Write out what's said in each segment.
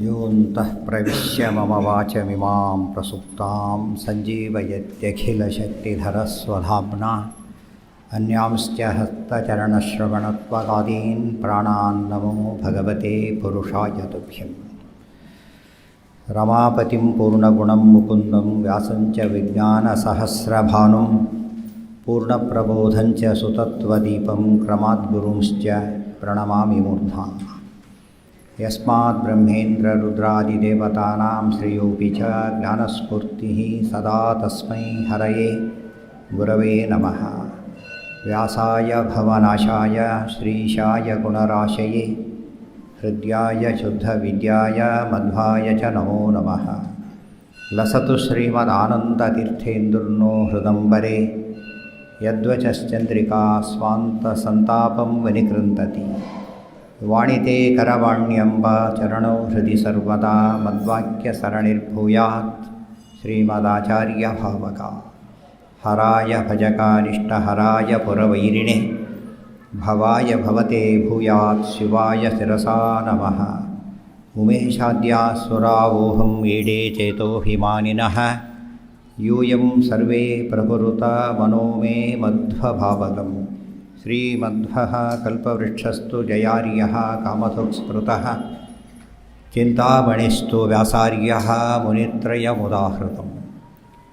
ಯೋऽन्तಃ ಪ್ರವಿಶ್ಯ ಮಮ ವಾಚಮಿಮಾಂ ಪ್ರಸುಪ್ತಾಂ ಸಂಜೀವಯತ್ಯಖಿಲಶಕ್ತಿಧರಸ್ವಧಾಮ್ನಾ ಅನ್ಯಾಂಶ್ಚ ಹಸ್ತಚರಣಶ್ರವಣತ್ವಗಾದೀನ್ ಪ್ರಾಣಾನ್ ನಮೋ ಭಗವತೆ ಪುರುಷಾಯ ತುಭ್ಯಂ. ರಮಾಪತಿಂ ಪೂರ್ಣಗುಣಂ ಮುಕುಂದಂ ವ್ಯಾಸಂಚ ವಿಜ್ಞಾನಸಹಸ್ರಭಾನುಂ ಪೂರ್ಣಪ್ರಬೋಧಂಚ ಸುತತ್ವದೀಪಂ ಕ್ರಮಾದ್ಗುರುಂಶ್ಚ ಪ್ರಣಮಾಮಿ ಮೂರ್ಧ್ನಾ. ಯಸ್ಮಾತ್ ಬ್ರಹ್ಮೇಂದ್ರ ರುದ್ರಾದಿದೇವತಾನಾಂ ಶ್ರೇಯೋಪಿ ಚ ಜ್ಞಾನಸ್ಫೂರ್ತಿಃ ಸದಾ ತಸ್ಮೈ ಹರಯೇ ಗುರವೇ ನಮಃ. ವ್ಯಾಸಾಯ ಭವನಾಶಾಯ ಶ್ರೀಶಾಯ ಗುಣರಾಶಯೇ ಹೃದ್ಯಾಯ ಶುದ್ಧವಿದ್ಯಾಯ ಮಧ್ವಾಯ ಚ ನಮೋ ನಮಃ. ಲಸತು ಶ್ರೀಮದಾನಂದತೀರ್ಥೇಂದುರ್ನೋ ಹೃದಂಬರೆ ಯದ್ವಚಶ್ಚಂದ್ರಿಕಾ ಸ್ವಾಂತಸಂತಾಪಂ ವಿನಿಕೃಂತತಿ. ವಾಣಿತೆ ಕರವಾಣ್ಯಂಬ ಚರಣೋ ಹೃದಿ ಸರ್ವದಾ ಮದ್ವಾಕ್ಯಸರಣಿರ್ಭೂಯಾತ್ ಶ್ರೀಮದಾಚಾರ್ಯಭಾವಕ. ಹರಾಯ ಭಜಕಾನಿಷ್ಟಹರಾಯ ಪುರವೈರಿಣೆ ಭವಾಯ ಭವತೆ ಭೂಯಾತ್ ಶಿವಾಯ ಶಿರಸಾ ನಮಃ. ಉಮೇಶಾದ್ಯಾಸುರಾವೋಹಂ ಈಡೇ ಚೇತೋಭಿಮಾನಿನಃ ಯೂಯಂ ಸರ್ವೇ ಪ್ರಕುರುತ ಮನೋ ಮೇ ಮಧ್ವಭಾವಗಂ. ಶ್ರೀಮಧ್ವಃ ಕಲ್ಪವೃಕ್ಷಸ್ತು ಜಯಾರ್ಯಃ ಕಾಮಧುಕ್ಸ್ಮೃತಃ ಚಿಂತಾಮಣಿಸ್ತು ವ್ಯಾಸಾರ್ಯಃ ಮುನಿತ್ರಯಮುದಾಹೃತಂ.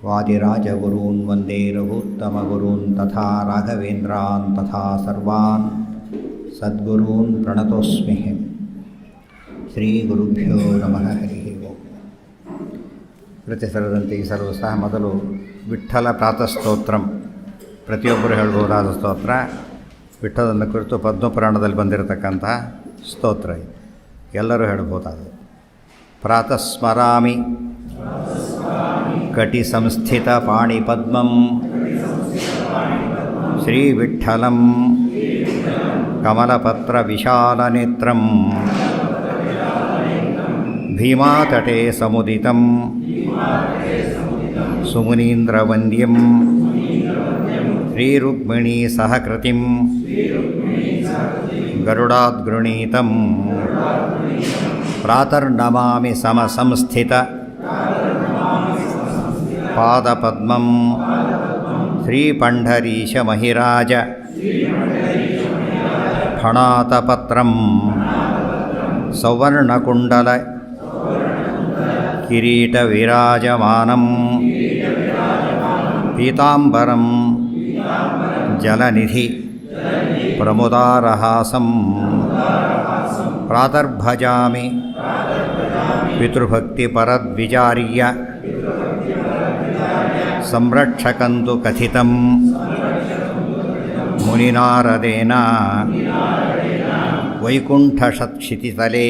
ವಾದಿರಾಜಗುರೂನ್ ವಂದೇ ರಘೂತ್ತಮಗುರೂನ್ ತಥಾ ರಾಘವೇಂದ್ರಾನ್ ತಥಾ ಸರ್ವಾನ್ ಸದ್ಗುರೂನ್ ಪ್ರಣತೋಸ್ಮಿ. ಶ್ರೀಗುರುಭ್ಯೋ ನಮಃ. ಹರಿ ಓಂ. ಪ್ರತಿಸರದಂತೆ ಈ ಸರ್ವ ಸಹ ಮೊದಲು ವಿಠ್ಠಲ ಪ್ರಾತಸ್ತೋತ್ರಂ ಪ್ರತಿಯೊಬ್ಬರು ಹೇಳ್ಬೋದಾದ ಸ್ತೋತ್ರ. ವಿಠ್ಠಲನ ಕುರಿತು ಪದ್ಮಪುರಾಣದಲ್ಲಿ ಬಂದಿರತಕ್ಕಂತಹ ಸ್ತೋತ್ರ ಇದು, ಎಲ್ಲರೂ ಹೇಳ್ಬೋದಾದ. ಪ್ರಾತಸ್ಮರಾಮಿ ಕಟಿ ಸಂಸ್ಥಿತ ಪಾಣಿಪದ್ಮಂ ಶ್ರೀವಿಠ್ಠಲಂ ಕಮಲಪತ್ರ ವಿಶಾಲನೇತ್ರಂ ಭೀಮಾತಟೆ ಸಮುದಿತಂ ಸುಮುನೀಂದ್ರವಂದ್ಯಂ ಶ್ರೀರುಕ್ಮಿಣೀ ಸಹಕೃತಿಂ ಗರುಡಾದ್ಗೃಣೀತಂ ಪ್ರಾತರ್ನಮಾಮಿ ಸಮಸಂಸ್ಥಿತ ಪಾದಪದ್ಮಂ ಶ್ರೀಪಂಢರೀಶ ಮಹಿರಾಜ ಫಣಾತಪತ್ರಂ ಸೌವರ್ಣಕುಂಡಲ ಕಿರೀಟವಿರಾಜಮಾನಂ ಪೀತಾಂಬರಂ ಜಲನಿಧಿ ಪ್ರಮುದಾರಹಾಸಂ ಪ್ರಾತರ್ಭಜಾಮಿ ಪಿತೃಭಕ್ತಿಪರದ್ವಿಚಾರ್ಯ ಸಂರಕ್ಷಕಂತು ಕಥಿತಂ ಮುನಿನಾರದೇನ ವೈಕುಂಠಷತ್ಕ್ಷಿತಿತಲೇ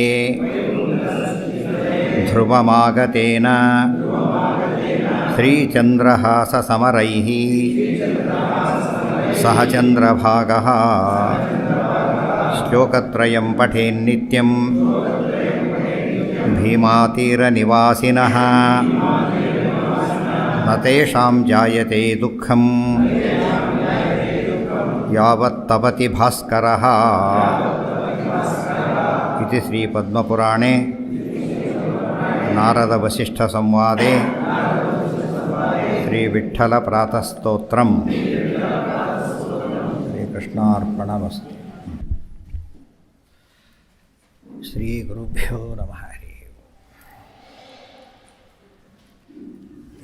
ಧ್ರುವಮಾಗತೇನ ಶ್ರೀಚಂದ್ರಹಾಸಸಮರೈಃ ಸಹ ಚಂದ್ರಭಾಗಃ ಶ್ಲೋಕತ್ರಯಂ ಪಠೇನ್ನಿತ್ಯಂ ಭೀಮಾತೀರನಿವಾಸಿನಃ ನ ತೇಷಾಂ ಜಾಯತೆ ದುಃಖಂ ಯಾವತ್ತಪತಿ ಭಾಸ್ಕರಃ. ಇತಿ ಶ್ರೀಪದ್ಮಪುರಾಣೇ ನಾರದವಸಿಷ್ಠಸಂವಾದೆ ಶ್ರೀವಿಠ್ಠಲಪ್ರಾತಸ್ತೋತ್ರಂ. ಶ್ರೀಕೃಷ್ಣಾರ್ಪಣಮಸ್ತು. ಶ್ರೀಗುರುಭ್ಯೋ ನಮಃ.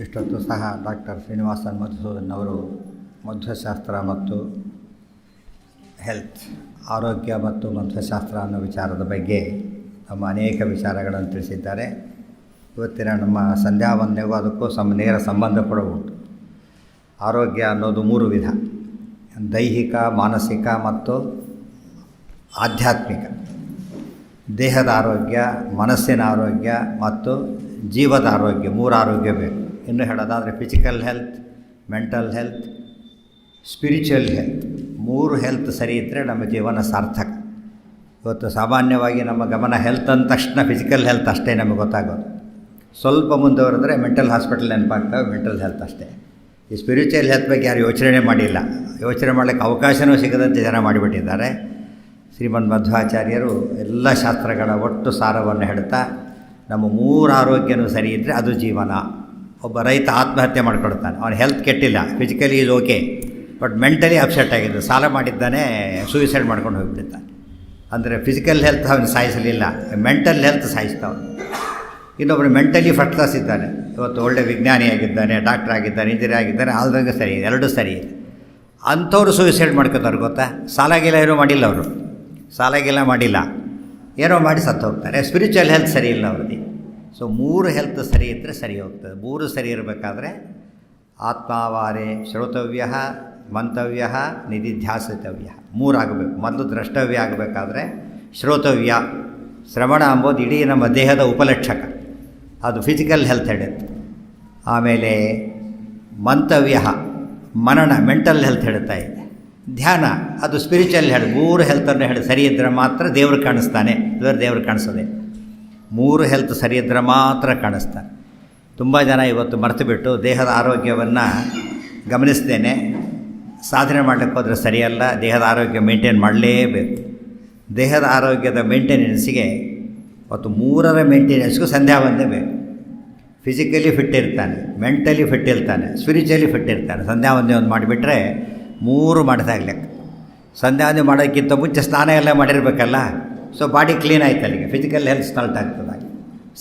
ಇಷ್ಟೊತ್ತು ಸಹ ಡಾಕ್ಟರ್ ಶ್ರೀನಿವಾಸನ್ ಮಧುಸೂದನ್ ಅವರು ಮಧ್ವಶಾಸ್ತ್ರ ಮತ್ತು ಹೆಲ್ತ್, ಆರೋಗ್ಯ ಮತ್ತು ಮಧ್ವಶಾಸ್ತ್ರ ಅನ್ನೋ ವಿಚಾರದ ಬಗ್ಗೆ ನಮ್ಮ ಅನೇಕ ವಿಚಾರಗಳನ್ನು ತಿಳಿಸಿದ್ದಾರೆ. ಇವತ್ತಿನ ನಮ್ಮ ಸಂಧ್ಯಾವಂದನೆಗೂ ಅದಕ್ಕೂ ನೇರ ಸಂಬಂಧ ಕೂಡ ಉಂಟು. ಆರೋಗ್ಯ ಅನ್ನೋದು 3 ವಿಧ: ದೈಹಿಕ, ಮಾನಸಿಕ ಮತ್ತು ಆಧ್ಯಾತ್ಮಿಕ. ದೇಹದ ಆರೋಗ್ಯ, ಮನಸ್ಸಿನ ಆರೋಗ್ಯ ಮತ್ತು ಜೀವದ ಆರೋಗ್ಯ, 3 ಆರೋಗ್ಯ ಬೇಕು. ಇನ್ನು ಹೇಳೋದಾದರೆ physical health, mental health, spiritual health. 3 health ಸರಿ ಇದ್ದರೆ ನಮ್ಮ ಜೀವನ ಸಾರ್ಥಕ. ಇವತ್ತು ಸಾಮಾನ್ಯವಾಗಿ ನಮ್ಮ ಗಮನ ಹೆಲ್ತ್ ಅಂದ ತಕ್ಷಣ ಫಿಸಿಕಲ್ ಹೆಲ್ತ್ ಅಷ್ಟೇ ನಮಗೆ ಗೊತ್ತಾಗೋದು. ಸ್ವಲ್ಪ ಮುಂದುವರೆದ್ರೆ ಮೆಂಟಲ್ ಹಾಸ್ಪಿಟಲ್ ನೆನಪಾಗ್ತವೆ, ಮೆಂಟಲ್ ಹೆಲ್ತ್ ಅಷ್ಟೇ. ಈ ಸ್ಪಿರಿಚುವಲ್ ಹೆಲ್ತ್ ಬಗ್ಗೆ ಯಾರು ಯೋಚನೆ ಮಾಡಿಲ್ಲ. ಯೋಚನೆ ಮಾಡಲಿಕ್ಕೆ ಅವಕಾಶವೂ ಸಿಗದಂತೆ ಜನ ಮಾಡಿಬಿಟ್ಟಿದ್ದಾರೆ. ಶ್ರೀಮನ್ ಮಧ್ವಾಚಾರ್ಯರು ಎಲ್ಲ ಶಾಸ್ತ್ರಗಳ ಒಟ್ಟು ಸಾರವನ್ನು ಹೇಳ್ತಾ ನಮ್ಮ 3 ಆರೋಗ್ಯನೂ ಸರಿ ಇದ್ದರೆ ಅದು ಜೀವನ. ಒಬ್ಬ ರೈತ ಆತ್ಮಹತ್ಯೆ ಮಾಡ್ಕೊಳ್ತಾನೆ, ಅವನ ಹೆಲ್ತ್ ಕೆಟ್ಟಿಲ್ಲ, physically is okay, but mentally upset ಆಗಿದ್ದು, ಸಾಲ ಮಾಡಿದ್ದಾನೆ, ಸೂಯಿಸೈಡ್ ಮಾಡ್ಕೊಂಡು ಹೋಗಿಬಿಡ್ತಾನೆ. ಅಂದರೆ ಫಿಸಿಕಲ್ ಹೆಲ್ತ್ ಅವನು ಸಾಯಿಸಲಿಲ್ಲ, ಮೆಂಟಲ್ ಹೆಲ್ತ್ ಸಾಯಿಸ್ತಾವನು. ಇನ್ನೊಬ್ಬರು ಮೆಂಟಲಿ ಫಸ್ಟ್ ಕ್ಲಾಸ್ ಇದ್ದಾನೆ, ಇವತ್ತು ಒಳ್ಳೆ ವಿಜ್ಞಾನಿಯಾಗಿದ್ದಾನೆ, ಡಾಕ್ಟರ್ ಆಗಿದ್ದಾನೆ, ಇಂಜಿನಿಯರ್ ಆಗಿದ್ದಾನೆ, ಆಲ್ದಂಗೆ ಸರಿ ಇದೆ, ಎರಡೂ ಸರಿ ಇದೆ. ಅಂಥವ್ರು ಸೂಯಿಸೈಡ್ ಮಾಡ್ಕೋತಾರೆ ಗೊತ್ತಾ. ಸಾಲಾಗಿಲ್ಲ ಏನೋ ಮಾಡಿಲ್ಲ, ಅವರು ಸಾಲಾಗಿಲ್ಲ ಮಾಡಿಲ್ಲ, ಏನೋ ಮಾಡಿ ಸತ್ತು ಹೋಗ್ತಾರೆ. ಸ್ಪಿರಿಚುವಲ್ ಹೆಲ್ತ್ ಸರಿ ಇಲ್ಲ ಅವ್ರದ್ದು. ಸೊ 3 ಹೆಲ್ತ್ ಸರಿ ಇದ್ದರೆ ಸರಿ ಹೋಗ್ತದೆ. 3 ಸರಿ ಇರಬೇಕಾದ್ರೆ ಆತ್ಮಾವಾರೇ ಶ್ರೋತವ್ಯ, ಮಂತವ್ಯ, ನಿಧಿಧ್ಯಾಸಿತವ್ಯ 3 ಆಗಬೇಕು. ಮೊದಲು ದ್ರಷ್ಟವ್ಯ ಆಗಬೇಕಾದ್ರೆ ಶ್ರೋತವ್ಯ, ಶ್ರವಣ ಅಂಬೋದು ಇಡೀ ನಮ್ಮ ದೇಹದ ಉಪಲಕ್ಷಕ, ಅದು ಫಿಸಿಕಲ್ ಹೆಲ್ತ್ ಹೇಳುತ್ತೆ. ಆಮೇಲೆ ಮಂತವ್ಯ, ಮನನ ಮೆಂಟಲ್ ಹೆಲ್ತ್ ಹೇಳ್ತಾ ಇದೆ. ಧ್ಯಾನ ಅದು ಸ್ಪಿರಿಚುವಲ್ ಹೆಲ್ತ್. 3 ಹೆಲ್ತನ್ನು ಹೇಳಿ ಸರಿ ಇದ್ದರೆ ಮಾತ್ರ ದೇವರು ಕಾಣಿಸ್ತಾನೆ, ಇವರು ದೇವರು ಕಾಣಿಸೋದೆ. 3 ಹೆಲ್ತ್ ಸರಿ ಇದ್ದರೆ ಮಾತ್ರ ಕಾಣಿಸ್ತಾನೆ. ತುಂಬ ಜನ ಇವತ್ತು ಮರೆತುಬಿಟ್ಟು ದೇಹದ ಆರೋಗ್ಯವನ್ನು ಗಮನಿಸ್ತೇನೆ, ಸಾಧನೆ ಮಾಡಲಿಕ್ಕೆ ಹೋದರೆ ಸರಿಯಲ್ಲ, ದೇಹದ ಆರೋಗ್ಯ ಮೇಂಟೈನ್ ಮಾಡಲೇಬೇಕು. ದೇಹದ ಆರೋಗ್ಯದ ಮೇಂಟೆನೆನ್ಸಿಗೆ ಮತ್ತು 3ರ ಮೇಂಟೆನೆನ್ಸ್ಗೂ ಸಂಧ್ಯಾ ವಂದನೆ ಬೇಕು. ಫಿಸಿಕಲಿ ಫಿಟ್ ಇರ್ತಾನೆ, ಮೆಂಟಲಿ ಫಿಟ್ ಇರ್ತಾನೆ, ಸ್ಪಿರಿಚುವಲಿ ಫಿಟ್ ಇರ್ತಾನೆ. ಸಂಧ್ಯಾ ವಂದನೆ ಒಂದು ಮಾಡಿಬಿಟ್ರೆ 3 ಮಾಡ್ದಾಗ್ಲೆಕ್ಕ. ಸಂಧ್ಯಾ ವಂದನೆ ಮಾಡೋಕ್ಕಿಂತ ಮುಂಚೆ ಸ್ನಾನ ಎಲ್ಲ ಮಾಡಿರಬೇಕಲ್ಲ, ಸೊ ಬಾಡಿ ಕ್ಲೀನ್ ಆಯ್ತು, ಅಲ್ಲಿಗೆ ಫಿಸಿಕಲ್ ಹೆಲ್ತ್ ಸ್ಟಾರ್ಟ್ ಆಗ್ತದೆ.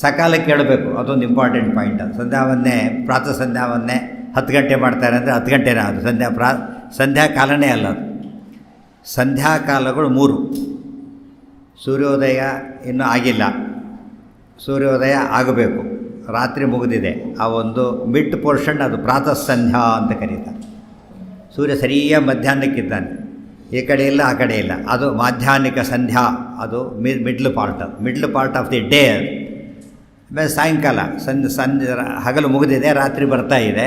ಸಕಾಲಕ್ಕೆ ಕೇಳಬೇಕು, ಅದೊಂದು ಇಂಪಾರ್ಟೆಂಟ್ ಪಾಯಿಂಟ್. ಅದು ಸಂಧ್ಯಾ ವಂದನೆ, ಪ್ರಾತಃ ಸಂಧ್ಯಾ ವಂದನೆ 10 ಗಂಟೆ ಮಾಡ್ತಾರೆ ಅಂದರೆ 10 ಗಂಟೆನೇ ಅದು ಸಂಧ್ಯಾಕಾಲನೇ ಅಲ್ಲ ಅದು. ಸಂಧ್ಯಾಕಾಲಗಳು 3. ಸೂರ್ಯೋದಯ ಇನ್ನೂ ಆಗಿಲ್ಲ, ಸೂರ್ಯೋದಯ ಆಗಬೇಕು, ರಾತ್ರಿ ಮುಗಿದಿದೆ, ಆ ಒಂದು ಮಿಡ್ ಪೋರ್ಷನ್ ಅದು ಪ್ರಾತಃ ಸಂಧ್ಯಾ ಅಂತ ಕರೀತಾರೆ. ಸೂರ್ಯ ಸರಿಯಾಗಿ ಮಧ್ಯಾಹ್ನಕ್ಕಿದ್ದಾನೆ, ಈ ಕಡೆ ಇಲ್ಲ ಆ ಕಡೆ ಇಲ್ಲ, ಅದು ಮಾಧ್ಯಾಹ್ನಿಕ ಸಂಧ್ಯಾ, ಅದು middle part of the day. ಆಮೇಲೆ ಸಾಯಂಕಾಲ ಸಂಜೆ ಹಗಲು ಮುಗಿದಿದೆ, ರಾತ್ರಿ ಬರ್ತಾ ಇದೆ,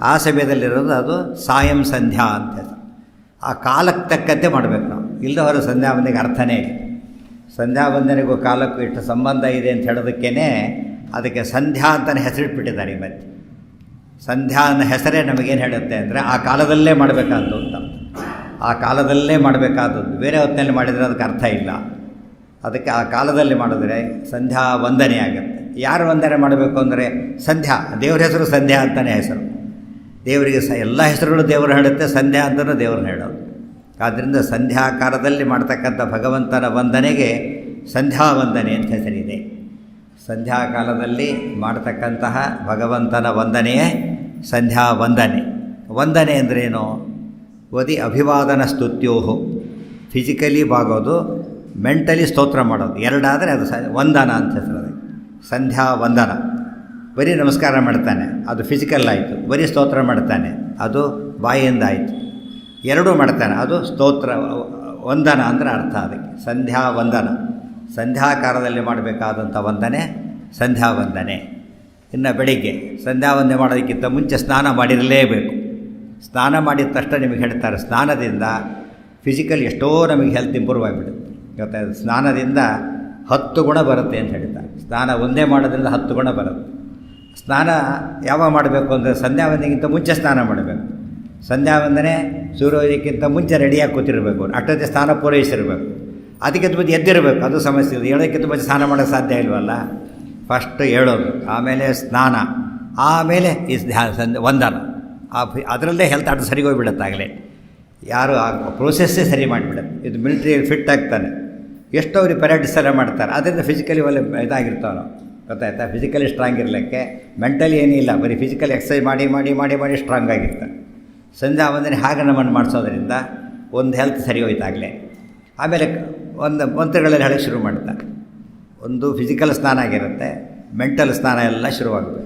ಆ ಸಮಯದಲ್ಲಿರೋದು ಅದು ಸಾಯಂ ಸಂಧ್ಯಾ ಅಂತ ಹೆಸರು. ಆ ಕಾಲಕ್ಕೆ ತಕ್ಕಂತೆ ಮಾಡಬೇಕು ನಾವು, ಇಲ್ಲದ ಹೊರ ಸಂಧ್ಯಾ ವಂದನೆಗೆ ಅರ್ಥನೇ ಇಲ್ಲ. ಸಂಧ್ಯಾ ವಂದನೆಗೂ ಕಾಲಕ್ಕೂ ಇಷ್ಟು ಸಂಬಂಧ ಇದೆ ಅಂತ ಹೇಳೋದಕ್ಕೇ ಅದಕ್ಕೆ ಸಂಧ್ಯಾ ಅಂತಲೇ ಹೆಸರಿಟ್ಬಿಟ್ಟಿದ್ದಾರೆ. ಈ ಮಧ್ಯೆ ಸಂಧ್ಯಾ ಅನ್ನೋ ಹೆಸರೇ ನಮಗೇನು ಹೇಳುತ್ತೆ ಅಂದರೆ ಆ ಕಾಲದಲ್ಲೇ ಮಾಡಬೇಕಾದ್ದು ಅಂತ. ಆ ಕಾಲದಲ್ಲೇ ಮಾಡಬೇಕಾದದ್ದು, ಬೇರೆ ಹೊತ್ತಿನಲ್ಲಿ ಮಾಡಿದರೆ ಅದಕ್ಕೆ ಅರ್ಥ ಇಲ್ಲ. ಅದಕ್ಕೆ ಆ ಕಾಲದಲ್ಲಿ ಮಾಡಿದ್ರೆ ಸಂಧ್ಯಾ ವಂದನೆ ಆಗುತ್ತೆ. ಯಾರು ವಂದನೆ ಮಾಡಬೇಕು ಅಂದರೆ ಸಂಧ್ಯಾ, ದೇವ್ರ ಹೆಸರು ಸಂಧ್ಯಾ ಅಂತಲೇ ಹೆಸರು. ದೇವರಿಗೆ ಎಲ್ಲ ಹೆಸರುಗಳು ದೇವರು ಹೇಳುತ್ತೆ, ಸಂಧ್ಯಾ ಅಂತಲೂ ದೇವ್ರನ್ನ ಹೇಳೋದು. ಆದ್ದರಿಂದ ಸಂಧ್ಯಾಕಾಲದಲ್ಲಿ ಮಾಡ್ತಕ್ಕಂಥ ಭಗವಂತನ ವಂದನೆಗೆ ಸಂಧ್ಯಾ ವಂದನೆ ಅಂತ ಹೆಸರಿದೆ. ಸಂಧ್ಯಾಕಾಲದಲ್ಲಿ ಮಾಡ್ತಕ್ಕಂತಹ ಭಗವಂತನ ವಂದನೆಯೇ ಸಂಧ್ಯಾ ವಂದನೆ. ವಂದನೆ ಅಂದ್ರೇನು? ವದಿ ಅಭಿವಾದನ ಸ್ತುತ್ಯೋಹು, ಫಿಸಿಕಲಿ ಬಾಗೋದು, ಮೆಂಟಲಿ ಸ್ತೋತ್ರ ಮಾಡೋದು, ಎರಡಾದರೆ ಅದು ವಂದನ ಅಂತ ಹೆಸರು. ಸಂಧ್ಯಾ ವಂದನ, ಬರೀ ನಮಸ್ಕಾರ ಮಾಡ್ತಾನೆ, ಅದು ಫಿಸಿಕಲ್ ಆಯಿತು. ಬರೀ ಸ್ತೋತ್ರ ಮಾಡ್ತಾನೆ, ಅದು ಬಾಯಿಯಿಂದ ಆಯಿತು. ಎರಡೂ ಮಾಡ್ತಾನೆ, ಅದು ಸ್ತೋತ್ರ ವಂದನ ಅಂದರೆ ಅರ್ಥ. ಅದಕ್ಕೆ ಸಂಧ್ಯಾ ವಂದನ, ಸಂಧ್ಯಾಕಾಲದಲ್ಲಿ ಮಾಡಬೇಕಾದಂಥ ವಂದನೆ ಸಂಧ್ಯಾ ವಂದನೆ. ಇನ್ನು ಬೆಳಿಗ್ಗೆ ಸಂಧ್ಯಾ ವಂದನೆ ಮಾಡೋದಕ್ಕಿಂತ ಮುಂಚೆ ಸ್ನಾನ ಮಾಡಿರಲೇಬೇಕು. ಸ್ನಾನ ಮಾಡಿದ ತಕ್ಷಣ ನಿಮಗೆ ಹೇಳ್ತಾರೆ, ಸ್ನಾನದಿಂದ ಫಿಸಿಕಲ್ ಎಷ್ಟೋ ನಮಗೆ ಹೆಲ್ತ್ ಇಂಪ್ರೂವ್ ಆಗಿಬಿಡುತ್ತೆ. ಗೊತ್ತಾಯ್ತು, ಸ್ನಾನದಿಂದ 10 ಗುಣ ಬರುತ್ತೆ ಅಂತ ಹೇಳ್ತಾರೆ. ಸ್ನಾನ ಒಂದೇ ಮಾಡೋದ್ರಿಂದ 10 ಗುಣ ಬರುತ್ತೆ. ಸ್ನಾನ ಯಾವಾಗ ಮಾಡಬೇಕು ಅಂದರೆ ಸಂಧ್ಯಾ ವಂದನೆಗಿಂತ ಮುಂಚೆ ಸ್ನಾನ ಮಾಡಬೇಕು. ಸಂಧ್ಯಾ ವಂದನೆ ಸೂರ್ಯೋದಯಕ್ಕಿಂತ ಮುಂಚೆ ರೆಡಿಯಾಗಿ ಕೂತಿರಬೇಕು, ಅಷ್ಟೊತ್ತಿಗೆ ಸ್ನಾನ ಪೂರೈಸಿರಬೇಕು. ಅದಕ್ಕಿಂತ ಮುಂಚೆ ಎದ್ದಿರಬೇಕು, ಅದು ಸಮಸ್ಯೆ ಇದೆ. ಹೇಳೋಕ್ಕಿಂತ ಮುಂಚೆ ಸ್ನಾನ ಮಾಡೋಕ್ಕೆ ಸಾಧ್ಯ ಇಲ್ವಲ್ಲ. ಫಸ್ಟ್ ಹೇಳೋದು, ಆಮೇಲೆ ಸ್ನಾನ, ಆಮೇಲೆ ಈ ವಂದನ. ಅದರಲ್ಲೇ ಹೆಲ್ತ್ ಅದು ಸರಿ ಹೋಗಿಬಿಡುತ್ತೆ. ಆಗಲೇ ಯಾರು ಆ ಪ್ರೋಸೆಸ್ಸೇ ಸರಿ ಮಾಡಿಬಿಡುತ್ತೆ. ಇದು ಮಿಲಿಟ್ರಿಯಲ್ಲಿ ಫಿಟ್ ಆಗ್ತಾನೆ, ಎಷ್ಟೋ ಅವ್ರಿಗೆ ಪೆರಾಟಿಸ್ ಎಲ್ಲ ಮಾಡ್ತಾರೆ, ಅದರಿಂದ ಫಿಸಿಕಲಿ ಒಳ್ಳೆ ಇದಾಗಿರ್ತಾವೆ ನಾವು. ಗೊತ್ತಾಯ್ತಾ? ಫಿಸಿಕಲಿ ಸ್ಟ್ರಾಂಗ್ ಇರಲಿಕ್ಕೆ ಮೆಂಟಲಿ ಏನಿಲ್ಲ, ಬರೀ ಫಿಸಿಕಲಿ ಎಕ್ಸಸೈಸ್ ಮಾಡಿ ಮಾಡಿ ಮಾಡಿ ಮಾಡಿ ಸ್ಟ್ರಾಂಗ್ ಆಗಿರ್ತಾರೆ. ಸಂಧ್ಯಾ ವಂದನೆ ಹಾಗೆ ನಮ್ಮನ್ನು ಮಾಡಿಸೋದ್ರಿಂದ ಒಂದು ಹೆಲ್ತ್ ಸರಿ ಹೋಯ್ತಾಗಲೇ. ಆಮೇಲೆ ಒಂದು ಮಂತ್ರಗಳಲ್ಲಿ ಹೇಳೋಕ್ಕೆ ಶುರು ಮಾಡ್ತಾರೆ. ಒಂದು ಫಿಸಿಕಲ್ ಸ್ನಾನ ಆಗಿರುತ್ತೆ, ಮೆಂಟಲ್ ಸ್ನಾನ ಎಲ್ಲ ಶುರುವಾಗಬೇಕು.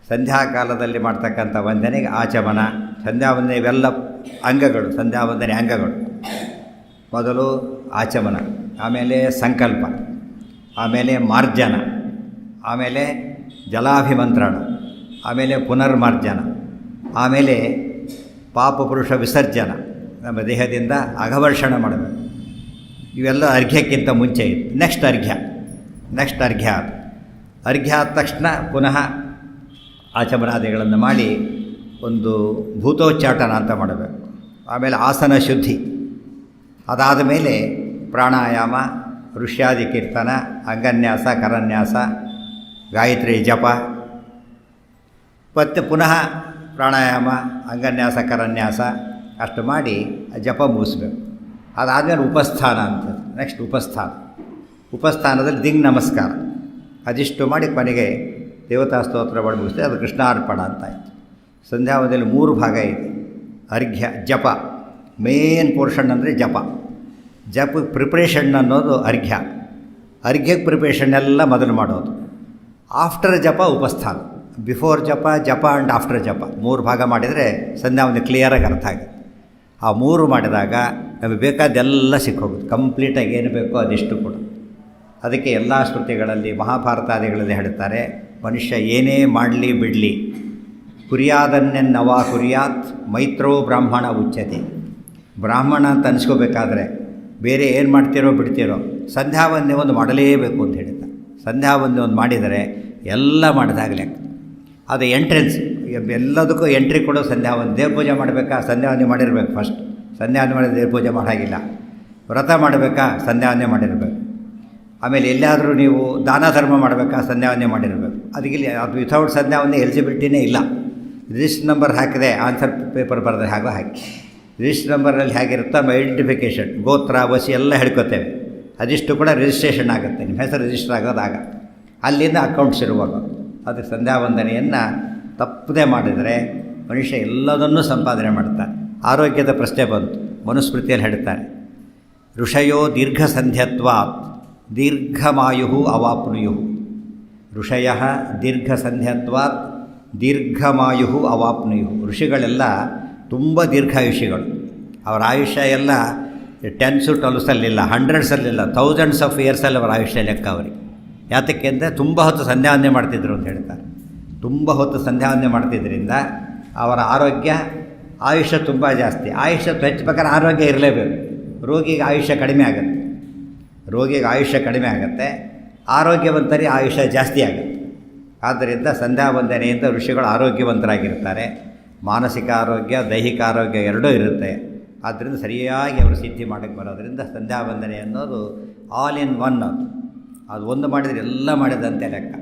ಸಂಧ್ಯಾಕಾಲದಲ್ಲಿ ಮಾಡ್ತಕ್ಕಂಥ ವಂದನೆಗೆ ಆಚಮನ, ಸಂಧ್ಯಾ ವಂದನೆ, ಇವೆಲ್ಲ ಅಂಗಗಳು, ಸಂಧ್ಯಾ ವಂದನೆ ಅಂಗಗಳು. ಮೊದಲು ಆಚಮನ, ಆಮೇಲೆ ಸಂಕಲ್ಪ, ಆಮೇಲೆ ಮಾರ್ಜನ, ಆಮೇಲೆ ಜಲಾಭಿಮಂತ್ರಣ, ಆಮೇಲೆ ಪುನರ್ಮಾರ್ಜನ, ಆಮೇಲೆ ಪಾಪಪುರುಷ ವಿಸರ್ಜನ, ನಮ್ಮ ದೇಹದಿಂದ ಅಘವರ್ಷಣ ಮಾಡಬೇಕು. ಇವೆಲ್ಲ ಅರ್ಘ್ಯಕ್ಕಿಂತ ಮುಂಚೆ ಇದೆ. ನೆಕ್ಸ್ಟ್ ಅರ್ಘ್ಯ ಆದ ತಕ್ಷಣ ಪುನಃ ಆಚಮನಾದಿಗಳನ್ನು ಮಾಡಿ ಒಂದು ಭೂತೋಚ್ಚಾಟನ ಅಂತ ಮಾಡಬೇಕು. ಆಮೇಲೆ ಆಸನ ಶುದ್ಧಿ, ಅದಾದ ಮೇಲೆ ಪ್ರಾಣಾಯಾಮ, ಋಷ್ಯಾದಿ ಕೀರ್ತನ, ಅಂಗನ್ಯಾಸ, ಕರನ್ಯಾಸ, ಗಾಯತ್ರಿ ಜಪ, ಮತ್ತು ಪುನಃ ಪ್ರಾಣಾಯಾಮ, ಅಂಗನ್ಯಾಸ, ಕರನ್ಯಾಸ ಅಷ್ಟು ಮಾಡಿ ಜಪ ಮುಗಿಸ್ಬೇಕು. ಅದಾದಮೇಲೆ ಉಪಸ್ಥಾನ ಅಂತ. ನೆಕ್ಸ್ಟ್ ಉಪಸ್ಥಾನದಲ್ಲಿ ದಿಂಗ್ ನಮಸ್ಕಾರ ಅದಿಷ್ಟು ಮಾಡಿ ಕೊನೆಗೆ ದೇವತಾ ಸ್ತೋತ್ರ ಮಾಡಿ ಮುಗಿಸ್ತೇವೆ. ಅದು ಕೃಷ್ಣಾರ್ಪಣ ಅಂತಾಯಿತು. ಸಂಧ್ಯಾವಂದನೆಯಲ್ಲಿ 3 ಭಾಗ ಇದೆ. ಅರ್ಘ್ಯ, ಜಪ, ಮೇನ್ ಪೋರ್ಷನ್ ಅಂದರೆ ಜಪಕ್ಕೆ ಪ್ರಿಪ್ರೇಷನ್ ಅನ್ನೋದು ಅರ್ಘ್ಯಕ್ಕೆ ಪ್ರಿಪ್ರೇಷನ್ ಎಲ್ಲ ಮೊದಲು ಮಾಡೋದು. ಆಫ್ಟರ್ ಜಪ ಉಪಸ್ಥಾನ. ಬಿಫೋರ್ ಜಪ ಆ್ಯಂಡ್ ಆಫ್ಟರ್ ಜಪ 3 ಭಾಗ ಮಾಡಿದರೆ ಸಂಧ್ಯಾವಂದನೆ ಕ್ಲಿಯರಾಗಿ ಅರ್ಥ ಆಗುತ್ತೆ. ಆ 3 ಮಾಡಿದಾಗ ನಮಗೆ ಬೇಕಾದ್ದೆಲ್ಲ ಸಿಕ್ಕೋಗುತ್ತೆ. ಕಂಪ್ಲೀಟಾಗಿ ಏನು ಬೇಕೋ ಅದಿಷ್ಟು ಕೂಡ. ಅದಕ್ಕೆ ಎಲ್ಲ ಶ್ರುತಿಗಳಲ್ಲಿ ಮಹಾಭಾರತಾದಿಗಳಲ್ಲಿ ಹೇಳ್ತಾರೆ, ಮನುಷ್ಯ ಏನೇ ಮಾಡಲಿ ಬಿಡಲಿ ಕುರಿಯಾದನ್ನೆನ್ನವ ಕುರಿಯಾತ್ ಮೈತ್ರೋ ಬ್ರಾಹ್ಮಣ ಉಚ್ಯತೆ. ಬ್ರಾಹ್ಮಣ ಅಂತ ಅನಿಸ್ಕೋಬೇಕಾದ್ರೆ ಬೇರೆ ಏನು ಮಾಡ್ತೀರೋ ಬಿಡ್ತೀರೋ ಸಂಧ್ಯಾವಂದನೆ ಒಂದು ಮಾಡಲೇಬೇಕು ಅಂತ ಹೇಳ್ತಾರೆ. ಸಂಧ್ಯಾವಂದನೆ ಒಂದು ಮಾಡಿದರೆ ಎಲ್ಲ ಮಾಡಿದಾಗಲೇ. ಅದು ಎಂಟ್ರೆನ್ಸ್, ಎಲ್ಲದಕ್ಕೂ ಎಂಟ್ರಿ ಕೊಡೋ ಸಂಧ್ಯಾವಂದನೆ. ದೇವ್ರ ಪೂಜೆ ಮಾಡಬೇಕಾ, ಸಂಧ್ಯಾವಂದನೆ ಮಾಡಿರಬೇಕು ಫಸ್ಟ್. ಸಂಧ್ಯಾವಂದನೆ ಮಾಡಿದ್ರೆ ದೇವ್ರ ಪೂಜೆ ಮಾಡೋಂಗಿಲ್ಲ. ವ್ರತ ಮಾಡಬೇಕಾ, ಸಂಧ್ಯಾವಂದನೆ ಮಾಡಿರಬೇಕು. ಆಮೇಲೆ ಎಲ್ಲಾದರೂ ನೀವು ದಾನ ಧರ್ಮ ಮಾಡಬೇಕಾ, ಸಂಧ್ಯಾವಂದನೆ ಮಾಡಿರಬೇಕು. ಅದಕ್ಕೆ ಅದು ವಿಥೌಟ್ ಸಂಧ್ಯಾವಂದನೆ ಎಲಿಜಿಬಿಲಿಟಿನೇ ಇಲ್ಲ. ರಿಜಿಸ್ಟರ್ ನಂಬರ್ ಹಾಕಿದೆ, ಆನ್ಸರ್ ಪೇಪರ್ ಬರೆದ್ರೆ ಹಾಕಿ ರಿಜಿಸ್ಟರ್ ನಂಬರಲ್ಲಿ ಹೇಗಿರುತ್ತೋ ನಮ್ಮ ಐಡೆಂಟಿಫಿಕೇಷನ್, ಗೋತ್ರ, ವಸಿ ಎಲ್ಲ ಹೇಳ್ಕೊತೇವೆ. ಅದಿಷ್ಟು ಕೂಡ ರಿಜಿಸ್ಟ್ರೇಷನ್ ಆಗುತ್ತೆ. ನಿಮ್ಮ ಹೆಸರು ರಿಜಿಸ್ಟರ್ ಆಗೋದಾಗ ಅಲ್ಲಿಂದ ಅಕೌಂಟ್ ಶುರುವಾಗೋದು. ಅದಕ್ಕೆ ಸಂಧ್ಯಾವಂದನೆಯನ್ನು ತಪ್ಪದೇ ಮಾಡಿದರೆ ಮನುಷ್ಯ ಎಲ್ಲದನ್ನೂ ಸಂಪಾದನೆ ಮಾಡ್ತಾನೆ. ಆರೋಗ್ಯದ ಪ್ರಶ್ನೆ ಬಂತು. ಮನುಸ್ಮೃತಿಯಲ್ಲಿ ಹೇಳ್ತಾರೆ, ಋಷಯೋ ದೀರ್ಘ ಸಂಧ್ಯತ್ವಾತ್ ದೀರ್ಘಮಾಯು ಅವಾಪ್ನುಯು. ಋಷಯ ದೀರ್ಘ ಸಂಧ್ಯತ್ವಾತ್ ದೀರ್ಘಮಾಯು ಅವಾಪ್ನುಯು. ಋಷಿಗಳೆಲ್ಲ ತುಂಬ ದೀರ್ಘಾಯುಷಿಗಳು. ಅವರ ಆಯುಷ್ಯ ಎಲ್ಲ 10s 12sಲ್ಲಿಲ್ಲ, 100sಲ್ಲಿಲ್ಲ, 1000s ಆಫ್ ಇಯರ್ಸಲ್ಲಿ ಅವರ ಆಯುಷ್ಯ ಲೆಕ್ಕ ಅವರಿಗೆ. ಯಾತಕ್ಕೆ ಅಂದರೆ ತುಂಬ ಹೊತ್ತು ಸಂಧ್ಯಾವಂದನೆ ಮಾಡ್ತಿದ್ರು ಅಂತ ಹೇಳ್ತಾರೆ. ತುಂಬ ಹೊತ್ತು ಸಂಧ್ಯಾವಂದನೆ ಮಾಡ್ತಿದ್ದರಿಂದ ಅವರ ಆಯುಷ್ಯ ತುಂಬ ಜಾಸ್ತಿ. ಆಯುಷ್ಯ ಹೆಚ್ಚಬೇಕಾದ್ರೆ ಆರೋಗ್ಯ ಇರಲೇಬೇಕು. ರೋಗಿಗೆ ಆಯುಷ್ಯ ಕಡಿಮೆ ಆಗುತ್ತೆ, ಆರೋಗ್ಯವಂತರಿಗೆ ಆಯುಷ್ಯ ಜಾಸ್ತಿ ಆಗುತ್ತೆ. ಆದ್ದರಿಂದ ಸಂಧ್ಯಾವಂದನೆಯಿಂದ ಋಷಿಗಳು ಆರೋಗ್ಯವಂತರಾಗಿರ್ತಾರೆ. ಮಾನಸಿಕ ಆರೋಗ್ಯ, ದೈಹಿಕ ಆರೋಗ್ಯ ಎರಡೂ ಇರುತ್ತೆ. ಆದ್ದರಿಂದ ಸರಿಯಾಗಿ ಅವರು ಸಿದ್ಧಿ ಮಾಡೋಕ್ಕೆ ಬರೋದರಿಂದ ಸಂಧ್ಯಾವಂದನೆ ಅನ್ನೋದು ಆಲ್ ಇನ್ ಒನ್. ಅದು ಒಂದು ಮಾಡಿದರೆ ಎಲ್ಲ ಮಾಡಿದಂತೆ ಲೆಕ್ಕ.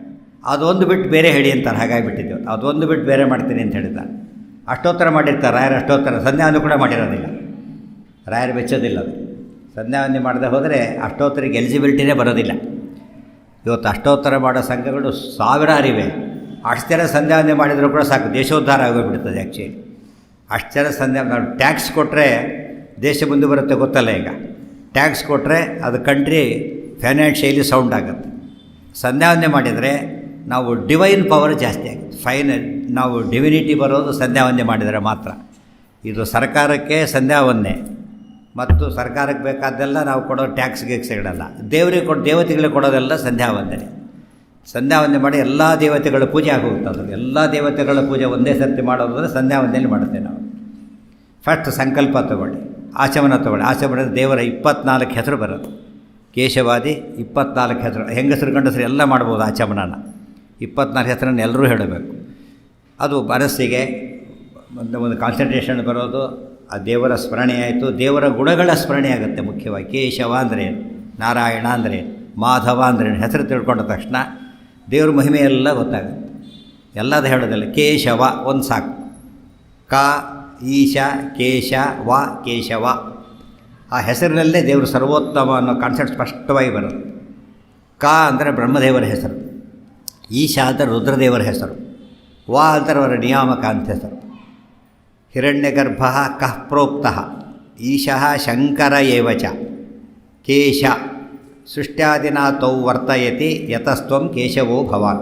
ಅದೊಂದು ಬಿಟ್ಟು ಬೇರೆ ಹೇಳಿ ಅಂತಾರೆ. ಹಾಗಾಗಿಬಿಟ್ಟಿದ್ದೆವು. ಅದೊಂದು ಬಿಟ್ಟು ಬೇರೆ ಮಾಡ್ತೀನಿ ಅಂತ ಹೇಳಿದ್ದಾರೆ. ಅಷ್ಟೋತ್ತರ ಮಾಡಿರ್ತಾರೆ ರಾಯರು. ಅಷ್ಟೋತ್ತರ ಸಂಧ್ಯಾವಂದನೆ ಕೂಡ ಮಾಡಿರೋದಿಲ್ಲ. ರಾಯರು ಬೆಚ್ಚೋದಿಲ್ಲ. ಅದು ಸಂಧ್ಯಾವಂದನೆ ಮಾಡದೆ ಹೋದರೆ ಅಷ್ಟೋತ್ತರಿಗೆ ಎಲಿಜಿಬಿಲಿಟಿನೇ ಬರೋದಿಲ್ಲ. ಇವತ್ತು ಅಷ್ಟೋತ್ತರ ಮಾಡೋ ಸಂಘಗಳು ಸಾವಿರಾರು ಇವೆ. ಅಷ್ಟು ಜನ ಸಂಧ್ಯಾವಂದನೆ ಮಾಡಿದರೂ ಕೂಡ ಸಾಕು, ದೇಶೋದ್ಧಾರ ಆಗೋಗ್ಬಿಡ್ತದೆ. ಆ್ಯಕ್ಚುಲಿ ಅಷ್ಟು ಜನ ನಾವು ಟ್ಯಾಕ್ಸ್ ಕೊಟ್ಟರೆ ದೇಶ ಮುಂದೆ ಬರುತ್ತೆ, ಗೊತ್ತಲ್ಲ. ಈಗ ಟ್ಯಾಕ್ಸ್ ಕೊಟ್ಟರೆ ಅದು ಕಂಟ್ರಿ ಫೈನಾನ್ಷಿಯಲಿ ಸೌಂಡ್ ಆಗುತ್ತೆ. ಸಂಧ್ಯಾವಂದನೆ ಮಾಡಿದರೆ ನಾವು ಡಿವೈನ್ ಪವರ್ ಜಾಸ್ತಿ ಆಗುತ್ತೆ. ನಾವು ಡಿವಿನಿಟಿ ಬರೋದು ಸಂಧ್ಯಾವಂದನೆ ಮಾಡಿದರೆ ಮಾತ್ರ. ಇದು ಸರ್ಕಾರಕ್ಕೆ ಸಂಧ್ಯಾವಂದನೆ ಮತ್ತು ಸರ್ಕಾರಕ್ಕೆ ಬೇಕಾದ್ದೆಲ್ಲ ನಾವು ಕೊಡೋ ಟ್ಯಾಕ್ಸ್ಗೆ ಇಡಲ್ಲ. ದೇವತೆಗಳಿಗೆ ಕೊಡೋದೆಲ್ಲ ಸಂಧ್ಯಾವಂದನೆ ಮಾಡಿ ಎಲ್ಲ ದೇವತೆಗಳ ಪೂಜೆ ಆಗೋಗುತ್ತೆ. ಎಲ್ಲ ದೇವತೆಗಳ ಪೂಜೆ ಒಂದೇ ಸರ್ತಿ ಮಾಡೋದಂದರೆ ಸಂಧ್ಯಾವಂದನೆ ಮಾಡುತ್ತೇವೆ ನಾವು. ಫಸ್ಟ್ ಸಂಕಲ್ಪ ತಗೊಳ್ಳಿ, ಆಚಮನ ತಗೊಳ್ಳಿ. ಆಚಮನದ ದೇವರ 24 ಹೆಸರು ಬರೋದು. ಕೇಶವಾದಿ 24 ಹೆಸರು, ಹೆಂಗಸರು ಗಂಡಸರು ಎಲ್ಲ ಮಾಡ್ಬೋದು. ಆಚಮನನ 24 ಹೆಸರನ್ನು ಎಲ್ಲರೂ ಹೇಳಬೇಕು. ಅದು ಮನಸ್ಸಿಗೆ ಒಂದು ಕಾನ್ಸಂಟ್ರೇಷನ್ ಬರೋದು. ಆ ದೇವರ ಸ್ಮರಣೆ ಆಯಿತು. ದೇವರ ಗುಣಗಳ ಸ್ಮರಣೆ ಆಗುತ್ತೆ. ಮುಖ್ಯವಾಗಿ ಕೇಶವ ಅಂದ್ರೇನು, ನಾರಾಯಣ ಅಂದ್ರೇನು, ಮಾಧವ ಅಂದ್ರೇನು, ಹೆಸರು ತಿಳ್ಕೊಂಡ ತಕ್ಷಣ ದೇವ್ರ ಮಹಿಮೆ ಎಲ್ಲ ಗೊತ್ತಾಗುತ್ತೆ. ಎಲ್ಲದು ಹೇಳೋದಿಲ್ಲ. ಕೇಶವ ಒಂದು ಸಾಕು. ಕ ಈಶ ಕೇಶ ವ ಕೇಶವ. ಆ ಹೆಸರಿನಲ್ಲೇ ದೇವರು ಸರ್ವೋತ್ತಮ ಅನ್ನೋ ಕಾನ್ಸೆಪ್ಟ್ ಸ್ಪಷ್ಟವಾಗಿ ಬರುತ್ತೆ. ಕ ಅಂದರೆ ಬ್ರಹ್ಮದೇವರ ಹೆಸರು, ಈಶ ಅಂದರೆ ರುದ್ರದೇವರ ಹೆಸರು, ವ ಅಂದರೆ ಅವರ ನಿಯಾಮಕ ಅಂತ ಹೆಸರು. ಹಿರಣ್ಯಗರ್ಭ ಕಃ ಪ್ರೋಕ್ತಃ ಈಶಃ ಶಂಕರ ಏವಚ ಕೇಶ ಸೃಷ್ಟ್ಯಾದಿನ ತೌ ವರ್ತಯತಿ ಯತಸ್ತ್ವಂ ಕೇಶವೋ ಭವಾನ್.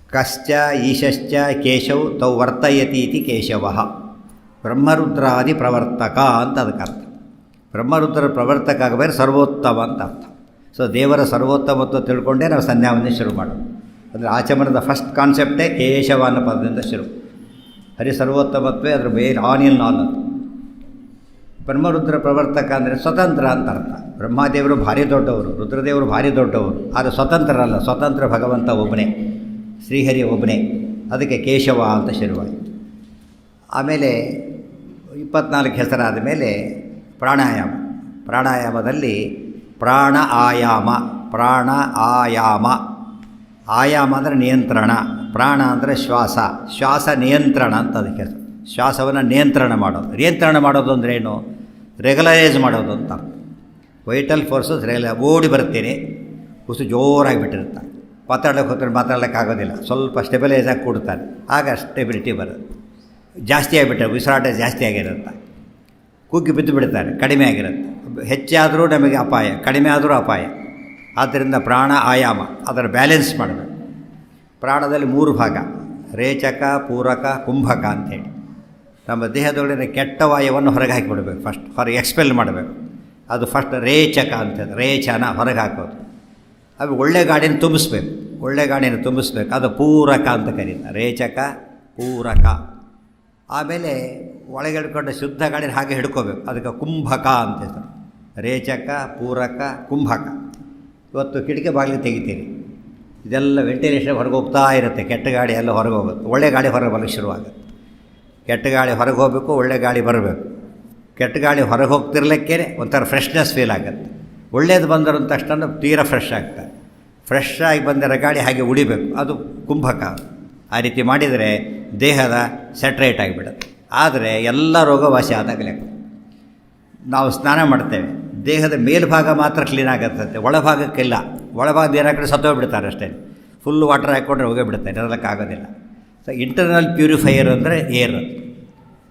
ಕಶ್ಚ ಈಶಶ್ಚ ಕೇಶವ್ ತೌ ವರ್ತಯತಿ ಇತಿ ಕೇಶವಃ. ಬ್ರಹ್ಮರುದ್ರಾದಿ ಪ್ರವರ್ತಕ ಅಂತ ಅದಕ್ಕೆ ಅರ್ಥ. ಬ್ರಹ್ಮರುದ್ರ ಪ್ರವರ್ತಕ ಆಗಬೇಕು, ಸರ್ವೋತ್ತಮ ಅಂತ ಅರ್ಥ. ಸೊ ದೇವರ ಸರ್ವೋತ್ತಮತ್ವ ತಿಳ್ಕೊಂಡೇ ನಾವು ಸಂಧ್ಯಾವಂದನೆ ಶುರು ಮಾಡೋದು. ಅಂದರೆ ಆಚಮನದ ಫಸ್ಟ್ ಕಾನ್ಸೆಪ್ಟೇ ಕೇಶವ ಅನ್ನೋ ಪದದಿಂದ ಶುರು. ಹರಿ ಸರ್ವೋತ್ತಮತ್ವೇ ಅದರ ಬೇರೆ ಆನಿಲ್ ನಾಲ್. ಬ್ರಹ್ಮರುದ್ರ ಪ್ರವರ್ತಕ ಅಂದರೆ ಸ್ವತಂತ್ರ ಅಂತ ಅರ್ಥ. ಬ್ರಹ್ಮದೇವರು ಭಾರಿ ದೊಡ್ಡವರು, ರುದ್ರದೇವರು ಭಾರಿ ದೊಡ್ಡವರು, ಆದರೆ ಸ್ವತಂತ್ರರಲ್ಲ. ಸ್ವತಂತ್ರ ಭಗವಂತ ಒಬ್ಬನೇ, ಶ್ರೀಹರಿ ಒಬ್ಬನೇ. ಅದಕ್ಕೆ ಕೇಶವ ಅಂತ ಶುರುವಾಯಿತು. ಆಮೇಲೆ 24 ಹೆಸರಾದ ಮೇಲೆ ಪ್ರಾಣಾಯಾಮದಲ್ಲಿ ಪ್ರಾಣ ಆಯಾಮ ಆಯಾಮ ಅಂದರೆ ನಿಯಂತ್ರಣ, ಪ್ರಾಣ ಅಂದರೆ ಶ್ವಾಸ, ಶ್ವಾಸ ನಿಯಂತ್ರಣ ಅಂತ ಅದಕ್ಕೆ. ಶ್ವಾಸವನ್ನು ನಿಯಂತ್ರಣ ಮಾಡೋದು. ನಿಯಂತ್ರಣ ಮಾಡೋದು ಅಂದರೆ ಏನು? ರೆಗ್ಯುಲರೈಸ್ ಮಾಡೋದು ಅಂತ. ವೈಟಲ್ ಫೋರ್ಸಸ್ ಓಡಿ ಬರ್ತೀನಿ, ಉಸು ಜೋರಾಗಿ ಬಿಟ್ಟಿರ್ತಾರೆ, ಮಾತಾಡೋಕ್ಕಾಗೋದಿಲ್ಲ, ಸ್ವಲ್ಪ ಸ್ಟೆಬಿಲೈಸ್ ಆಗಿ ಕೂಡ್ತಾರೆ, ಆಗ ಸ್ಟೆಬಿಲಿಟಿ ಬರುತ್ತೆ. ಜಾಸ್ತಿ ಆಗಿಬಿಟ್ರೆ ಉಸಿರಾಟ ಜಾಸ್ತಿ ಆಗಿರುತ್ತೆ, ಕುಗ್ಗಿ ಬಿದ್ದು ಬಿಡ್ತಾರೆ, ಕಡಿಮೆ ಆಗಿರುತ್ತೆ. ಹೆಚ್ಚಾದರೂ ನಮಗೆ ಅಪಾಯ, ಕಡಿಮೆ ಆದರೂ ಅಪಾಯ. ಆದ್ದರಿಂದ ಪ್ರಾಣ ಆಯಾಮ, ಅದರ ಬ್ಯಾಲೆನ್ಸ್ ಮಾಡಬೇಕು. ಪ್ರಾಣದಲ್ಲಿ 3 ಭಾಗ: ರೇಚಕ, ಪೂರಕ, ಕುಂಭಕ ಅಂಥೇಳಿ. ನಮ್ಮ ದೇಹದೊಳಗಿನ ಕೆಟ್ಟ ವಾಯುವನ್ನು ಹೊರಗೆ ಹಾಕಿಬಿಡಬೇಕು, ಫಸ್ಟ್ ಹೊರಗೆ ಎಕ್ಸ್ಪೆಲ್ ಮಾಡಬೇಕು. ಅದು ಫಸ್ಟ್ ರೇಚಕ ಅಂತಂದು, ರೇಚನ ಹೊರಗೆ ಹಾಕೋದು. ಅದು ಒಳ್ಳೆ ಗಾಡಿನ ತುಂಬಿಸ್ಬೇಕು, ಒಳ್ಳೆ ಗಾಡಿನ ತುಂಬಿಸ್ಬೇಕು, ಅದು ಪೂರಕ ಅಂತ ಕರೀತಾರೆ. ರೇಚಕ, ಪೂರಕ. ಆಮೇಲೆ ಒಳಗೆ ಹಿಡ್ಕೊಂಡು ಶುದ್ಧ ಗಾಡಿನ ಹಾಗೆ ಹಿಡ್ಕೋಬೇಕು, ಅದಕ್ಕೆ ಕುಂಭಕ ಅಂತ ಹೆಸರು. ರೇಚಕ, ಪೂರಕ, ಕುಂಭಕ. ಇವತ್ತು ಕಿಟಕಿ ಬಾಗಿಲು ತೆಗಿತೀರಿ, ಇದೆಲ್ಲ ವೆಂಟಿಲೇಷನ್ ಹೊರಗೆ ಹೋಗ್ತಾ ಇರುತ್ತೆ. ಕೆಟ್ಟ ಗಾಡಿ ಎಲ್ಲ ಹೊರಗೆ ಹೋಗುತ್ತೆ, ಒಳ್ಳೆ ಗಾಡಿ ಹೊರಗೆ ಬರಲಿಕ್ಕೆ ಶುರುವಾಗುತ್ತೆ. ಕೆಟ್ಟ ಗಾಳಿ ಹೊರಗೆ ಹೋಗಬೇಕು, ಒಳ್ಳೆ ಗಾಳಿ ಬರಬೇಕು. ಕೆಟ್ಟ ಗಾಳಿ ಹೊರಗೆ ಹೋಗ್ತಿರ್ಲಿಕ್ಕೆ ಒಂಥರ ಫ್ರೆಶ್ನೆಸ್ ಫೀಲ್ ಆಗುತ್ತೆ. ಒಳ್ಳೇದು ಬಂದರು ತಕ್ಷಣ ತೀರಾ ಫ್ರೆಶ್ ಆಗ್ತಾರೆ. ಫ್ರೆಶ್ ಆಗಿ ಬಂದಿರೋ ಗಾಳಿ ಹಾಗೆ ಉಳಿಬೇಕು, ಅದು ಕುಂಭಕ. ಆ ರೀತಿ ಮಾಡಿದರೆ ದೇಹದ ಸ್ಯಾಟ್ರೇಟ್ ಆಗಿಬಿಡುತ್ತೆ. ಆದರೆ ಎಲ್ಲ ರೋಗವಾಸಿ ಆದಾಗಲೇ ನಾವು ಸ್ನಾನ ಮಾಡ್ತೇವೆ, ದೇಹದ ಮೇಲ್ಭಾಗ ಮಾತ್ರ ಕ್ಲೀನ್ ಆಗುತ್ತಂತೆ, ಒಳಭಾಗಕ್ಕಿಲ್ಲ. ಒಳಭಾಗ ನೀರು ಕಡೆ ಸತ್ತೋಗ್ಬಿಡ್ತಾರೆ ಅಷ್ಟೇ. ಫುಲ್ ವಾಟರ್ ಹಾಕ್ಕೊಂಡ್ರೆ ಹೋಗೇ ಬಿಡ್ತಾರೆ, ಇರೋದಕ್ಕಾಗೋದಿಲ್ಲ. ಸೊ ಇಂಟರ್ನಲ್ ಪ್ಯೂರಿಫೈಯರ್ ಅಂದರೆ ಏರ್.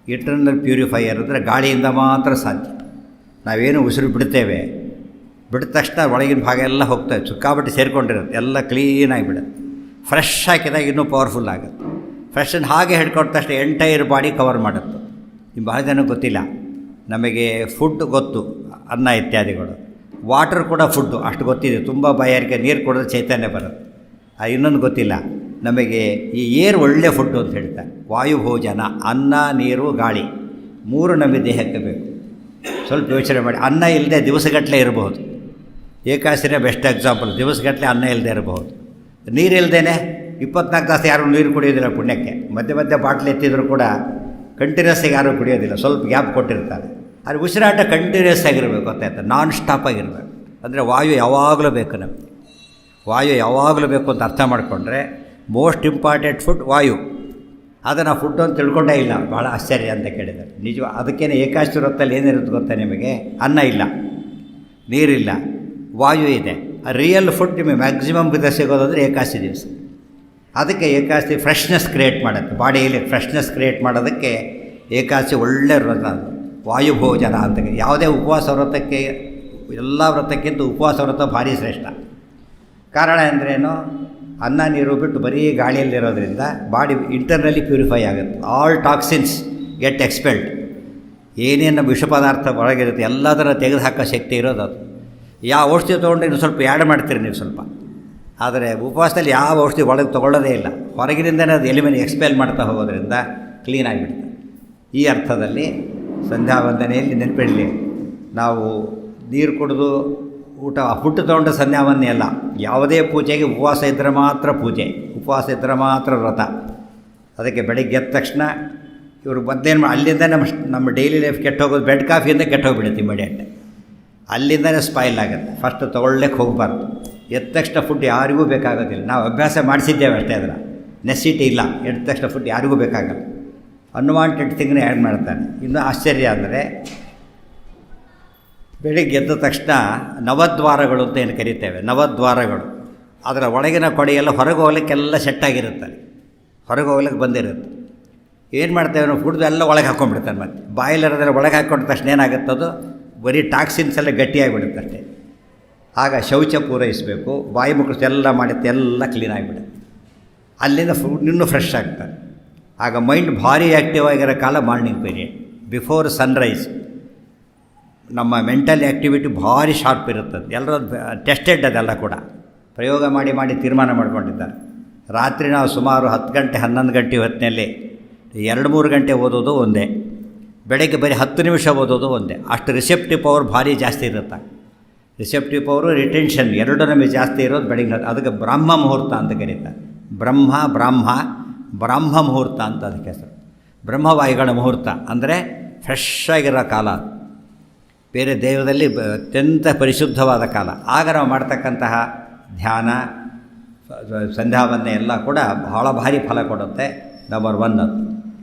ಇಂಟರ್ನಲ್ ಪ್ಯೂರಿಫೈಯರ್ ಅಂದರೆ ಗಾಳಿಯಿಂದ ಮಾತ್ರ ಸಾಧ್ಯ. ನಾವೇನು ಉಸಿರು ಬಿಡ್ತೇವೆ, ಬಿಡಿದ ತಕ್ಷಣ ಒಳಗಿನ ಭಾಗ ಎಲ್ಲ ಹೋಗ್ತವೆ, ಚುಕ್ಕಾಬಟ್ಟಿ ಸೇರಿಕೊಂಡಿರುತ್ತೆ, ಎಲ್ಲ ಕ್ಲೀನಾಗಿಬಿಡುತ್ತೆ. ಫ್ರೆಶ್ ಹಾಕಿದಾಗ ಇನ್ನೂ ಪವರ್ಫುಲ್ ಆಗುತ್ತೆ. ಫ್ರೆಶನ್ನು ಹಾಗೆ ಹಿಡ್ಕೊಂಡ ತಕ್ಷಣ ಎಂಟೈರ್ ಬಾಡಿ ಕವರ್ ಮಾಡುತ್ತೆ. ಈ ಭಾಳ ಜನಕ್ಕೆ ಗೊತ್ತಿಲ್ಲ. ನಮಗೆ ಫುಡ್ ಗೊತ್ತು, ಅನ್ನ ಇತ್ಯಾದಿಗಳು. ವಾಟರ್ ಕೂಡ ಫುಡ್ಡು ಅಷ್ಟು ಗೊತ್ತಿದೆ. ತುಂಬ ಬಾಯಾರಿಕೆ, ನೀರು ಕುಡಿದ್ರೆ ಚೈತನ್ಯ ಬರುತ್ತೆ. ಇನ್ನೊಂದು ಗೊತ್ತಿಲ್ಲ ನಮಗೆ, ಈ ಏರ್ ಒಳ್ಳೆ ಫುಡ್ಡು ಅಂತ ಹೇಳ್ತಾರೆ. ವಾಯುಭೋಜನ, ಅನ್ನ, ನೀರು, ಗಾಳಿ 3 ನಮಗೆ ದೇಹಕ್ಕೆ ಬೇಕು. ಸ್ವಲ್ಪ ಯೋಚನೆ ಮಾಡಿ. ಅನ್ನ ಇಲ್ಲದೆ ದಿವಸಗಟ್ಟಲೆ ಇರಬಹುದು. ಏಕಾಸಿನೇ ಬೆಸ್ಟ್ ಎಕ್ಸಾಂಪಲ್. ದಿವಸಗಟ್ಟಲೆ ಅನ್ನ ಇಲ್ಲದೆ ಇರಬಹುದು. ನೀರಿಲ್ಲದೇ 24 ತಾಸು ಯಾರೂ ನೀರು ಕುಡಿಯೋದಿಲ್ಲ ಪುಣ್ಯಕ್ಕೆ. ಮಧ್ಯೆ ಮಧ್ಯೆ ಬಾಟ್ಲಿ ಎತ್ತಿದ್ರು ಕೂಡ ಕಂಟಿನ್ಯೂಸ್ ಆಗಿ ಯಾರೂ ಕುಡಿಯೋದಿಲ್ಲ, ಸ್ವಲ್ಪ ಗ್ಯಾಪ್ ಕೊಟ್ಟಿರ್ತಾರೆ. ಆದರೆ ಉಸಿರಾಟ ಕಂಟಿನ್ಯೂಸ್ ಆಗಿರಬೇಕು, ಗೊತ್ತಾಯ್ತು, ನಾನ್ ಸ್ಟಾಪ್ ಆಗಿರಬೇಕು. ಅಂದರೆ ವಾಯು ಯಾವಾಗಲೂ ಬೇಕು ನಮಗೆ. ವಾಯು ಯಾವಾಗಲೂ ಬೇಕು ಅಂತ ಅರ್ಥ ಮಾಡಿಕೊಂಡ್ರೆ ಮೋಸ್ಟ್ ಇಂಪಾರ್ಟೆಂಟ್ ಫುಡ್ ವಾಯು. ಅದನ್ನು ಫುಡ್ ಅಂತ ತಿಳ್ಕೊಂಡೇ ಇಲ್ಲ. ಭಾಳ ಆಶ್ಚರ್ಯ ಅಂತ ಕೇಳಿದ್ದಾರೆ. ನಿಜ. ಅದಕ್ಕೇನೆ ಏಕಾದಶಿ ವ್ರತದಲ್ಲಿ ಏನಿರುತ್ತೆ ಗೊತ್ತಾ ನಿಮಗೆ? ಅನ್ನ ಇಲ್ಲ, ನೀರಿಲ್ಲ, ವಾಯು ಇದೆ. ರಿಯಲ್ ಫುಡ್ ನಿಮಗೆ ಮ್ಯಾಕ್ಸಿಮಮ್ ಬಿದ್ದ ಸಿಗೋದಂದರೆ ಏಕಾದಶಿ ದಿವಸ. ಅದಕ್ಕೆ ಏಕಾದಶಿ ಫ್ರೆಶ್ನೆಸ್ ಕ್ರಿಯೇಟ್ ಮಾಡುತ್ತೆ, ಬಾಡಿಯಲ್ಲಿ ಫ್ರೆಶ್ನೆಸ್ ಕ್ರಿಯೇಟ್ ಮಾಡೋದಕ್ಕೆ ಏಕಾದಶಿ ಒಳ್ಳೆ ವ್ರತ. ವಾಯುಭೋಜನ ಅಂತ. ಯಾವುದೇ ಉಪವಾಸ ವ್ರತಕ್ಕೆ, ಎಲ್ಲ ವ್ರತಕ್ಕಿಂತ ಉಪವಾಸ ವ್ರತ ಭಾರಿ ಶ್ರೇಷ್ಠ. ಕಾರಣ ಅಂದ್ರೇನು? ಅನ್ನ ನೀರು ಬಿಟ್ಟು ಬರೀ ಗಾಳಿಯಲ್ಲಿರೋದ್ರಿಂದ ಬಾಡಿ ಇಂಟರ್ನಲಿ ಪ್ಯೂರಿಫೈ ಆಗುತ್ತೆ. All toxins get expelled. ಏನೇನು ವಿಷ ಪದಾರ್ಥ ಒಳಗಿರುತ್ತೆ ಎಲ್ಲದರ ತೆಗೆದುಹಾಕೋ ಶಕ್ತಿ ಇರೋದು ಅದು. ಯಾವ ಔಷಧಿ ತೊಗೊಂಡು ಇನ್ನು ಸ್ವಲ್ಪ ಆ್ಯಡ್ ಮಾಡ್ತೀರಿ ನೀವು ಸ್ವಲ್ಪ. ಆದರೆ ಉಪವಾಸದಲ್ಲಿ ಯಾವ ಔಷಧಿ ಒಳಗೆ ತೊಗೊಳ್ಳೋದೇ ಇಲ್ಲ, ಹೊರಗಿನಿಂದನೇ ಅದು ಎಕ್ಸ್ಪೆಲ್ ಮಾಡ್ತಾ ಹೋಗೋದ್ರಿಂದ ಕ್ಲೀನ್ ಆಗಿಬಿಡುತ್ತೆ. ಈ ಅರ್ಥದಲ್ಲಿ ಸಂಧ್ಯಾ ವಂದನೆಯಲ್ಲಿ ನೆನಪಿಡಲಿ, ನಾವು ನೀರು ಕುಡಿದು ಊಟ ಫುಡ್ ತೊಗೊಂಡು ಸಂಧ್ಯಾ ವಂದನೆ ಅಲ್ಲ. ಯಾವುದೇ ಪೂಜೆಗೆ ಉಪವಾಸ ಇದ್ದರೆ ಮಾತ್ರ ಪೂಜೆ, ಉಪವಾಸ ಇದ್ದರೆ ಮಾತ್ರ ವ್ರತ. ಅದಕ್ಕೆ ಬೆಳಗ್ಗೆ ಎದ್ದ ತಕ್ಷಣ ಇವರು ಮತ್ತೇನು ಅಲ್ಲಿಂದ ನಮ್ಮ ಡೈಲಿ ಲೈಫ್ ಕೆಟ್ಟೋಗೋದು, ಬೆಡ್ ಕಾಫಿಯಿಂದ ಕೆಟ್ಟೋಗ್ಬಿಡುತ್ತೆ ಇಮಿಡಿಯೇಟ್. ಅಲ್ಲಿಂದನೇ ಸ್ಪಾಯಿಲ್ ಆಗುತ್ತೆ. ಫಸ್ಟ್ ತೊಗೊಳ್ಳಕ್ಕೆ ಹೋಗಬಾರ್ದು. ಎದ್ದ ತಕ್ಷಣ ಫುಡ್ ಯಾರಿಗೂ ಬೇಕಾಗೋದಿಲ್ಲ. ನಾವು ಅಭ್ಯಾಸ ಮಾಡಿಸಿದ್ದೇವೆ ಅಷ್ಟೇ, ಅದರ ನೆಸಿಟಿ ಇಲ್ಲ. ಎದ್ದ ತಕ್ಷಣ ಫುಡ್ ಯಾರಿಗೂ ಬೇಕಾಗಲ್ಲ. ಅನ್ವಾಂಟೆಡ್ ಥಿಂಗ್ನೇ ಆ್ಯಡ್ ಮಾಡ್ತಾನೆ. ಇನ್ನೂ ಆಶ್ಚರ್ಯ ಅಂದರೆ ಬೆಳಿಗ್ಗೆ ಎದ್ದ ತಕ್ಷಣ ನವದ್ವಾರಗಳು ಅಂತ ಏನು ಕರಿತೇವೆ, ನವದ್ವಾರಗಳು, ಅದರ ಒಳಗಿನ ಕೊಡೆಯೆಲ್ಲ ಹೊರಗೆ ಹೋಗ್ಲಿಕ್ಕೆಲ್ಲ ಸೆಟ್ಟಾಗಿರುತ್ತೆ, ಹೊರಗೆ ಹೋಗ್ಲಿಕ್ಕೆ ಬಂದಿರುತ್ತೆ. ಏನು ಮಾಡ್ತೇವೆ ನಾವು? ಫುಡ್ ಎಲ್ಲ ಒಳಗೆ ಹಾಕ್ಕೊಂಡ್ಬಿಡ್ತಾನೆ. ಮತ್ತು ಬಾಯಿಲರದೆಲ್ಲ ಒಳಗೆ ಹಾಕ್ಕೊಂಡ ತಕ್ಷಣ ಏನಾಗುತ್ತದು? ಬರೀ ಟಾಕ್ಸಿನ್ಸ್ ಎಲ್ಲ ಗಟ್ಟಿಯಾಗಿಬಿಡುತ್ತೆ ಅಷ್ಟೇ. ಆಗ ಶೌಚ ಪೂರೈಸಬೇಕು, ಬಾಯಿ ಮುಕ್ಕಳಿಸಿ ಎಲ್ಲ ಮಾಡುತ್ತೆ, ಎಲ್ಲ ಕ್ಲೀನ್ ಆಗಿಬಿಡುತ್ತೆ. ಅಲ್ಲಿಂದ ಫುಡ್ ಇನ್ನೂ ಫ್ರೆಶ್ ಆಗ್ತಾರೆ. ಆಗ ಮೈಂಡ್ ಭಾರಿ ಆ್ಯಕ್ಟಿವ್ ಆಗಿರೋ ಕಾಲ ಮಾರ್ನಿಂಗ್ ಪೀರಿಯಡ್, ಬಿಫೋರ್ ಸನ್ರೈಸ್. ನಮ್ಮ ಮೆಂಟಲ್ ಆ್ಯಕ್ಟಿವಿಟಿ ಭಾರಿ ಶಾರ್ಪ್ ಇರುತ್ತದೆ. ಎಲ್ಲರೂ ಟೆಸ್ಟೆಡ್ ಅದೆಲ್ಲ ಕೂಡ ಪ್ರಯೋಗ ಮಾಡಿ ಮಾಡಿ ತೀರ್ಮಾನ ಮಾಡ್ಕೊಂಡಿದ್ದಾರೆ. ರಾತ್ರಿ ನಾವು ಸುಮಾರು 10 ಗಂಟೆ 11 ಗಂಟೆ ಹೊತ್ತಿನಲ್ಲಿ 2-3 ಗಂಟೆ ಓದೋದು ಒಂದೇ, ಬೆಳಗ್ಗೆ ಬರೀ 10 ನಿಮಿಷ ಓದೋದು ಒಂದೇ. ಅಷ್ಟು ರಿಸೆಪ್ಟಿವ್ ಪವರ್ ಭಾರಿ ಜಾಸ್ತಿ ಇರುತ್ತೆ. ರಿಸೆಪ್ಟಿವ್ ಪವರು, ರಿಟೆನ್ಷನ್ ಎರಡೂ ನಮಗೆ ಜಾಸ್ತಿ ಇರೋದು ಬೆಳಗ್ಗೆ. ಅದಕ್ಕೆ ಬ್ರಹ್ಮ ಮುಹೂರ್ತ ಅಂತ ಕರೀತಾರೆ. ಬ್ರಾಹ್ಮ ಮುಹೂರ್ತ ಅಂತ ಅದಕ್ಕೆ ಹೆಸರು. ಬ್ರಹ್ಮವಾಯುಗಳ ಮುಹೂರ್ತ ಅಂದರೆ ಫ್ರೆಶ್ ಆಗಿರೋ ಕಾಲ, ಬೇರೆ ದೇವದಲ್ಲಿ ಅತ್ಯಂತ ಪರಿಶುದ್ಧವಾದ ಕಾಲ. ಆಗ ನಾವು ಮಾಡ್ತಕ್ಕಂತಹ ಧ್ಯಾನ, ಸಂಧ್ಯಾವಂದನೆ ಎಲ್ಲ ಕೂಡ ಬಹಳ ಭಾರಿ ಫಲ ಕೊಡುತ್ತೆ. ನಂಬರ್ 1 ಅದು.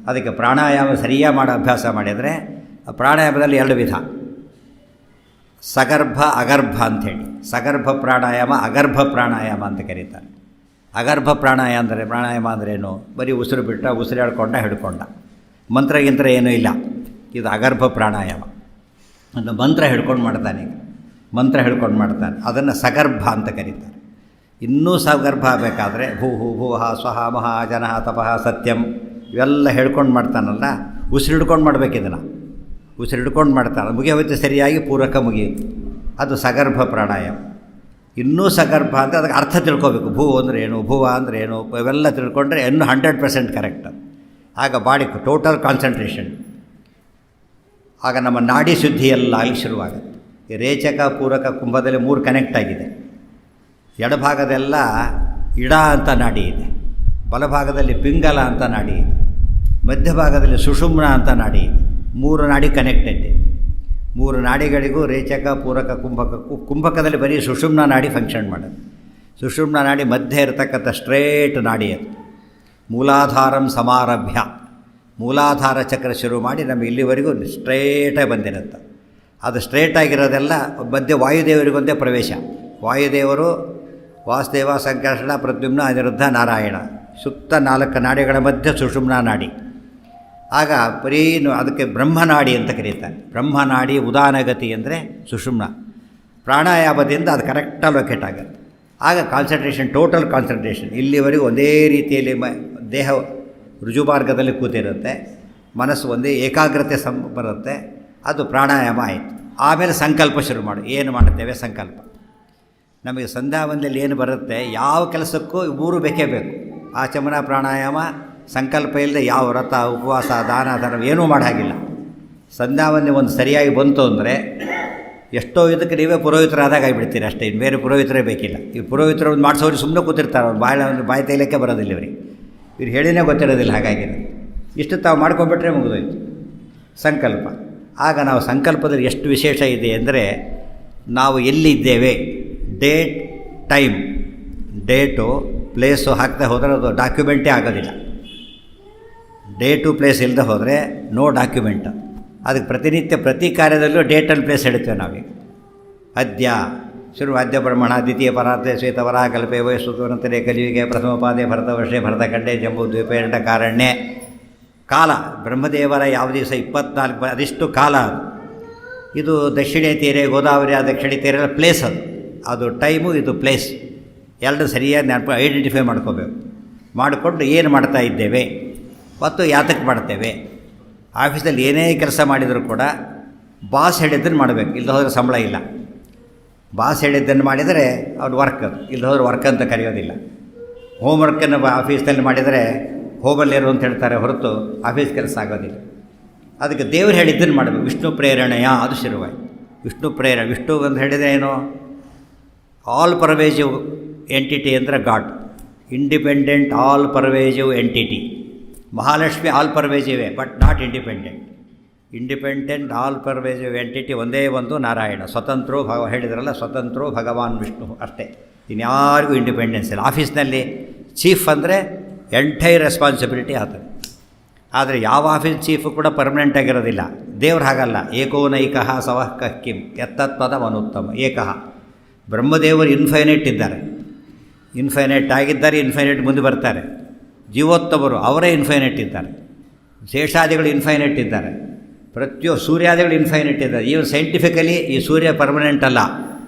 ಅದಕ್ಕೆ ಪ್ರಾಣಾಯಾಮ ಸರಿಯಾಗಿ ಮಾಡೋ ಅಭ್ಯಾಸ ಮಾಡಿದರೆ, ಪ್ರಾಣಾಯಾಮದಲ್ಲಿ 2 ವಿಧ, ಸಗರ್ಭ ಅಗರ್ಭ ಅಂಥೇಳಿ. ಸಗರ್ಭ ಪ್ರಾಣಾಯಾಮ, ಅಗರ್ಭ ಪ್ರಾಣಾಯಾಮ ಅಂತ ಕರೀತಾರೆ. ಅಗರ್ಭ ಪ್ರಾಣಾಯಾಮ ಅಂದ್ರೇನು? ಬರೀ ಉಸಿರು ಬಿಟ್ಟ, ಉಸಿರಾಡ್ಕೊಂಡ ಹಿಡ್ಕೊಂಡ, ಮಂತ್ರಗಿಂತ್ರ ಏನೂ ಇಲ್ಲ. ಇದು ಅಗರ್ಭ ಪ್ರಾಣಾಯಾಮ. ಅದು ಮಂತ್ರ ಹಿಡ್ಕೊಂಡು ಮಾಡ್ತಾನೆ, ಮಂತ್ರ ಹಿಡ್ಕೊಂಡು ಮಾಡ್ತಾನೆ, ಅದನ್ನು ಸಗರ್ಭ ಅಂತ ಕರೀತಾರೆ. ಇನ್ನೂ ಸಗರ್ಭ ಆಗಬೇಕಾದ್ರೆ ಭೂ ಹೂ ಭೂಹ ಸ್ವಹ ಮಹಾ ಜನಃ ತಪಃ ಸತ್ಯಂ ಇವೆಲ್ಲ ಹೇಳ್ಕೊಂಡು ಮಾಡ್ತಾನಲ್ಲ, ಉಸಿರು ಹಿಡ್ಕೊಂಡು ಮಾಡ್ಬೇಕು. ಇದನ್ನು ಉಸಿರು ಹಿಡ್ಕೊಂಡು ಮಾಡ್ತಾನೆ, ಮುಗಿಯೋವತ್ತು ಸರಿಯಾಗಿ ಪೂರಕ ಮುಗಿಯುತ್ತೆ. ಅದು ಸಗರ್ಭ ಪ್ರಾಣಾಯಾಮ. ಇನ್ನೂ ಸಗರ್ಭ ಅಂತ ಅದಕ್ಕೆ ಅರ್ಥ ತಿಳ್ಕೊಬೇಕು. ಭೂ ಅಂದರೆ ಏನು, ಭುವ ಅಂದರೆ ಏನು, ಇವೆಲ್ಲ ತಿಳ್ಕೊಂಡ್ರೆ ಇನ್ನೂ 100% ಕರೆಕ್ಟ್. ಆಗ ಬಾಡಿ ಟೋಟಲ್ ಕಾನ್ಸಂಟ್ರೇಷನ್. ಆಗ ನಮ್ಮ ನಾಡಿ ಶುದ್ಧಿ ಎಲ್ಲ ಆಗಲಿ ಶುರುವಾಗುತ್ತೆ. ಈ ರೇಚಕ ಪೂರಕ ಕುಂಭದಲ್ಲಿ 3 ಕನೆಕ್ಟ್ ಆಗಿದೆ. ಎಡಭಾಗದೆಲ್ಲ ಇಡ ಅಂತ ನಾಡಿ ಇದೆ, ಬಲಭಾಗದಲ್ಲಿ ಪಿಂಗಲ ಅಂತ ನಾಡಿ ಇದೆ, ಮಧ್ಯಭಾಗದಲ್ಲಿ ಸುಷುಮ್ನ ಅಂತ ನಾಡಿ ಇದೆ. 3 ನಾಡಿ ಕನೆಕ್ಟೆಡ್ ಇದೆ. 3 ನಾಡಿಗಳಿಗೂ ರೇಚಕ ಪೂರಕ ಕುಂಭಕದಲ್ಲಿ ಬರೀ ಸುಷುಮ್ನ ನಾಡಿ ಫಂಕ್ಷನ್ ಮಾಡೋದು. ಸುಷುಮ್ನ ನಾಡಿ ಮಧ್ಯೆ ಇರತಕ್ಕಂಥ ಸ್ಟ್ರೇಟ್ ನಾಡಿ ಅದು. ಮೂಲಾಧಾರಂ ಸಮಾರಭ್ಯ, ಮೂಲಾಧಾರ ಚಕ್ರ ಶುರು ಮಾಡಿ ನಮಗೆ ಇಲ್ಲಿವರೆಗೂ ಸ್ಟ್ರೇಟಾಗಿ ಬಂದಿರುತ್ತೆ. ಅದು ಸ್ಟ್ರೇಟಾಗಿರೋದೆಲ್ಲ ಮಧ್ಯೆ ವಾಯುದೇವರಿಗೊಂದೇ ಪ್ರವೇಶ. ವಾಯುದೇವರು ವಾಸುದೇವ, ಸಂಕರ್ಷಣ, ಪ್ರದ್ಯುಮ್ನ, ಅನಿರುದ್ಧ, ನಾರಾಯಣ, ಸುತ್ತ 4 ನಾಡಿಗಳ ಮಧ್ಯೆ ಸುಷುಮ್ನ ನಾಡಿ. ಆಗ ಬರೀ ಅದಕ್ಕೆ ಬ್ರಹ್ಮನಾಡಿ ಅಂತ ಕರೀತಾರೆ. ಬ್ರಹ್ಮನಾಡಿ ಉದಾನಗತಿ ಅಂದರೆ ಸುಷುಮ್ನ. ಪ್ರಾಣಾಯಾಮದಿಂದ ಅದು ಕರೆಕ್ಟಾಗಿ ಲೊಕೇಟ್ ಆಗುತ್ತೆ. ಆಗ ಕಾನ್ಸಂಟ್ರೇಷನ್, ಟೋಟಲ್ ಕಾನ್ಸಂಟ್ರೇಷನ್ ಇಲ್ಲಿವರೆಗೂ ಒಂದೇ ರೀತಿಯಲ್ಲಿ ದೇಹ ರುಜುಮಾರ್ಗದಲ್ಲಿ ಕೂತಿರುತ್ತೆ, ಮನಸ್ಸು ಒಂದೇ ಏಕಾಗ್ರತೆ ಬರುತ್ತೆ. ಅದು ಪ್ರಾಣಾಯಾಮ ಆಯಿತು. ಆಮೇಲೆ ಸಂಕಲ್ಪ ಶುರು ಮಾಡು. ಏನು ಮಾಡುತ್ತೇವೆ? ಸಂಕಲ್ಪ. ನಮಗೆ ಸಂಧ್ಯಾವಂದನೆಯಲ್ಲಿ ಏನು ಬರುತ್ತೆ, ಯಾವ ಕೆಲಸಕ್ಕೂ 3 ಬೇಕೇ ಬೇಕು. ಆಚಮನ, ಪ್ರಾಣಾಯಾಮ, ಸಂಕಲ್ಪ ಇಲ್ಲದೆ ಯಾವ ವ್ರತ, ಉಪವಾಸ, ದಾನ, ಧರ್ಮ ಏನೂ ಮಾಡಾಗಿಲ್ಲ. ಸಂಧ್ಯಾವಂದನೆ ಒಂದು ಸರಿಯಾಗಿ ಬಂತು ಅಂದರೆ ಎಷ್ಟೋ ಇದಕ್ಕೆ ನೀವೇ ಪುರೋಹಿತರಾದಾಗ ಆಗಿಬಿಡ್ತೀರಿ ಅಷ್ಟೇ. ಇನ್ನು ಬೇರೆ ಪುರೋಹಿತರೇ ಬೇಕಿಲ್ಲ. ಈ ಪುರೋಹಿತರು ಒಂದು ಮಾಡಿಸೋರು ಸುಮ್ಮನೆ ಕೂತಿರ್ತಾರೆ, ಅವ್ರು ಬಾಯಿ ತೈಲಕ್ಕೆ ಬರೋದಿಲ್ಲ ಇವ್ರಿಗೆ. ಇವ್ರು ಹೇಳಿನೇ ಗೊತ್ತಿರೋದಿಲ್ಲ. ಹಾಗಾಗಿ ಇಷ್ಟು ತಾವು ಮಾಡ್ಕೊಂಬಿಟ್ರೆ ಮುಗಿದೋಯ್ತು ಸಂಕಲ್ಪ. ಆಗ ನಾವು ಸಂಕಲ್ಪದಲ್ಲಿ ಎಷ್ಟು ವಿಶೇಷ ಇದೆ ಅಂದರೆ, ನಾವು ಎಲ್ಲಿದ್ದೇವೆ, ಡೇಟ್, ಟೈಮ್, ಡೇಟು, ಪ್ಲೇಸು ಹಾಕ್ತಾ ಹೋದರೆ ಅದು ಡಾಕ್ಯುಮೆಂಟೇ ಆಗೋದಿಲ್ಲ. ಡೇಟು ಪ್ಲೇಸ್ ಇಲ್ಲದೆ ಹೋದರೆ ನೋ ಡಾಕ್ಯುಮೆಂಟ್. ಅದಕ್ಕೆ ಪ್ರತಿನಿತ್ಯ ಪ್ರತಿ ಕಾರ್ಯದಲ್ಲೂ ಡೇಟ್ ಆ್ಯಂಡ್ ಪ್ಲೇಸ್ ಹೇಳ್ತೇವೆ ನಾವೀಗ. ಅದ್ಯ ಶುರು ಅದ್ಯ ಬ್ರಹ್ಮಣ, ದ್ವಿತೀಯ ಪರಾರ್ಧೆ ಶ್ವೇತವರ ಕಲ್ಪೆ ವಯಸ್ಸುತೋರಂತರೇ ಕಲಿಯುಗೆ ಪ್ರಥಮ ಪಾದೆ ಭರತವರ್ಷೆ ಭರತಖಂಡೆ ಜಂಬೂ ದ್ವೀಪೇಂಡ ಕಾರಣ್ಯೆ. ಕಾಲ ಬ್ರಹ್ಮದೇವರ ಯಾವ ದಿವಸ 24 ಅದಿಷ್ಟು ಕಾಲ ಅದು. ಇದು ದಕ್ಷಿಣ ತೀರೆ, ಗೋದಾವರಿ ಆ ದಕ್ಷಿಣ ತೀರ ಪ್ಲೇಸ್ ಅದು. ಅದು ಟೈಮು, ಇದು ಪ್ಲೇಸ್, 2 ಸರಿಯಾಗಿ ಐಡೆಂಟಿಫೈ ಮಾಡ್ಕೋಬೇಕು. ಮಾಡಿಕೊಂಡು ಏನು ಮಾಡ್ತಾ ಇದ್ದೇವೆ ಮತ್ತು ಯಾತಕ್ಕೆ ಮಾಡ್ತೇವೆ. ಆಫೀಸಲ್ಲಿ ಏನೇ ಕೆಲಸ ಮಾಡಿದರೂ ಕೂಡ ಬಾಸ್ ಹೇಳಿದ್ದನ್ನು ಮಾಡಬೇಕು, ಇಲ್ಲದ ಹೋದರೆ ಸಂಬಳ ಇಲ್ಲ. ಬಾಸ್ ಹೇಳಿದ್ದನ್ನು ಮಾಡಿದರೆ ಅವ್ರು ವರ್ಕ್, ಅದು ಇಲ್ಲದ ಹೋದ್ರೆ ವರ್ಕ್ ಅಂತ ಕರೆಯೋದಿಲ್ಲ. ಹೋಮ್ವರ್ಕನ್ನು ಆಫೀಸ್ನಲ್ಲಿ ಮಾಡಿದರೆ ಹೋಮಲ್ಲಿರು ಅಂತ ಹೇಳ್ತಾರೆ ಹೊರತು ಆಫೀಸ್ ಕೆಲಸ ಆಗೋದಿಲ್ಲ. ಅದಕ್ಕೆ ದೇವರು ಹೇಳಿದ್ದನ್ನು ಮಾಡಬೇಕು. ವಿಷ್ಣು ಪ್ರೇರಣೆಯ ಅದು ಶುರುವಾಯಿತು. ವಿಷ್ಣು ಪ್ರೇರಣೆ. ವಿಷ್ಣು ಅಂತ ಹೇಳಿದರೆ ಏನು? ಆಲ್ ಪರ್ವೇಜಿವ್ ಎಂಟಿಟಿ ಅಂದರೆ god, independent all pervasive entity. Mahalakshmi all pervasive but not independent. Independent all pervasive entity ಒಂದೇ ಒಂದು ನಾರಾಯಣ. ಸ್ವತಂತ್ರೋ ಹೇಳಿದ್ರಲ್ಲ, ಸ್ವತಂತ್ರೋ ಭಗವಾನ್ ವಿಷ್ಣು ಅಷ್ಟೇ. ಇನ್ಯಾರಿಗೂ ಇಂಡಿಪೆಂಡೆನ್ಸ್ ಇಲ್ಲ. ಆಫೀಸ್ನಲ್ಲಿ ಚೀಫ್ ಅಂದರೆ ಎಂಟೈರ್ ರೆಸ್ಪಾನ್ಸಿಬಿಲಿಟಿ ಆಗ್ತದೆ. ಆದರೆ ಯಾವ ಆಫೀಸ್ ಚೀಫು ಕೂಡ ಪರ್ಮನೆಂಟ್ ಆಗಿರೋದಿಲ್ಲ. ದೇವ್ರು ಹಾಗಲ್ಲ. ಏಕೋನೈಕಃ ಸವಃ ಕಿಂ ಯತ್ತತ್ಪದ ಮನುತ್ತಮ. ಏಕಃ ಬ್ರಹ್ಮದೇವರು ಇನ್ಫೈನೈಟ್ ಇದ್ದಾರೆ, ಇನ್ಫೈನೈಟ್ ಆಗಿದ್ದಾರೆ, ಇನ್ಫೈನೈಟ್ ಮುಂದೆ ಬರ್ತಾರೆ. ಜೀವೋತ್ತಮರು ಅವರೇ ಇನ್ಫೈನೈಟ್ ಇದ್ದಾರೆ. ಶೇಷಾದಿಗಳು ಇನ್ಫೈನೈಟ್ ಇದ್ದಾರೆ. ಸೂರ್ಯಾದಿಗಳು ಇನ್ಫೈನೈಟ್ ಇದ್ದಾರೆ. ಈವನ್ ಸೈಂಟಿಫಿಕಲಿ ಈ ಸೂರ್ಯ ಪರ್ಮನೆಂಟ್ ಅಲ್ಲ,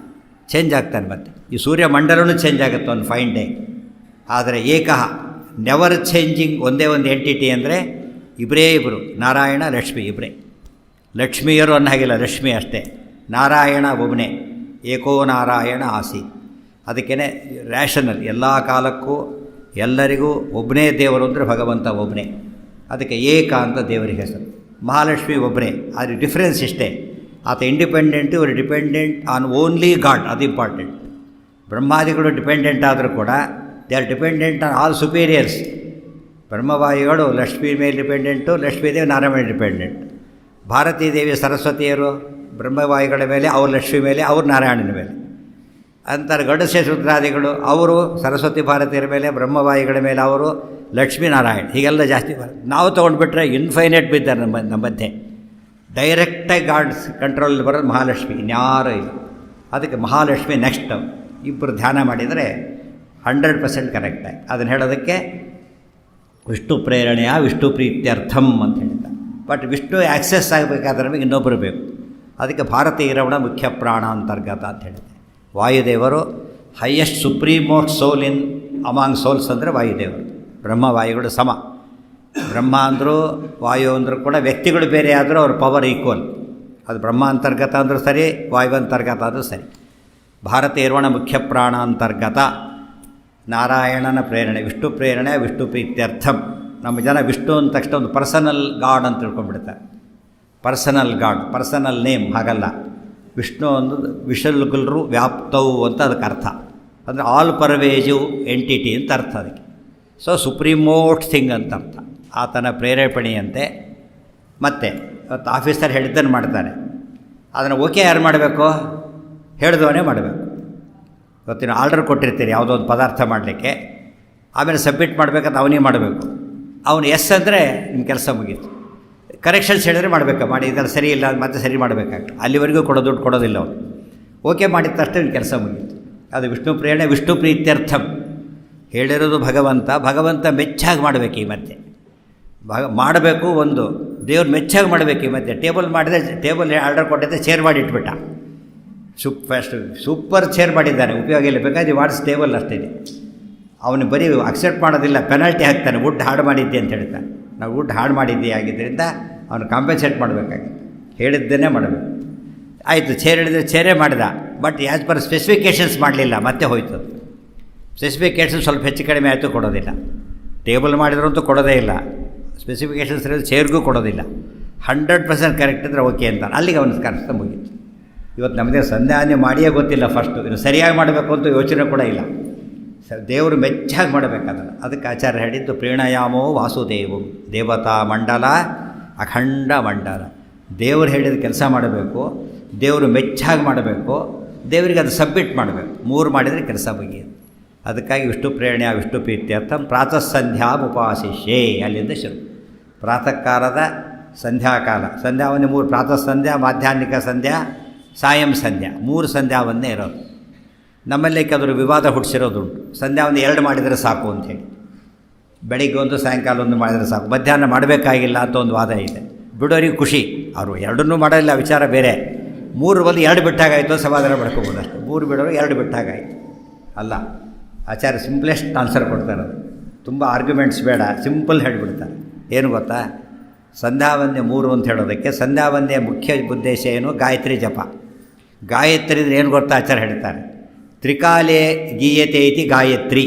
ಚೇಂಜ್ ಆಗ್ತಾನೆ. ಮತ್ತು ಈ ಸೂರ್ಯ ಮಂಡಲನೂ ಚೇಂಜ್ ಆಗುತ್ತೆ ಒಂದು ಫೈನ್ ಡೇ. ಆದರೆ ಏಕಃ ನೆವರ್ ಚೇಂಜಿಂಗ್ ಒಂದೇ ಒಂದು ಎಂಟಿಟಿ ಅಂದರೆ ಇಬ್ಬರು, ನಾರಾಯಣ ಲಕ್ಷ್ಮಿ ಇಬ್ಬರೇ. ಲಕ್ಷ್ಮಿಯರು ಅನ್ನೋ ಹಾಗಿಲ್ಲ, ಲಕ್ಷ್ಮಿ ಅಷ್ಟೇ. ನಾರಾಯಣ ಒಬ್ಬನೇ, ಏಕೋ ನಾರಾಯಣ ಆಸಿ. ಅದಕ್ಕೇ ರ್ಯಾಷನಲ್, ಎಲ್ಲ ಕಾಲಕ್ಕೂ ಎಲ್ಲರಿಗೂ ಒಬ್ಬನೇ ದೇವರು ಅಂದರೆ ಭಗವಂತ ಒಬ್ಬನೇ. ಅದಕ್ಕೆ ಏಕ ಅಂತ ದೇವರಿಗೆ ಹೆಸರು. ಮಹಾಲಕ್ಷ್ಮಿ ಒಬ್ಬರೇ. ಆದರೆ ಡಿಫ್ರೆನ್ಸ್ ಇಷ್ಟೇ, ಆತ ಇಂಡಿಪೆಂಡೆಂಟು, ಇವರು ಡಿಪೆಂಡೆಂಟ್ ಆನ್ ಓನ್ಲಿ ಗಾಡ್. ಅದು ಇಂಪಾರ್ಟೆಂಟ್. ಬ್ರಹ್ಮಾದಿಗಳು ಡಿಪೆಂಡೆಂಟ್ ಆದರೂ ಕೂಡ they are dependent on all superiors. ಬ್ರಹ್ಮವಾಯುಗಳು ಲಕ್ಷ್ಮೀ ಮೇಲೆ ಡಿಪೆಂಡೆಂಟು, ಲಕ್ಷ್ಮೀದೇವಿ ನಾರಾಯಣ ಮೇಲೆ ಡಿಪೆಂಡೆಂಟ್. ಭಾರತೀ ದೇವಿ ಸರಸ್ವತಿಯರು ಬ್ರಹ್ಮವಾಯುಗಳ ಮೇಲೆ, ಅವ್ರ ಲಕ್ಷ್ಮಿ ಮೇಲೆ, ಅವ್ರ ನಾರಾಯಣನ ಮೇಲೆ. ಅಂತಾರೆ ಗಡುಸೆ ರುದ್ರಾದಿಗಳು ಅವರು ಸರಸ್ವತಿ ಭಾರತೀಯರ ಮೇಲೆ, ಬ್ರಹ್ಮವಾಯುಗಳ ಮೇಲೆ ಅವರು, ಲಕ್ಷ್ಮೀನಾರಾಯಣ ಹೀಗೆಲ್ಲ ಜಾಸ್ತಿ ನಾವು ತೊಗೊಂಡ್ಬಿಟ್ರೆ ಇನ್ಫೈನೈಟ್ ಬಿದ್ದಾರೆ ನಮ್ಮ ಮಧ್ಯೆ. ಡೈರೆಕ್ಟಾಗಿ ಗಾಡ್ಸ್ ಕಂಟ್ರೋಲಲ್ಲಿ ಬರೋದು ಮಹಾಲಕ್ಷ್ಮಿ, ಇನ್ಯಾರೂ ಇಲ್ಲ. ಅದಕ್ಕೆ ಮಹಾಲಕ್ಷ್ಮಿ ನೆಕ್ಸ್ಟ್ ಇಬ್ಬರು ಧ್ಯಾನ ಮಾಡಿದರೆ 100% ಕರೆಕ್ಟಾಗಿ. ಅದನ್ನು ಹೇಳೋದಕ್ಕೆ ವಿಷ್ಣು ಪ್ರೇರಣೆಯ ವಿಷ್ಣು ಪ್ರೀತ್ಯರ್ಥಂ ಅಂತ ಹೇಳಿದ್ದಾರೆ. ಬಟ್ ವಿಷ್ಣು ಆ್ಯಕ್ಸೆಸ್ ಆಗಬೇಕಾದ್ರೆ ನಮಗೆ ಇನ್ನೊಬ್ಬರು ಬೇಕು. ಅದಕ್ಕೆ ಭಾರತೀಯ ರಮಣ ಮುಖ್ಯ ಪ್ರಾಣ ಅಂತರ್ಗತ ಅಂತ ಹೇಳಿದೆ. ವಾಯುದೇವರು ಹೈಯೆಸ್ಟ್ ಸುಪ್ರೀಮೋಸ್ಟ್ ಸೋಲ್ ಇನ್ ಅಮಾಂಗ್ ಸೋಲ್ಸ್ ಅಂದರೆ ವಾಯುದೇವರು. ಬ್ರಹ್ಮವಾಯುಗಳು ಸಮ. ಬ್ರಹ್ಮ ಅಂದರೂ ವಾಯು ಅಂದರೂ ಕೂಡ ವ್ಯಕ್ತಿಗಳು ಬೇರೆ ಆದರೂ ಅವ್ರ ಪವರ್ ಈಕ್ವಲ್. ಅದು ಬ್ರಹ್ಮ ಅಂತರ್ಗತ ಅಂದರೂ ಸರಿ, ವಾಯು ಅಂತರ್ಗತ ಆದರೂ ಸರಿ. ಭಾರತೀಯ ರಮಣ ಮುಖ್ಯ ಪ್ರಾಣ ಅಂತರ್ಗತ, ನಾರಾಯಣನ ಪ್ರೇರಣೆ, ವಿಷ್ಣು ಪ್ರೇರಣೆ ವಿಷ್ಣು ಪ್ರೀತ್ಯರ್ಥಂ. ನಮ್ಮ ಜನ ವಿಷ್ಣು ಅಂದ ತಕ್ಷಣ ಒಂದು ಪರ್ಸನಲ್ ಗಾಡ್ ಅಂತ ತಿಳ್ಕೊಂಡ್ಬಿಡ್ತಾರೆ. ಪರ್ಸನಲ್ ಗಾಡ್, ಪರ್ಸನಲ್ ನೇಮ್ ಹಾಗಲ್ಲ. ವಿಷ್ಣು ಅನ್ನೋದು ವಿಶಲ್ಗುಲ್ರು ವ್ಯಾಪ್ತವು ಅಂತ ಅದಕ್ಕೆ ಅರ್ಥ. ಅಂದರೆ ಆಲ್ ಪರ್ವೇಜಿವ್ ಎಂಟಿಟಿ ಅಂತ ಅರ್ಥ ಅದಕ್ಕೆ. ಸೊ ಸುಪ್ರೀಮೋಸ್ಟ್ ಥಿಂಗ್ ಅಂತ ಅರ್ಥ. ಆತನ ಪ್ರೇರೇಪಣೆಯಂತೆ ಮತ್ತೆ ಇವತ್ತು ಆಫೀಸರ್ ಹೇಳಿದ್ದನ್ನು ಮಾಡ್ತಾನೆ. ಅದನ್ನು ಓಕೆ ಯಾರು ಮಾಡಬೇಕು? ಹೇಳಿದವನೇ ಮಾಡಬೇಕು. ಇವತ್ತಿನ ಆರ್ಡರ್ ಕೊಟ್ಟಿರ್ತೀರಿ ಯಾವುದೋ ಒಂದು ಪದಾರ್ಥ ಮಾಡಲಿಕ್ಕೆ, ಆಮೇಲೆ ಸಬ್ಮಿಟ್ ಮಾಡಬೇಕಂತ ಅವನೇ ಮಾಡಬೇಕು. ಅವನು ಎಸ್ ಅಂದರೆ ನಿಮ್ಮ ಕೆಲಸ ಮುಗೀತು. ಕರೆಕ್ಷನ್ಸ್ ಹೇಳಿದ್ರೆ ಮಾಡಬೇಕಾ, ಮಾಡಿ ಇದನ್ನು ಸರಿ ಇಲ್ಲ ಮತ್ತೆ ಸರಿ ಮಾಡಬೇಕಾಗ್ತದೆ. ಅಲ್ಲಿವರೆಗೂ ದುಡ್ಡು ಕೊಡೋದಿಲ್ಲ ಅವನು. ಓಕೆ ಮಾಡಿದ ತಕ್ಷಣ ನಿಮ್ಮ ಕೆಲಸ ಮುಗೀತು. ಅದು ವಿಷ್ಣು ಪ್ರೇರಣೆ ವಿಷ್ಣು ಪ್ರೀತ್ಯರ್ಥಂ. ಹೇಳಿರೋದು ಭಗವಂತ ಮೆಚ್ಚಾಗಿ ಮಾಡಬೇಕು. ಈ ಮಧ್ಯೆ ಮಾಡಬೇಕು. ಒಂದು ದೇವ್ರು ಮೆಚ್ಚಾಗಿ ಮಾಡಬೇಕು. ಈ ಮಧ್ಯೆ ಟೇಬಲ್ ಆರ್ಡರ್ ಕೊಟ್ಟಿದ್ದೆ, ಚೇರ್ ಮಾಡಿ ಇಟ್ಬಿಟ್ಟ. ಸೂಪರ್ ಚೇರ್ ಮಾಡಿದ್ದಾನೆ, ಉಪಯೋಗ ಇಲ್ಲ, ಬೇಕಾದ್ರೆ ವಾಟ್ಸ್ ಟೇಬಲ್ ಅಷ್ಟಿದೆ. ಅವನು ಬರೀ ಅಕ್ಸೆಪ್ಟ್ ಮಾಡೋದಿಲ್ಲ, ಪೆನಾಲ್ಟಿ ಹಾಕ್ತಾನೆ. ವುಡ್ ಹಾಡು ಮಾಡಿದ್ದೆ ಅಂತ ಹೇಳ್ತಾನೆ. ನಾವು ವುಡ್ ಹಾಡು ಮಾಡಿದ್ದೆ ಆಗಿದ್ದರಿಂದ ಅವನು ಕಾಂಪೆನ್ಸೇಟ್ ಮಾಡಬೇಕಾಗಿದೆ. ಹೇಳಿದ್ದೇನೆ ಮಾಡಬೇಕು. ಆಯಿತು, ಚೇರ್ ಹೇಳಿದರೆ ಚೇರೇ ಮಾಡಿದ, ಬಟ್ ಆ್ಯಸ್ ಪರ್ ಸ್ಪೆಸಿಫಿಕೇಷನ್ಸ್ ಮಾಡಲಿಲ್ಲ, ಮತ್ತೆ ಹೋಯ್ತು. ಸ್ಪೆಸಿಫಿಕೇಷನ್ ಸ್ವಲ್ಪ ಹೆಚ್ಚು ಕಡಿಮೆ ಆಯಿತು, ಕೊಡೋದಿಲ್ಲ. ಟೇಬಲ್ ಮಾಡಿದ್ರಂತೂ ಕೊಡೋದೇ ಇಲ್ಲ. ಸ್ಪೆಸಿಫಿಕೇಷನ್ಸ್ ಇರೋದು ಚೇರ್ಗೂ ಕೊಡೋದಿಲ್ಲ. 100% ಕರೆಕ್ಟ್ ಇದ್ದರೆ ಓಕೆ ಅಂತ ಅಲ್ಲಿಗೆ ಅವನ ಕರೆಕ್ಟ್ ಮುಗೀತು. ಇವತ್ತು ನಮ್ಮದೇ ಸಂಧ್ಯಾನೆ ಮಾಡಿಯೇ ಗೊತ್ತಿಲ್ಲ. ಫಸ್ಟು ಇನ್ನು ಸರಿಯಾಗಿ ಮಾಡಬೇಕು ಅಂತ ಯೋಚನೆ ಕೂಡ ಇಲ್ಲ. ದೇವರು ಮೆಚ್ಚಾಗಿ ಮಾಡಬೇಕಾದ್ರೆ ಅದಕ್ಕೆ ಆಚಾರ್ಯ ಹೇಳಿದ್ದು ಪ್ರೇಣಯಾಮೋ ವಾಸುದೇವಂ ದೇವತಾ ಮಂಡಲ ಅಖಂಡ ಮಂಡಲ. ದೇವರು ಹೇಳಿದ ಕೆಲಸ ಮಾಡಬೇಕು, ದೇವರು ಮೆಚ್ಚಾಗಿ ಮಾಡಬೇಕು, ದೇವರಿಗೆ ಅದು ಸಬ್ಮಿಟ್ ಮಾಡಬೇಕು. 3 ಮಾಡಿದರೆ ಕೆಲಸ ಮುಗಿಯುತ್ತೆ. ಅದಕ್ಕಾಗಿ ವಿಷ್ಣು ಪ್ರೇರಣೆಯ ವಿಷ್ಣು ಪ್ರೀತ್ಯರ್ಥಂ ಪ್ರಾತಃ ಸಂಧ್ಯಾ ಉಪಾಶಿಷ್ಯೇ. ಅಲ್ಲಿಂದ ಶುರು. ಪ್ರಾತಃ ಕಾಲದ ಸಂಧ್ಯಾಕಾಲ, ಸಂಧ್ಯಾವನ್ನೇ 3: ಪ್ರಾತಃ ಸಂಧ್ಯಾ, ಮಾಧ್ಯಾಹ್ನಿಕ ಸಂಧ್ಯಾ, ಸಾಯಂ ಸಂಧ್ಯಾ. 3 ಸಂಧ್ಯಾವನ್ನೇ ಇರೋದು. ನಮ್ಮಲ್ಲಿ ಕೆಲವರು ವಿವಾದ ಹುಟ್ಟಿಸಿರೋದುಂಟು. ಸಂಧ್ಯಾವನ್ನು 2 ಮಾಡಿದರೆ ಸಾಕು ಅಂಥೇಳಿ. ಬೆಳಿಗ್ಗೆ ಒಂದು ಸಾಯಂಕಾಲ ಒಂದು ಮಾಡಿದರೆ ಸಾಕು, ಮಧ್ಯಾಹ್ನ ಮಾಡಬೇಕಾಗಿಲ್ಲ ಅಂತ ಒಂದು ವಾದ ಇದೆ. ಬಿಡೋರಿಗೆ ಖುಷಿ, ಅವರು 2 ಮಾಡೋಲ್ಲ, ವಿಚಾರ ಬೇರೆ. 3 ಬದಲು 2 ಬಿಟ್ಟಾಗಾಯಿತು, ಸಮಾಧಾನ ಮಾಡ್ಕೋಬೋದು ಅಷ್ಟೇ. 3 ಬಿಡೋರು 2 ಬಿಟ್ಟಾಗಾಯಿತು ಅಲ್ಲ. ಆಚಾರ್ಯ ಸಿಂಪ್ಲೆಸ್ಟ್ ಆನ್ಸರ್ ಕೊಡ್ತಾರೆ. ಅದು ತುಂಬ ಆರ್ಗ್ಯುಮೆಂಟ್ಸ್ ಬೇಡ, ಸಿಂಪಲ್ ಹೇಳಿಬಿಡ್ತಾರೆ. ಏನು ಗೊತ್ತಾ, ಸಂಧ್ಯಾವಂದ್ಯ 3 ಅಂತ ಹೇಳೋದಕ್ಕೆ ಸಂಧ್ಯಾವಂದ್ಯ ಮುಖ್ಯ ಉದ್ದೇಶ ಏನು? ಗಾಯತ್ರಿ ಜಪ. ಗಾಯತ್ರಿ ಅಂದರೆ ಏನು ಗೊತ್ತಾ ಆಚಾರ್ಯ ಹೇಳ್ತಾರೆ, ತ್ರಿಕಾಲೇ ಗೀಯತೆ ಇತಿ ಗಾಯತ್ರಿ.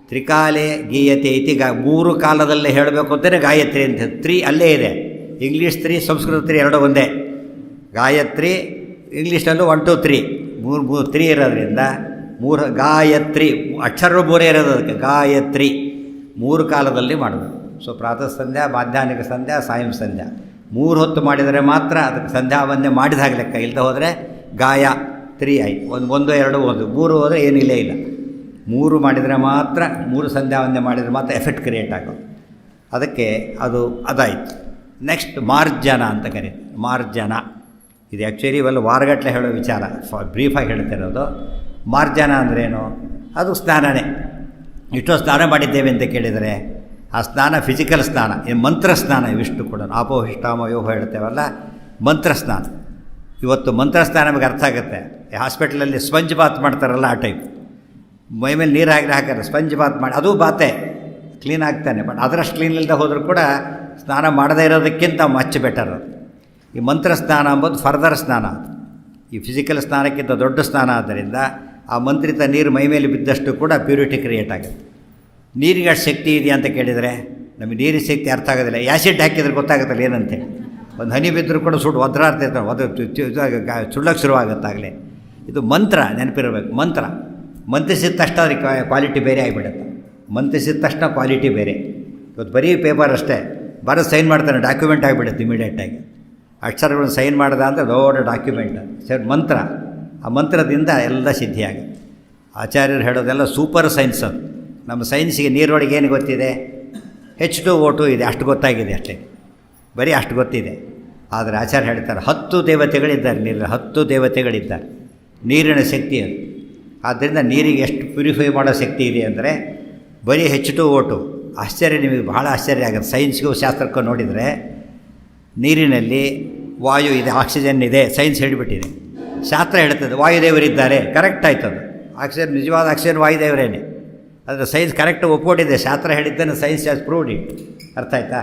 ತ್ರಿಕಾಲೇ ಗೀಯತೆ ಇತಿ 3 ಕಾಲದಲ್ಲೇ ಹೇಳಬೇಕು ಅಂತಲೇ ಗಾಯತ್ರಿ ಅಂತ. 3 ಅಲ್ಲೇ ಇದೆ. ಇಂಗ್ಲೀಷ್ 3, ಸಂಸ್ಕೃತ 3 ಎರಡೂ ಒಂದೇ. ಗಾಯತ್ರಿ ಇಂಗ್ಲೀಷ್ನಲ್ಲೂ 1 2 3 3 ಇರೋದ್ರಿಂದ 3 ಗಾಯತ್ರಿ. ಅಕ್ಷರ 3 ಇರೋದು ಅದಕ್ಕೆ ಗಾಯತ್ರಿ. 3 ಕಾಲದಲ್ಲಿ ಮಾಡಬೇಕು. ಸೊ ಪ್ರಾತಃ ಸಂಧ್ಯಾ, ಮಾಧ್ಯಾಹ್ನಿಕ ಸಂಧ್ಯಾ, ಸಾಯಂ ಸಂಧ್ಯಾ 3 ಹೊತ್ತು ಮಾಡಿದರೆ ಮಾತ್ರ ಅದಕ್ಕೆ ಸಂಧ್ಯಾವಂದ್ಯ ಮಾಡಿದಾಗ ಲೆಕ್ಕ. ಇಲ್ಲದೆ ಹೋದರೆ ಗಾಯತ್ರಿ ಆಯಿತು. 1 2 1 3 ಹೋದರೆ ಏನಿಲ್ಲೇ ಇಲ್ಲ. 3 ಮಾಡಿದರೆ ಮಾತ್ರ, 3 ಸಂಧ್ಯಾವಂದ್ಯ ಮಾಡಿದರೆ ಮಾತ್ರ ಎಫೆಕ್ಟ್ ಕ್ರಿಯೇಟ್ ಆಗೋದು. ಅದಕ್ಕೆ ಅದಾಯಿತು. ನೆಕ್ಸ್ಟ್ ಮಾರ್ಜನ ಅಂತ ಕರೀತಾರೆ. ಮಾರ್ಜನ ಇದು ಆ್ಯಕ್ಚುಲಿ ಇವೆಲ್ಲ ವಾರಗಟ್ಟಲೆ ಹೇಳೋ ವಿಚಾರ, ಬ್ರೀಫಾಗಿ ಹೇಳ್ತಿರೋದು. ಮಾರ್ಜನ ಅಂದ್ರೇನು? ಅದು ಸ್ನಾನನೇ. ಇಷ್ಟೋ ಸ್ನಾನ ಮಾಡಿದ್ದೇವೆ ಅಂತ ಕೇಳಿದರೆ ಆ ಸ್ನಾನ ಫಿಸಿಕಲ್ ಸ್ನಾನ, ಮಂತ್ರ ಸ್ನಾನ. ಇವಿಷ್ಟು ಕೂಡ ಆಪೋಹಿಷ್ಟಾಮ ಯೋಗ ಹೇಳ್ತೇವಲ್ಲ, ಮಂತ್ರ ಸ್ನಾನ. ಇವತ್ತು ಮಂತ್ರ ಸ್ನಾನ ನಮಗೆ ಅರ್ಥ ಆಗುತ್ತೆ. ಹಾಸ್ಪಿಟ್ಲಲ್ಲಿ ಸ್ಪಂಜ್ ಬಾತ್ ಮಾಡ್ತಾರಲ್ಲ, ಆ ಟೈಪ್. ಮೈ ಮೇಲೆ ನೀರು ಹಾಕಿದ್ರೆ ಸ್ಪಂಜ್ ಬಾತ್ ಮಾಡಿ, ಅದು ಬಾತೆ ಕ್ಲೀನ್ ಆಗ್ತಾನೆ. ಬಟ್ ಅದರಷ್ಟು ಕ್ಲೀನ್ ಇಲ್ಲದೆ ಹೋದರೂ ಕೂಡ ಸ್ನಾನ ಮಾಡದೇ ಇರೋದಕ್ಕಿಂತ ಮಚ್ ಬೆಟರ್. ಈ ಮಂತ್ರ ಸ್ನಾನ ಅಂಬೋದು ಫರ್ದರ್ ಸ್ನಾನ. ಈ ಫಿಸಿಕಲ್ ಸ್ನಾನಕ್ಕಿಂತ ದೊಡ್ಡ ಸ್ನಾನ. ಆದ್ದರಿಂದ ಆ ಮಂತ್ರಿತ ನೀರು ಮೈ ಮೇಲೆ ಬಿದ್ದಷ್ಟು ಕೂಡ ಪ್ಯೂರಿಟಿ ಕ್ರಿಯೇಟ್ ಆಗುತ್ತೆ. ನೀರಿಗೆ ಅಷ್ಟು ಶಕ್ತಿ ಇದೆಯಾ ಅಂತ ಕೇಳಿದರೆ ನಮಗೆ ನೀರಿನ ಶಕ್ತಿ ಅರ್ಥ ಆಗೋದಿಲ್ಲ. ಆ್ಯಸಿಡ್ ಹಾಕಿದ್ರೆ ಗೊತ್ತಾಗುತ್ತಲ್ಲ ಏನಂತೇಳಿ. ಒಂದು ಹನಿ ಬಿದ್ದರೂ ಕೂಡ ಒದ್ರಾಡ್ತಿರ್ತಾರೆ, ಸುಳ್ಳಕ್ಕೆ ಶುರುವಾಗುತ್ತಾಗಲೇ. ಇದು ಮಂತ್ರ ನೆನಪಿರಬೇಕು. ಮಂತ್ರಿಸಿದ ತಕ್ಷಣ ಅದಕ್ಕೆ ಕ್ವಾಲಿಟಿ ಬೇರೆ ಆಗಿಬಿಡುತ್ತೆ. ಮಂತ್ರಿಸಿದ ತಕ್ಷಣ ಕ್ವಾಲಿಟಿ ಬೇರೆ. ಇವತ್ತು ಬರೀ ಪೇಪರ್ ಅಷ್ಟೇ ಬರೋ ಸೈನ್ ಮಾಡ್ತಾನೆ, ಡಾಕ್ಯುಮೆಂಟ್ ಆಗಿಬಿಡುತ್ತೆ ಇಮಿಡಿಯೇಟಾಗಿ. ಅಕ್ಷರಗಳನ್ನು ಸೈನ್ ಮಾಡ್ದ ಅಂದರೆ ದೊಡ್ಡ ಡಾಕ್ಯುಮೆಂಟ್. ಸರ್ ಮಂತ್ರ ಆ ಮಂತ್ರದಿಂದ ಎಲ್ಲ ಸಿದ್ಧಿಯಾಗುತ್ತೆ. ಆಚಾರ್ಯರು ಹೇಳೋದೆಲ್ಲ ಸೂಪರ್ ಸೈನ್ಸ್ ಅದು. ನಮ್ಮ ಸೈನ್ಸಿಗೆ ನೀರೊಳಗೆ ಏನು ಗೊತ್ತಿದೆ? H2O2 ಇದೆ, ಅಷ್ಟು ಗೊತ್ತಾಗಿದೆ ಅಷ್ಟೇ, ಬರೀ ಅಷ್ಟು ಗೊತ್ತಿದೆ. ಆದರೆ ಆಚಾರ್ಯ ಹೇಳ್ತಾರೆ 10 ದೇವತೆಗಳಿದ್ದಾರೆ ನೀರಲ್ಲಿ, 10 ದೇವತೆಗಳಿದ್ದಾರೆ. ನೀರಿನ ಶಕ್ತಿ ಅದು. ಆದ್ದರಿಂದ ನೀರಿಗೆ ಎಷ್ಟು ಪ್ಯೂರಿಫೈ ಮಾಡೋ ಶಕ್ತಿ ಇದೆ ಅಂದರೆ ಬರೀ H2O2. ಆಶ್ಚರ್ಯ, ನಿಮಗೆ ಬಹಳ ಆಶ್ಚರ್ಯ ಆಗುತ್ತೆ. ಸೈನ್ಸ್ಗೂ ಶಾಸ್ತ್ರಕ್ಕೂ ನೋಡಿದರೆ ನೀರಿನಲ್ಲಿ ವಾಯು ಇದೆ, ಆಕ್ಸಿಜನ್ ಇದೆ, ಸೈನ್ಸ್ ಹೇಳಿಬಿಟ್ಟಿದೆ. ಶಾಸ್ತ್ರ ಹೇಳ್ತದೆ ವಾಯುದೇವರಿದ್ದಾರೆ, ಕರೆಕ್ಟ್ ಆಯ್ತದು. ಆಕ್ಸಿಜನ್, ನಿಜವಾದ ಆಕ್ಸಿಜನ್ ವಾಯುದೇವರೇನೆ. ಆದರೆ ಸೈನ್ಸ್ ಕರೆಕ್ಟ್ ಒಪ್ಕೊಂಡಿದೆ, ಶಾಸ್ತ್ರ ಹೇಳಿದ್ದನ್ನು ಸೈನ್ಸ್ ಹ್ಯಾಸ್ ಪ್ರೂವ್ಡ್ ಇಟ್. ಅರ್ಥ ಆಯ್ತಾ?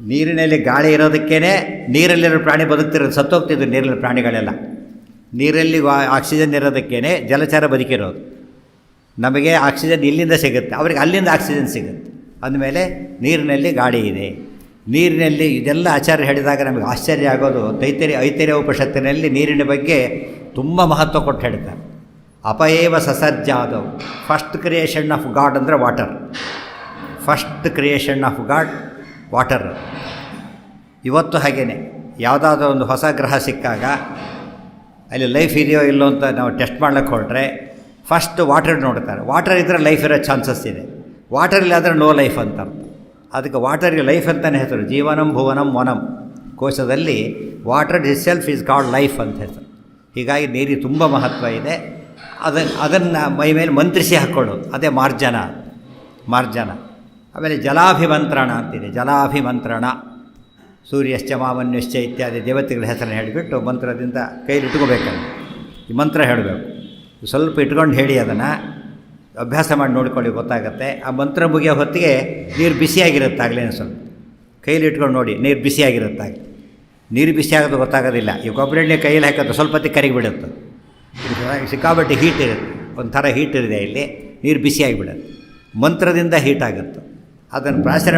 ನೀರಿನಲ್ಲಿ ಗಾಳಿ ಇರೋದಕ್ಕೇ ನೀರಲ್ಲಿರೋ ಪ್ರಾಣಿ ಬದುಕ್ತಿರೋದು, ಸತ್ತೋಗ್ತಿದ್ದು ನೀರಿನ ಪ್ರಾಣಿಗಳೆಲ್ಲ. ನೀರಲ್ಲಿ ಆಕ್ಸಿಜನ್ ಇರೋದಕ್ಕೇ ಜಲಚರ ಬದುಕಿರೋದು. ನಮಗೆ ಆಕ್ಸಿಜನ್ ಇಲ್ಲಿಂದ ಸಿಗುತ್ತೆ, ಅವ್ರಿಗೆ ಅಲ್ಲಿಂದ ಆಕ್ಸಿಜನ್ ಸಿಗುತ್ತೆ. ಅಂದಮೇಲೆ ನೀರಿನಲ್ಲಿ ಗಾಳಿ ಇದೆ. ನೀರಿನಲ್ಲಿ ಇದೆಲ್ಲ ಆಚಾರ್ಯ ಹೇಳಿದಾಗ ನಮಗೆ ಆಶ್ಚರ್ಯ ಆಗೋದು. ಐತರೇಯ ಉಪನಿಷತ್ತಿನಲ್ಲಿ ನೀರಿನ ಬಗ್ಗೆ ತುಂಬ ಮಹತ್ವ ಕೊಟ್ಟು ಹೇಳ್ತಾರೆ. ಅಪಯೇವ ಸಸರ್ಜಾದವು. ಫಸ್ಟ್ ಕ್ರಿಯೇಷನ್ ಆಫ್ ಗಾಡ್ ಅಂದರೆ water. First creation of god water. ಇವತ್ತು ಹಾಗೇನೆ ಯಾವುದಾದ್ರೂ ಒಂದು ಹೊಸ ಗ್ರಹ ಸಿಕ್ಕಾಗ ಅಲ್ಲಿ ಲೈಫ್ ಇದೆಯೋ ಇಲ್ಲೋ ಅಂತ ನಾವು ಟೆಸ್ಟ್ ಮಾಡ್ಲಿಕ್ಕೆ ಹೊರಟ್ರೆ ಫಸ್ಟ್ ವಾಟರ್ ನೋಡ್ತಾರೆ. ವಾಟರ್ ಇದ್ದರೆ ಲೈಫ್ ಇರೋ ಚಾನ್ಸಸ್ ಇದೆ, ವಾಟರ್ ಇಲ್ಲಾಂದರೆ ನೋ ಲೈಫ್ ಅಂತ ಅರ್ಥ. ಅದಕ್ಕೆ ವಾಟರ್ಗೆ ಲೈಫ್ ಅಂತಲೇ ಹೆಸರು. ಜೀವನಂ ಭುವನಂ ವನಂ ಕೋಶದಲ್ಲಿ water it self is called life ಅಂತ ಹೆಸರು. ಹೀಗಾಗಿ ನೀರಿಗೆ ತುಂಬ ಮಹತ್ವ ಇದೆ. ಅದನ್ನು ಮೈ ಮೇಲೆ ಮಂತ್ರಿಸಿ ಹಾಕ್ಕೊಳ್ಳೋದು, ಅದೇ ಮಾರ್ಜನ. ಆಮೇಲೆ ಜಲಾಭಿಮಂತ್ರಣ ಅಂತಿದೆ. ಜಲಾಭಿಮಂತ್ರಣ, ಸೂರ್ಯಶ್ಚ ಮಾಮನ್ಯಶ್ಚ ಇತ್ಯಾದಿ ದೇವತೆಗಳ ಹೆಸರನ್ನು ಹೇಳಿಬಿಟ್ಟು ಮಂತ್ರದಿಂದ ಕೈಲಿ ಇಟ್ಕೋಬೇಕಲ್ಲ. ಈ ಮಂತ್ರ ಹೇಳಬೇಕು. ಸ್ವಲ್ಪ ಇಟ್ಕೊಂಡು ಹೇಳಿ, ಅದನ್ನು ಅಭ್ಯಾಸ ಮಾಡಿ ನೋಡ್ಕೊಳ್ಳಿ, ಗೊತ್ತಾಗುತ್ತೆ. ಆ ಮಂತ್ರ ಮುಗಿಯೋ ಹೊತ್ತಿಗೆ ನೀರು ಬಿಸಿಯಾಗಿರುತ್ತಾಗಲೇ ಸ್ವಲ್ಪ ಕೈಲಿ ಇಟ್ಕೊಂಡು ನೋಡಿ, ನೀರು ಬಿಸಿಯಾಗಿರುತ್ತಾಗಲಿ. ನೀರು ಬಿಸಿ ಆಗೋದು ಗೊತ್ತಾಗೋದಿಲ್ಲ. ಈ ಕೊಬ್ಬರಿ ಎಣ್ಣೆ ಕೈಯಲ್ಲಿ ಹಾಕೋದು ಸ್ವಲ್ಪ ಹೊತ್ತಿಗೆ ಕರಗಿಬಿಡುತ್ತೆ. ಸಿಕ್ಕಾಬಟ್ಟೆ ಹೀಟ್ ಇರುತ್ತೆ, ಒಂಥರ ಹೀಟ್ ಇದೆ ಇಲ್ಲಿ, ನೀರು ಬಿಸಿಯಾಗಿಬಿಡುತ್ತೆ. ಮಂತ್ರದಿಂದ ಹೀಟ್ ಆಗುತ್ತೆ. ಅದನ್ನು ಪ್ರಾಶನ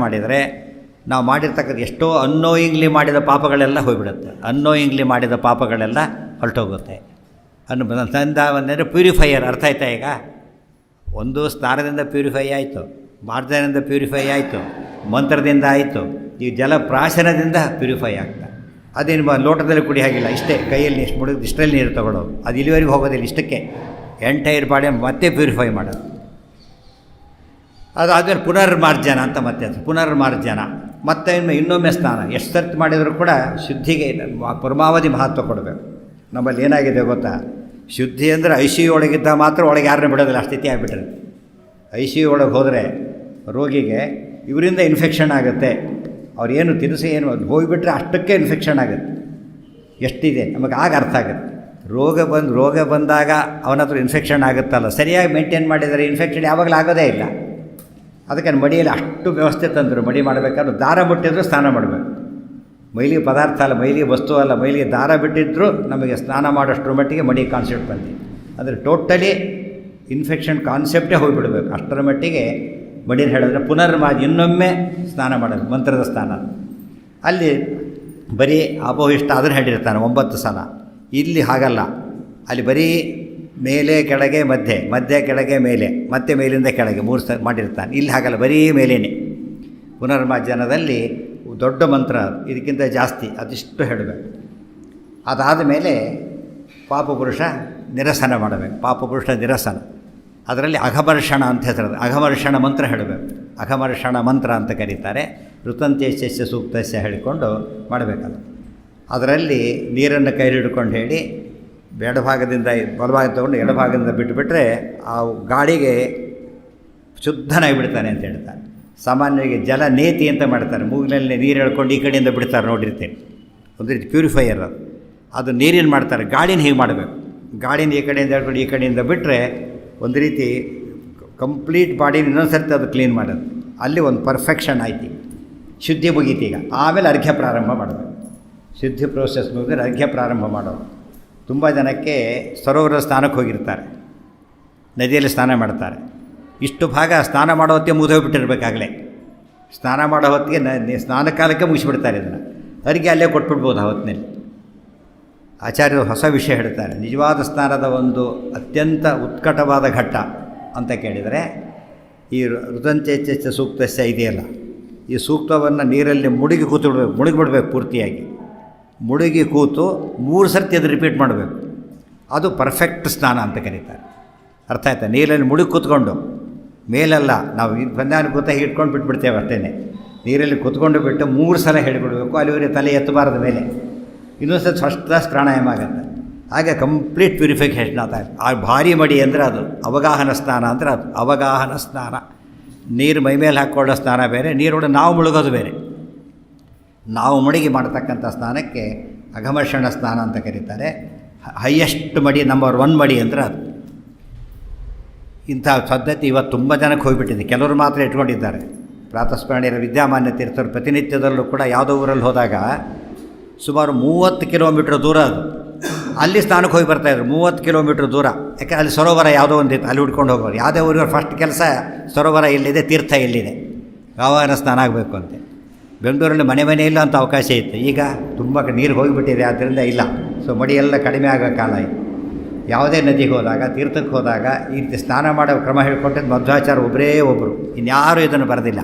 ಮಾಡಿದರೆ ನಾವು ಮಾಡಿರ್ತಕ್ಕಂಥ ಎಷ್ಟೋ ಅನ್ನೋಯಿಂಗ್ಲಿ ಮಾಡಿದ ಪಾಪಗಳೆಲ್ಲ ಹೋಗಿಬಿಡುತ್ತೆ. ಅನ್ನೋಯಿಂಗ್ಲಿ ಮಾಡಿದ ಪಾಪಗಳೆಲ್ಲ ಹೊರಟೋಗುತ್ತೆ. ತಂದ ಪ್ಯೂರಿಫೈಯರ್. ಅರ್ಥ ಆಯ್ತಾ? ಈಗ ಒಂದು ಸ್ನಾನದಿಂದ ಪ್ಯೂರಿಫೈ ಆಯಿತು, ಮಾರ್ಜನದಿಂದ ಪ್ಯೂರಿಫೈ ಆಯಿತು, ಮಂತ್ರದಿಂದ ಆಯಿತು, ಈ ಜಲಪ್ರಾಶನದಿಂದ ಪ್ಯೂರಿಫೈ ಆಗ್ತಾ. ಅದೇನು ಲೋಟದಲ್ಲಿ ಕುಡಿ ಹಾಗಿಲ್ಲ, ಇಷ್ಟೇ ಕೈಯಲ್ಲಿ ಎಷ್ಟು ಮುಡಿದು ಇಷ್ಟರಲ್ಲಿ ನೀರು ತೊಗೊಳ್ಳೋದು. ಅದು ಇಲ್ಲಿವರೆಗೂ ಹೋಗೋದಿಲ್ಲ, ಇಷ್ಟಕ್ಕೆ ಎಂಟೈರ್ ಬಾಡಿ ಮತ್ತೆ ಪ್ಯೂರಿಫೈ ಮಾಡೋದು. ಅದಾದಮೇಲೆ ಪುನರ್ಮಾರ್ಜನ ಅಂತ ಮತ್ತೆ ಅದು ಪುನರ್ಮಾರ್ಜನ. ಮತ್ತೆ ಇನ್ನೊಮ್ಮೆ ಸ್ನಾನ. ಎಷ್ಟು ಸರ್ತಿ ಮಾಡಿದರೂ ಕೂಡ ಶುದ್ಧಿಗೆ ಪರಮಾವಧಿ ಮಹತ್ವ ಕೊಡಬೇಕು. ನಮ್ಮಲ್ಲಿ ಏನಾಗಿದೆ ಗೊತ್ತಾ? ಶುದ್ಧಿ ಅಂದರೆ ICU ಒಳಗಿದ್ದ ಮಾತ್ರ ಒಳಗೆ ಯಾರನ್ನೂ ಬಿಡೋದಿಲ್ಲ, ಆ ಸ್ಥಿತಿ ಆಗಿಬಿಟ್ರೆ. ICU ಒಳಗೆ ಹೋದರೆ ರೋಗಿಗೆ ಇವರಿಂದ ಇನ್ಫೆಕ್ಷನ್ ಆಗುತ್ತೆ, ಅವ್ರೇನು ತಿನಿಸಿ ಏನು ಹೋಗಿಬಿಟ್ರೆ ಅಷ್ಟಕ್ಕೆ ಇನ್ಫೆಕ್ಷನ್ ಆಗುತ್ತೆ. ಎಷ್ಟಿದೆ ನಮಗೆ ಆಗ ಅರ್ಥ ಆಗುತ್ತೆ. ರೋಗ ಬಂದಾಗ ಅವನ ಹತ್ರ ಇನ್ಫೆಕ್ಷನ್ ಆಗುತ್ತಲ್ಲ, ಸರಿಯಾಗಿ ಮೇಂಟೈನ್ ಮಾಡಿದರೆ ಇನ್ಫೆಕ್ಷನ್ ಯಾವಾಗಲೂ ಆಗೋದೇ ಇಲ್ಲ. ಅದಕ್ಕೆ ಮಡಿಯಲ್ಲಿ ಅಷ್ಟು ವ್ಯವಸ್ಥೆ ತಂದರು. ಮಡಿ ಮಾಡಬೇಕಾದ್ರೂ ದಾರ ಬಿಟ್ಟಿದ್ರು ಸ್ನಾನ ಮಾಡಬೇಕು. ಮೈಲಿಗೆ ಪದಾರ್ಥ ಅಲ್ಲ, ಮೈಲಿಗೆ ವಸ್ತು ಅಲ್ಲ, ಮೈಲಿಗೆ ದಾರ ಬಿಟ್ಟಿದ್ದರೂ ನಮಗೆ ಸ್ನಾನ ಮಾಡೋಷ್ಟರ ಮಟ್ಟಿಗೆ ಮಡಿ ಕಾನ್ಸೆಪ್ಟ್ ಬಂದಿದೆ. ಅಂದರೆ ಟೋಟಲಿ ಇನ್ಫೆಕ್ಷನ್ ಕಾನ್ಸೆಪ್ಟೇ ಹೋಗಿಬಿಡಬೇಕು. ಅಷ್ಟರ ಮಟ್ಟಿಗೆ ಮಡಿನ ಹೇಳಿದ್ರೆ ಇನ್ನೊಮ್ಮೆ ಸ್ನಾನ ಮಾಡೋದು, ಮಂತ್ರದ ಸ್ನಾನ. ಅಲ್ಲಿ ಬರೀ ಅಪೋಹಿಷ್ಟ ಅದನ್ನು ಹೇಳಿರ್ತಾನೆ 9 ಸಲ. ಇಲ್ಲಿ ಹಾಗಲ್ಲ, ಅಲ್ಲಿ ಬರೀ ಮೇಲೆ ಕೆಳಗೆ ಮಧ್ಯೆ ಕೆಳಗೆ ಮೇಲೆ, ಮತ್ತೆ ಮೇಲಿಂದ ಕೆಳಗೆ 3 ಸಲ ಮಾಡಿರ್ತಾನೆ. ಇಲ್ಲಿ ಹಾಗಲ್ಲ, ಬರೀ ಮೇಲೇನೆ. ಪುನರ್ಮಾರ್ಜನದಲ್ಲಿ ದೊಡ್ಡ ಮಂತ್ರ, ಇದಕ್ಕಿಂತ ಜಾಸ್ತಿ ಅದಿಷ್ಟು ಹೇಳಬೇಕು. ಅದಾದ ಮೇಲೆ ಪಾಪಪುರುಷ ನಿರಸನ ಮಾಡಬೇಕು. ಪಾಪಪುರುಷ ನಿರಸನ, ಅದರಲ್ಲಿ ಅಘಮರ್ಷಣ ಅಂತ ಹೆಸರು. ಅಘಮರ್ಷಣ ಮಂತ್ರ ಹೇಳಬೇಕು. ಅಘಮರ್ಷಣ ಮಂತ್ರ ಅಂತ ಕರೀತಾರೆ. ಋತಂತ್ಯಸ್ಯ ಸೂಕ್ತಸ್ಯ ಹೇಳಿಕೊಂಡು ಮಾಡಬೇಕದು. ಅದರಲ್ಲಿ ನೀರನ್ನು ಕೈಲಿಡ್ಕೊಂಡು ಹೇಳಿ ಎಡಭಾಗದಿಂದ ಬಲಭಾಗ ತೊಗೊಂಡು ಎಡಭಾಗದಿಂದ ಬಿಟ್ಟುಬಿಟ್ರೆ ಆ ಗಾಳಿಗೆ ಶುದ್ಧನಾಗಿ ಬಿಡ್ತಾನೆ ಅಂತ ಹೇಳ್ತಾರೆ. ಸಾಮಾನ್ಯವಾಗಿ ಜಲ ನೇತಿ ಅಂತ ಮಾಡ್ತಾರೆ. ಮೂಗಿನಲ್ಲಿ ನೀರು ಎಳ್ಕೊಂಡು ಈ ಕಡೆಯಿಂದ ಬಿಡ್ತಾರೆ, ನೋಡಿರ್ತೇನೆ. ಒಂದು ರೀತಿ ಪ್ಯೂರಿಫೈಯರ್ ಅದು ನೀರಿನ ಮಾಡ್ತಾರೆ. ಗಾಳಿನ ಹೀಗೆ ಮಾಡಬೇಕು. ಗಾಳಿನ ಈ ಕಡೆಯಿಂದ ಎಳ್ಕೊಂಡು ಈ ಕಡೆಯಿಂದ ಬಿಟ್ಟರೆ ಒಂದು ರೀತಿ ಕಂಪ್ಲೀಟ್ ಬಾಡಿನ ಇನ್ನೊಂದು ಸರ್ತಿ ಅದು ಕ್ಲೀನ್ ಮಾಡೋದು. ಅಲ್ಲಿ ಒಂದು ಪರ್ಫೆಕ್ಷನ್ ಆಯ್ತು, ಶುದ್ಧಿ ಮುಗೀತೀಗ. ಆಮೇಲೆ ಅರ್ಘ್ಯ ಪ್ರಾರಂಭ ಮಾಡಬೇಕು. ಶುದ್ಧಿ ಪ್ರೋಸೆಸ್ ಮುಗಿದ್ರೆ ಅರ್ಘ್ಯ ಪ್ರಾರಂಭ ಮಾಡೋದು. ತುಂಬ ಜನಕ್ಕೆ ಸರೋವರ ಸ್ನಾನಕ್ಕೆ ಹೋಗಿರ್ತಾರೆ, ನದಿಯಲ್ಲಿ ಸ್ನಾನ ಮಾಡ್ತಾರೆ. ಇಷ್ಟು ಭಾಗ ಸ್ನಾನ ಮಾಡೋ ಹೊತ್ತಿಗೆ ಮುಗಿದೋಗ್ಬಿಟ್ಟಿರ್ಬೇಕಾಗಲೇ. ಸ್ನಾನ ಮಾಡೋ ಹೊತ್ತಿಗೆ ಸ್ನಾನ ಕಾಲಕ್ಕೆ ಮುಗಿಸ್ಬಿಡ್ತಾರೆ. ಇದನ್ನು ಅರ್ಘ್ಯ ಅಲ್ಲೇ ಕೊಟ್ಬಿಡ್ಬೋದು ಆ ಹೊತ್ತಿನಲ್ಲಿ. ಆಚಾರ್ಯರು ಹೊಸ ವಿಷಯ ಹೇಳ್ತಾರೆ. ನಿಜವಾದ ಸ್ನಾನದ ಒಂದು ಅತ್ಯಂತ ಉತ್ಕಟವಾದ ಘಟ್ಟ ಅಂತ ಕೇಳಿದರೆ ಈ ಋತಂತ್ಯಸ್ಯ ಸೂಕ್ತಸ್ಯ ಇದೆಯಲ್ಲ, ಈ ಸೂಕ್ತವನ್ನು ನೀರಲ್ಲಿ ಮುಳುಗಿಬಿಡ್ಬೇಕು ಪೂರ್ತಿಯಾಗಿ. ಮುಳುಗಿ ಕೂತು 3 ಸರ್ತಿ ಅದು ರಿಪೀಟ್ ಮಾಡಬೇಕು. ಅದು ಪರ್ಫೆಕ್ಟ್ ಸ್ನಾನ ಅಂತ ಕರೀತಾರೆ. ಅರ್ಥ ಆಯ್ತಾ? ನೀರಲ್ಲಿ ಮುಳುಗಿ ಕೂತ್ಕೊಂಡು ಮೇಲೆಲ್ಲ ನಾವು ಬಂದಾನು ಕೂತ ಹಿಡ್ಕೊಂಡು ಬಿಟ್ಬಿಡ್ತೇವೆ ಅಷ್ಟೇ. ನೀರಲ್ಲಿ ಕೂತ್ಕೊಂಡು ಬಿಟ್ಟು 3 ಸಲ ಹೇಳಿಬಿಡಬೇಕು. ಅಲ್ಲಿವರೆಗೆ ತಲೆ ಎತ್ತಬಾರದ ಮೇಲೆ ಇನ್ನೊಂದು ಸಲ ಫಸ್ಟ್ ಕ್ಲಾಸ್ ಪ್ರಾಣಾಯಾಮ ಆಗುತ್ತೆ. ಹಾಗೆ ಕಂಪ್ಲೀಟ್ ಪ್ಯೂರಿಫಿಕೇಷನ್ ಆಗ್ತಾ ಇದೆ. ಆ ಭಾರಿ ಮಡಿ ಅಂದರೆ ಅದು ಅವಗಾಹನ ಸ್ನಾನ ಅಂದರೆ ಅದು ಅವಗಾಹನ ಸ್ನಾನ. ನೀರು ಮೈಮೇಲೆ ಹಾಕ್ಕೊಳ್ಳೋ ಸ್ನಾನ ಬೇರೆ, ನೀರೊಳಗೆ ನಾವು ಮುಳುಗೋದು ಬೇರೆ. ನಾವು ಮುಳುಗಿ ಮಾಡತಕ್ಕಂಥ ಸ್ನಾನಕ್ಕೆ ಅಘಮರ್ಷಣ ಸ್ನಾನ ಅಂತ ಕರೀತಾರೆ. ಹೈಯೆಸ್ಟ್ ಮಡಿ, ನಂಬರ್ 1 ಮಡಿ ಅಂದರೆ ಅದು. ಇಂಥ ಪದ್ಧತಿ ಇವತ್ತು ತುಂಬ ಜನಕ್ಕೆ ಹೋಗಿಬಿಟ್ಟಿದೆ. ಕೆಲವರು ಮಾತ್ರ ಇಟ್ಕೊಂಡಿದ್ದಾರೆ. ಪ್ರಾತಸ್ಮರಣೀಯರ ವಿದ್ಯಾಮಾನ್ಯ ತೀರ್ಥರು ಪ್ರತಿನಿತ್ಯದಲ್ಲೂ ಕೂಡ ಯಾವುದೋ ಊರಲ್ಲಿ ಹೋದಾಗ ಸುಮಾರು 30 ಕಿಲೋಮೀಟ್ರ್ ದೂರ ಅದು, ಅಲ್ಲಿ ಸ್ನಾನಕ್ಕೆ ಹೋಗಿ ಬರ್ತಾಯಿದ್ರು. 30 ಕಿಲೋಮೀಟ್ರ್ ದೂರ. ಯಾಕೆ ಅಲ್ಲಿ ಸರೋವರ ಯಾವುದೋ ಒಂದಿತ್ತು, ಅಲ್ಲಿ ಹುಡ್ಕೊಂಡು ಹೋಗೋರು. ಯಾವುದೇ ಊರಿಗೆ ಫಸ್ಟ್ ಕೆಲಸ ಸರೋವರ ಎಲ್ಲಿದೆ, ತೀರ್ಥ ಎಲ್ಲಿದೆ, ಯಾವಾಗ ಸ್ನಾನ ಆಗಬೇಕು ಅಂತ. ಬೆಂಗಳೂರಲ್ಲಿ ಮನೆಯಲ್ಲ ಅಂತ ಅವಕಾಶ ಇತ್ತು. ಈಗ ತುಂಬ ನೀರು ಹೋಗಿಬಿಟ್ಟಿದೆ, ಆದ್ದರಿಂದ ಇಲ್ಲ. ಸೊ ಮಡಿಯೆಲ್ಲ ಕಡಿಮೆ ಆಗೋ ಕಾಲ ಇದು. ಯಾವುದೇ ನದಿಗೆ ಹೋದಾಗ, ತೀರ್ಥಕ್ಕೆ ಹೋದಾಗ ಈ ರೀತಿ ಸ್ನಾನ ಮಾಡೋ ಕ್ರಮ ಹೇಳ್ಕೊಟ್ಟಿದ್ದು ಮಧ್ವಾಚಾರ್ಯ ಒಬ್ಬರೇ ಒಬ್ಬರು, ಇನ್ಯಾರೂ ಇದನ್ನು ಬರೆದಿಲ್ಲ.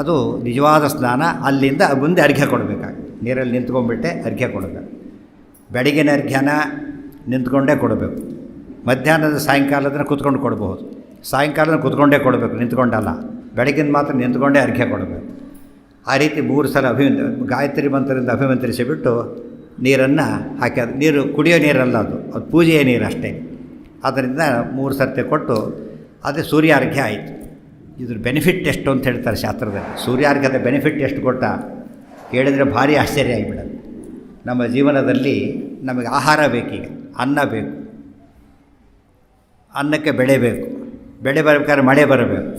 ಅದು ನಿಜವಾದ ಸ್ನಾನ. ಅಲ್ಲಿಂದ ಮುಂದೆ ಅರ್ಘ್ಯ ಕೊಡಬೇಕಾಗುತ್ತೆ. ನೀರಲ್ಲಿ ನಿಂತ್ಕೊಂಡ್ಬಿಟ್ಟೆ ಅರ್ಘ್ಯ ಕೊಡಬೇಕು. ಬೆಳಗಿನ ಅರ್ಘ್ಯನ ನಿಂತ್ಕೊಂಡೇ ಕೊಡಬೇಕು. ಮಧ್ಯಾಹ್ನದ ಸಾಯಂಕಾಲದನ್ನ ಕೂತ್ಕೊಂಡು ಕೊಡಬಹುದು. ಸಾಯಂಕಾಲದ ಕೂತ್ಕೊಂಡೇ ಕೊಡಬೇಕು, ನಿಂತ್ಕೊಂಡಲ್ಲ. ಬೆಳಗಿನ ಮಾತ್ರ ನಿಂತ್ಕೊಂಡೇ ಅರ್ಘ್ಯ ಕೊಡಬೇಕು. ಆ ರೀತಿ 3 ಸಲ ಗಾಯತ್ರಿ ಮಂತ್ರದಿಂದ ಅಭಿಮಂತ್ರಿಸಿಬಿಟ್ಟು ನೀರನ್ನು ಹಾಕಿ, ಅದು ನೀರು ಕುಡಿಯೋ ನೀರಲ್ಲ, ಅದು ಪೂಜೆಯ ನೀರು ಅಷ್ಟೇ. ಆದ್ದರಿಂದ 3 ಸರ್ತಿ ಕೊಟ್ಟು ಅದೇ ಸೂರ್ಯಾರ್ಘ್ಯ ಆಯಿತು. ಇದ್ರ ಬೆನಿಫಿಟ್ ಎಷ್ಟು ಅಂತ ಹೇಳ್ತಾರೆ ಶಾಸ್ತ್ರದಲ್ಲಿ. ಸೂರ್ಯಾರ್ಘ್ಯದ ಬೆನಿಫಿಟ್ ಎಷ್ಟು ಕೊಟ್ಟ ಕೇಳಿದರೆ ಭಾರಿ ಆಶ್ಚರ್ಯ ಆಗಿಬಿಡೋದು. ನಮ್ಮ ಜೀವನದಲ್ಲಿ ನಮಗೆ ಆಹಾರ ಬೇಕೀಗ, ಅನ್ನ ಬೇಕು. ಅನ್ನಕ್ಕೆ ಬೆಳೆ ಬೇಕು. ಬೆಳೆ ಬರಬೇಕಾದ್ರೆ ಮಳೆ ಬರಬೇಕು.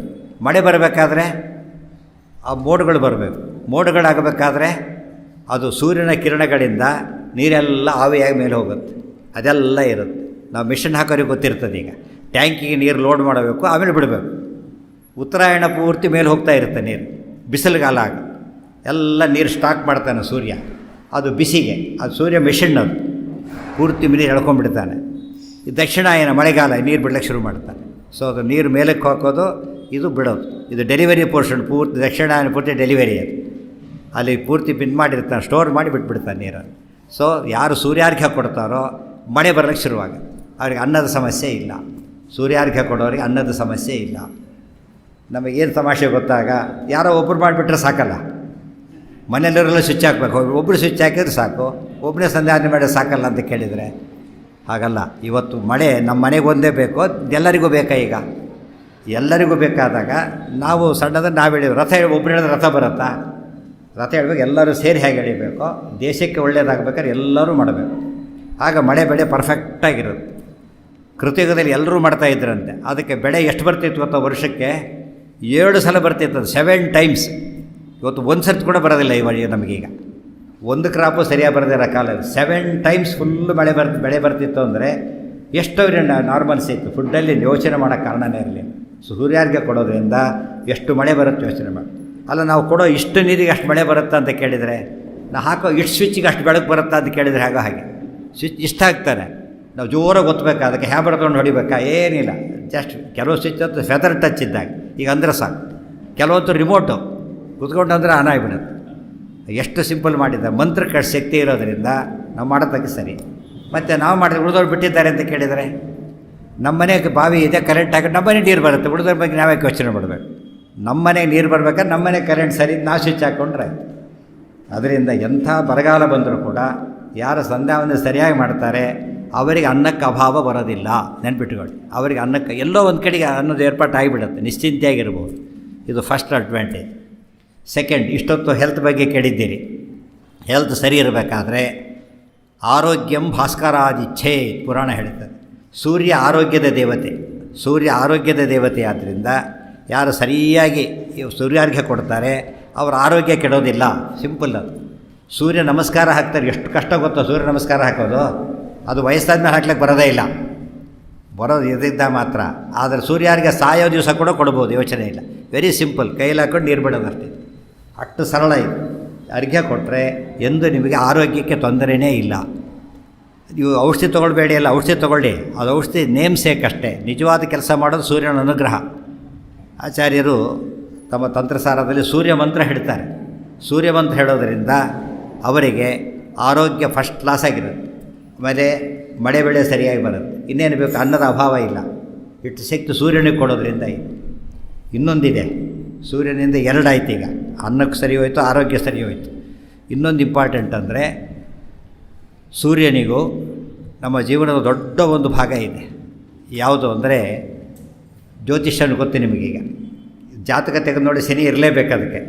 ಮಳೆ ಬರಬೇಕಾದ್ರೆ ಆ ಮೋಡಗಳು ಬರಬೇಕು. ಮೋಡಗಳಾಗಬೇಕಾದ್ರೆ ಅದು ಸೂರ್ಯನ ಕಿರಣಗಳಿಂದ ನೀರೆಲ್ಲ ಆವಿಯಾಗಿ ಮೇಲೆ ಹೋಗುತ್ತೆ. ಅದೆಲ್ಲ ಇರುತ್ತೆ. ನಾವು ಮಿಷನ್ ಹಾಕೋರಿಗೆ ಗೊತ್ತಿರ್ತದೆ. ಈಗ ಟ್ಯಾಂಕಿಗೆ ನೀರು ಲೋಡ್ ಮಾಡಬೇಕು, ಆಮೇಲೆ ಬಿಡಬೇಕು. ಉತ್ತರಾಯಣ ಪೂರ್ತಿ ಮೇಲೆ ಹೋಗ್ತಾ ಇರುತ್ತೆ ನೀರು. ಬಿಸಿಲುಗಾಲ ಆಗ ಎಲ್ಲ ನೀರು ಸ್ಟಾಕ್ ಮಾಡ್ತಾನೆ ಸೂರ್ಯ. ಅದು ಬಿಸಿಗೆ, ಅದು ಸೂರ್ಯ ಮಿಷನ್, ಅದು ಪೂರ್ತಿ ನೀರು ಎಳ್ಕೊಂಡ್ಬಿಡ್ತಾನೆ. ಈ ದಕ್ಷಿಣಾಯನ ಮಳೆಗಾಲ ನೀರು ಬಿಡ್ಲಿಕ್ಕೆ ಶುರು ಮಾಡ್ತಾನೆ. ಸೊ ಅದು ನೀರು ಮೇಲಕ್ಕೆ ಹಾಕೋದು, ಇದು ಬಿಡೋದು. ಇದು ಡೆಲಿವರಿ ಪೋರ್ಷನ್. ಪೂರ್ತಿ ದಕ್ಷಿಣಾಯನ ಪೂರ್ತಿ ಡೆಲಿವರಿ ಅದು. ಅಲ್ಲಿ ಪೂರ್ತಿ ಪಿನ್ ಮಾಡಿರ್ತಾನೆ, ಸ್ಟೋರ್ ಮಾಡಿ ಬಿಟ್ಬಿಡ್ತಾನೆ ನೀರನ್ನು. ಸೊ ಯಾರು ಸೂರ್ಯಾರ್ಘ್ಯ ಕೊಡ್ತಾರೋ ಮಳೆ ಬರಲಿಕ್ಕೆ ಶುರುವಾಗುತ್ತೆ. ಅವ್ರಿಗೆ ಅನ್ನದ ಸಮಸ್ಯೆ ಇಲ್ಲ. ಸೂರ್ಯಾರ್ಘ್ಯ ಕೊಡೋರಿಗೆ ಅನ್ನದ ಸಮಸ್ಯೆ ಇಲ್ಲ. ನಮಗೇನು ತಮಾಷೆ ಗೊತ್ತಾಗ, ಯಾರೋ ಒಬ್ಬರು ಮಾಡಿಬಿಟ್ರೆ ಸಾಕಲ್ಲ, ಮನೆಯಲ್ಲಿರೋಲ್ಲ ಸ್ವಿಚ್ ಹಾಕ್ಬೇಕು. ಒಬ್ಬರು ಸ್ವಿಚ್ ಹಾಕಿದ್ರೆ ಸಾಕು, ಒಬ್ಬನೇ ಸಂಧ್ಯಾವನೆ ಮಾಡಿದ್ರೆ ಸಾಕಲ್ಲ ಅಂತ ಕೇಳಿದರೆ ಹಾಗಲ್ಲ. ಇವತ್ತು ಮಳೆ ನಮ್ಮ ಮನೆಗೆ ಒಂದೇ ಬೇಕು, ಎಲ್ಲರಿಗೂ ಬೇಕಾ? ಈಗ ಎಲ್ಲರಿಗೂ ಬೇಕಾದಾಗ ನಾವು ಸಣ್ಣದನ್ನು ನಾವು ಹೇಳಿದ್ವಿ. ರಥ ಒಬ್ಬರು ಹೇಳಿದ್ರೆ ರಥ ಬರುತ್ತಾ? ರಥ ಹೇಳ್ಬೇಕು, ಎಲ್ಲರೂ ಸೇರಿ ಹೇಗೆ ಎಳಿಬೇಕು. ದೇಶಕ್ಕೆ ಒಳ್ಳೆಯದಾಗಬೇಕಾದ್ರೆ ಎಲ್ಲರೂ ಮಾಡಬೇಕು. ಆಗ ಮಳೆ ಬೆಳೆ ಪರ್ಫೆಕ್ಟಾಗಿರುತ್ತೆ. ಕೃತಿಯುಗದಲ್ಲಿ ಎಲ್ಲರೂ ಮಾಡ್ತಾಯಿದ್ರಂತೆ. ಅದಕ್ಕೆ ಬೆಳೆ ಎಷ್ಟು ಬರ್ತಿತ್ತು ಗೊತ್ತಾ? ವರ್ಷಕ್ಕೆ 7 ಸಲ ಬರ್ತಿತ್ತು. ಅದು 7 ಟೈಮ್ಸ್. ಇವತ್ತು 1 ಸರ್ತಿ ಕೂಡ ಬರೋದಿಲ್ಲ ಇವಾಗ ನಮಗೀಗ. 1 ಕ್ರಾಪು ಸರಿಯಾಗಿ ಬರೋದಿರೋ ಕಾಲದಲ್ಲಿ 7 ಟೈಮ್ಸ್ ಫುಲ್ಲು ಬೆಳೆ ಬರ್ತಿತ್ತು ಅಂದರೆ ಎಷ್ಟು ನಾರ್ಮಲ್ಸ್ ಇತ್ತು. ಫುಡ್ಡಲ್ಲಿ ಯೋಚನೆ ಮಾಡೋಕ್ಕೆ ಕಾರಣನೇ ಇರಲಿಲ್ಲ. ಸೂರ್ಯಾರ್ಘ್ಯ ಕೊಡೋದ್ರಿಂದ ಎಷ್ಟು ಮಳೆ ಬರುತ್ತೆ ಯೋಚನೆ ಮಾಡಿ. ಅಲ್ಲ, ನಾವು ಕೊಡೋ ಇಷ್ಟು ನೀರಿಗೆ ಅಷ್ಟು ಮಳೆ ಬರುತ್ತಾ ಅಂತ ಕೇಳಿದರೆ, ನಾವು ಹಾಕೋ ಇಷ್ಟು ಸ್ವಿಚ್ಚಿಗೆ ಅಷ್ಟು ಬೆಳಕು ಬರುತ್ತಾ ಅಂತ ಕೇಳಿದರೆ ಹಾಗೆ ಸ್ವಿಚ್ ಇಷ್ಟ ಹಾಕ್ತಾರೆ. ನಾವು ಜೋರಾಗಿ ಒತ್ತಬೇಕಾ, ಅದಕ್ಕೆ ಹ್ಯಾಬರ್ ತೊಗೊಂಡು ಹೊಡಿಬೇಕಾ? ಏನಿಲ್ಲ. ಜಸ್ಟ್ ಕೆಲವು ಸ್ವಿಚ್ ಅಂತೂ ಫೆದರ್ ಟಚ್ ಇದ್ದಾಗ ಈಗ ಅಂದರೆ ಸಾಕು. ಕೆಲವೊಂದು ರಿಮೋಟು ಕುತ್ಕೊಂಡು ಅಂದರೆ ಆನ್ ಆಗಿಬಿಡುತ್ತೆ. ಎಷ್ಟು ಸಿಂಪಲ್ ಮಾಡಿದ್ದ. ಮಂತ್ರಕ್ಕೆ ಶಕ್ತಿ ಇರೋದರಿಂದ ನಾವು ಮಾಡೋದಕ್ಕೆ ಸರಿ. ಮತ್ತು ನಾವು ಮಾಡಿದ್ರೆ ಉಳಿದವ್ರು ಬಿಟ್ಟಿದ್ದಾರೆ ಅಂತ ಕೇಳಿದರೆ, ನಮ್ಮ ಮನೆಗೆ ಬಾವಿ ಇದೆ, ಕರೆಂಟ್ ಹಾಕಿ ನಮ್ಮ ಮನೆಗೆ ನೀರು ಬರುತ್ತೆ. ಉಳಿದವ್ರ ಬಗ್ಗೆ ನಾವೇ ಯೋಚನೆ ಮಾಡಬೇಕು. ನಮ್ಮ ಮನೆಗೆ ನೀರು ಬರ್ಬೇಕಾದ್ರೆ ನಮ್ಮ ಮನೆಗೆ ಕರೆಂಟ್ ಸರಿ, ನಾವು ಸ್ವಿಚ್ ಹಾಕ್ಕೊಂಡ್ರೆ. ಅದರಿಂದ ಎಂಥ ಬರಗಾಲ ಬಂದರೂ ಕೂಡ ಯಾರು ಸಂಧ್ಯಾವಂದನೆ ಸರಿಯಾಗಿ ಮಾಡ್ತಾರೆ ಅವರಿಗೆ ಅನ್ನಕ್ಕೆ ಅಭಾವ ಬರೋದಿಲ್ಲ. ನೆನ್ಪಿಟ್ಕೊಳ್ಳಿ, ಅವರಿಗೆ ಅನ್ನಕ್ಕೆ ಎಲ್ಲೋ ಒಂದು ಕಡೆಗೆ ಅನ್ನೋದು ಏರ್ಪಾಟು ಆಗಿಬಿಡುತ್ತೆ, ನಿಶ್ಚಿಂತೆಯಾಗಿರ್ಬೋದು. ಇದು ಫಸ್ಟ್ ಅಡ್ವಾಂಟೇಜ್. ಸೆಕೆಂಡ್, ಇಷ್ಟೊತ್ತು ಹೆಲ್ತ್ ಬಗ್ಗೆ ಕೇಳಿದ್ದೀರಿ. ಹೆಲ್ತ್ ಸರಿ ಇರಬೇಕಾದ್ರೆ ಆರೋಗ್ಯಂ ಭಾಸ್ಕರಾದಿಚ್ಛೇ ಪುರಾಣ ಹೇಳ್ತದೆ. ಸೂರ್ಯ ಆರೋಗ್ಯದ ದೇವತೆ. ಸೂರ್ಯ ಆರೋಗ್ಯದ ದೇವತೆ ಆದ್ದರಿಂದ ಯಾರು ಸರಿಯಾಗಿ ಸೂರ್ಯಾರ್ಘ್ಯ ಕೊಡ್ತಾರೆ ಅವರ ಆರೋಗ್ಯ ಕೆಡೋದಿಲ್ಲ. ಸಿಂಪಲ್ ಅದು. ಸೂರ್ಯ ನಮಸ್ಕಾರ ಹಾಕ್ತಾರೆ. ಎಷ್ಟು ಕಷ್ಟ ಗೊತ್ತೋ ಸೂರ್ಯ ನಮಸ್ಕಾರ ಹಾಕೋದು. ಅದು ವಯಸ್ಸಾದ್ಮೇಲೆ ಹಾಕ್ಲಿಕ್ಕೆ ಬರೋದೇ ಇಲ್ಲ, ಬರೋದು ಇದ್ದಿದ್ದ ಮಾತ್ರ. ಆದರೆ ಸೂರ್ಯಾರ್ಘ್ಯ ಸಾಯೋ ದಿವಸ ಕೂಡ ಕೊಡ್ಬೋದು, ಯೋಚನೆ ಇಲ್ಲ. Very simple. ಕೈಯಲ್ಲಿ ಹಾಕ್ಕೊಂಡು ನೀರು ಬಿಡೋದಷ್ಟೇ. ಅಷ್ಟು ಸರಳ ಇದು. ಅರ್ಘ್ಯ ಕೊಟ್ಟರೆ ಎಂದು ನಿಮಗೆ ಆರೋಗ್ಯಕ್ಕೆ ತೊಂದರೆಯೇ ಇಲ್ಲ. ನೀವು ಔಷಧಿ ತೊಗೊಳ್ಬೇಡಿ, ಅಲ್ಲ ಔಷಧಿ ತೊಗೊಳ್ಳಿ, ಅದು ಔಷಧಿ ನೇಮ್ ಸೇಕ್ ಅಷ್ಟೇ. ನಿಜವಾದ ಕೆಲಸ ಮಾಡೋದು ಸೂರ್ಯನ ಅನುಗ್ರಹ. ಆಚಾರ್ಯರು ತಮ್ಮ ತಂತ್ರಸಾರದಲ್ಲಿ ಸೂರ್ಯ ಮಂತ್ರ ಹೇಳ್ತಾರೆ. ಸೂರ್ಯ ಮಂತ್ರ ಹೇಳೋದರಿಂದ ಅವರಿಗೆ ಆರೋಗ್ಯ ಫಸ್ಟ್ ಕ್ಲಾಸ್ ಆಗಿರುತ್ತೆ. ಆಮೇಲೆ ಮಳೆ ಬೆಳೆ ಸರಿಯಾಗಿ ಬರುತ್ತೆ. ಇನ್ನೇನು ಬೇಕು, ಅನ್ನದ ಅಭಾವ ಇಲ್ಲ. ಇಟ್ಟು ಶಕ್ತಿ ಸೂರ್ಯನಿಗೆ ಕೊಡೋದ್ರಿಂದ ಇದೆ. ಇನ್ನೊಂದಿದೆ, ಸೂರ್ಯನಿಂದ ಎರಡಾಯ್ತು. ಈಗ ಅನ್ನಕ್ಕೆ ಸರಿ ಹೋಯಿತು, ಆರೋಗ್ಯ ಸರಿ ಹೋಯಿತು. ಇನ್ನೊಂದು ಇಂಪಾರ್ಟೆಂಟ್ ಅಂದರೆ ಸೂರ್ಯನಿಗೂ ನಮ್ಮ ಜೀವನದ ದೊಡ್ಡ ಒಂದು ಭಾಗ ಇದೆ. ಯಾವುದು ಅಂದರೆ ಜ್ಯೋತಿಷ್ಯನ ಗೊತ್ತು ನಿಮಗೀಗ. ಜಾತಕ ತೆಗೆದು ನೋಡಿ, ಶನಿ ಇರಲೇಬೇಕು. ಅದಕ್ಕೆ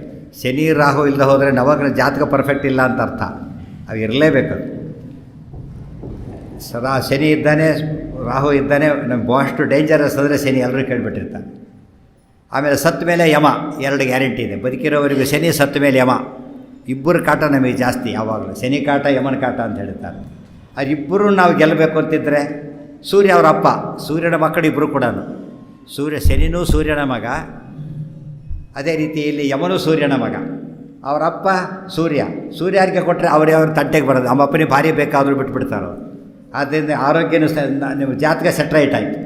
ಶನಿ ರಾಹು ಇಲ್ಲದೆ ಹೋದರೆ ನವಗ್ರಹ ಜಾತಕ ಪರ್ಫೆಕ್ಟ್ ಇಲ್ಲ ಅಂತ ಅರ್ಥ. ಅವು ಇರಲೇಬೇಕದು. ಸದಾ ಶನಿ ಇದ್ದಾನೆ, ರಾಹು ಇದ್ದಾನೆ, ನಮ್ಗೆ ಭಾಳಷ್ಟು ಡೇಂಜರಸ್ ಅಂದರೆ ಶನಿ ಎಲ್ಲರೂ ಕೇಳಿಬಿಟ್ಟಿರ್ತಾರೆ. ಆಮೇಲೆ ಸತ್ತ ಮೇಲೆ ಯಮ, ಎರಡು ಗ್ಯಾರಂಟಿ ಇದೆ. ಬದುಕಿರೋವರೆಗೂ ಶನಿ, ಸತ್ತ ಮೇಲೆ ಯಮ. ಇಬ್ಬರು ಕಾಟ ನಮಗೆ ಜಾಸ್ತಿ ಯಾವಾಗಲೂ. ಶನಿ ಕಾಟ, ಯಮನ ಕಾಟ ಅಂತ ಹೇಳ್ತಾರೆ. ಅವರಿಬ್ಬರು ನಾವು ಗೆಲ್ಲಬೇಕು ಅಂತಿದ್ದರೆ, ಸೂರ್ಯ ಅವರ ಅಪ್ಪ, ಸೂರ್ಯನ ಮಕ್ಕಳು ಇಬ್ಬರು ಕೂಡ. ಶನಿನೂ ಸೂರ್ಯನ ಮಗ, ಅದೇ ರೀತಿ ಇಲ್ಲಿ ಯಮನೂ ಸೂರ್ಯನ ಮಗ. ಅವರ ಅಪ್ಪ ಸೂರ್ಯರಿಗೆ ಕೊಟ್ಟರೆ ಅವ್ರ ತಟ್ಟೆಗೆ ಬರೋದು. ನಮ್ಮ ಅಪ್ಪನಿಗೆ ಭಾರಿ ಬೇಕಾದರೂ ಬಿಟ್ಬಿಡ್ತಾರೆ ಅವರು. ಆದ್ದರಿಂದ ಆರೋಗ್ಯನೂ ನಿಮ್ಮ ಜಾತಕ ಸೆಟ್ರೈಟ್ ಆಯಿತು.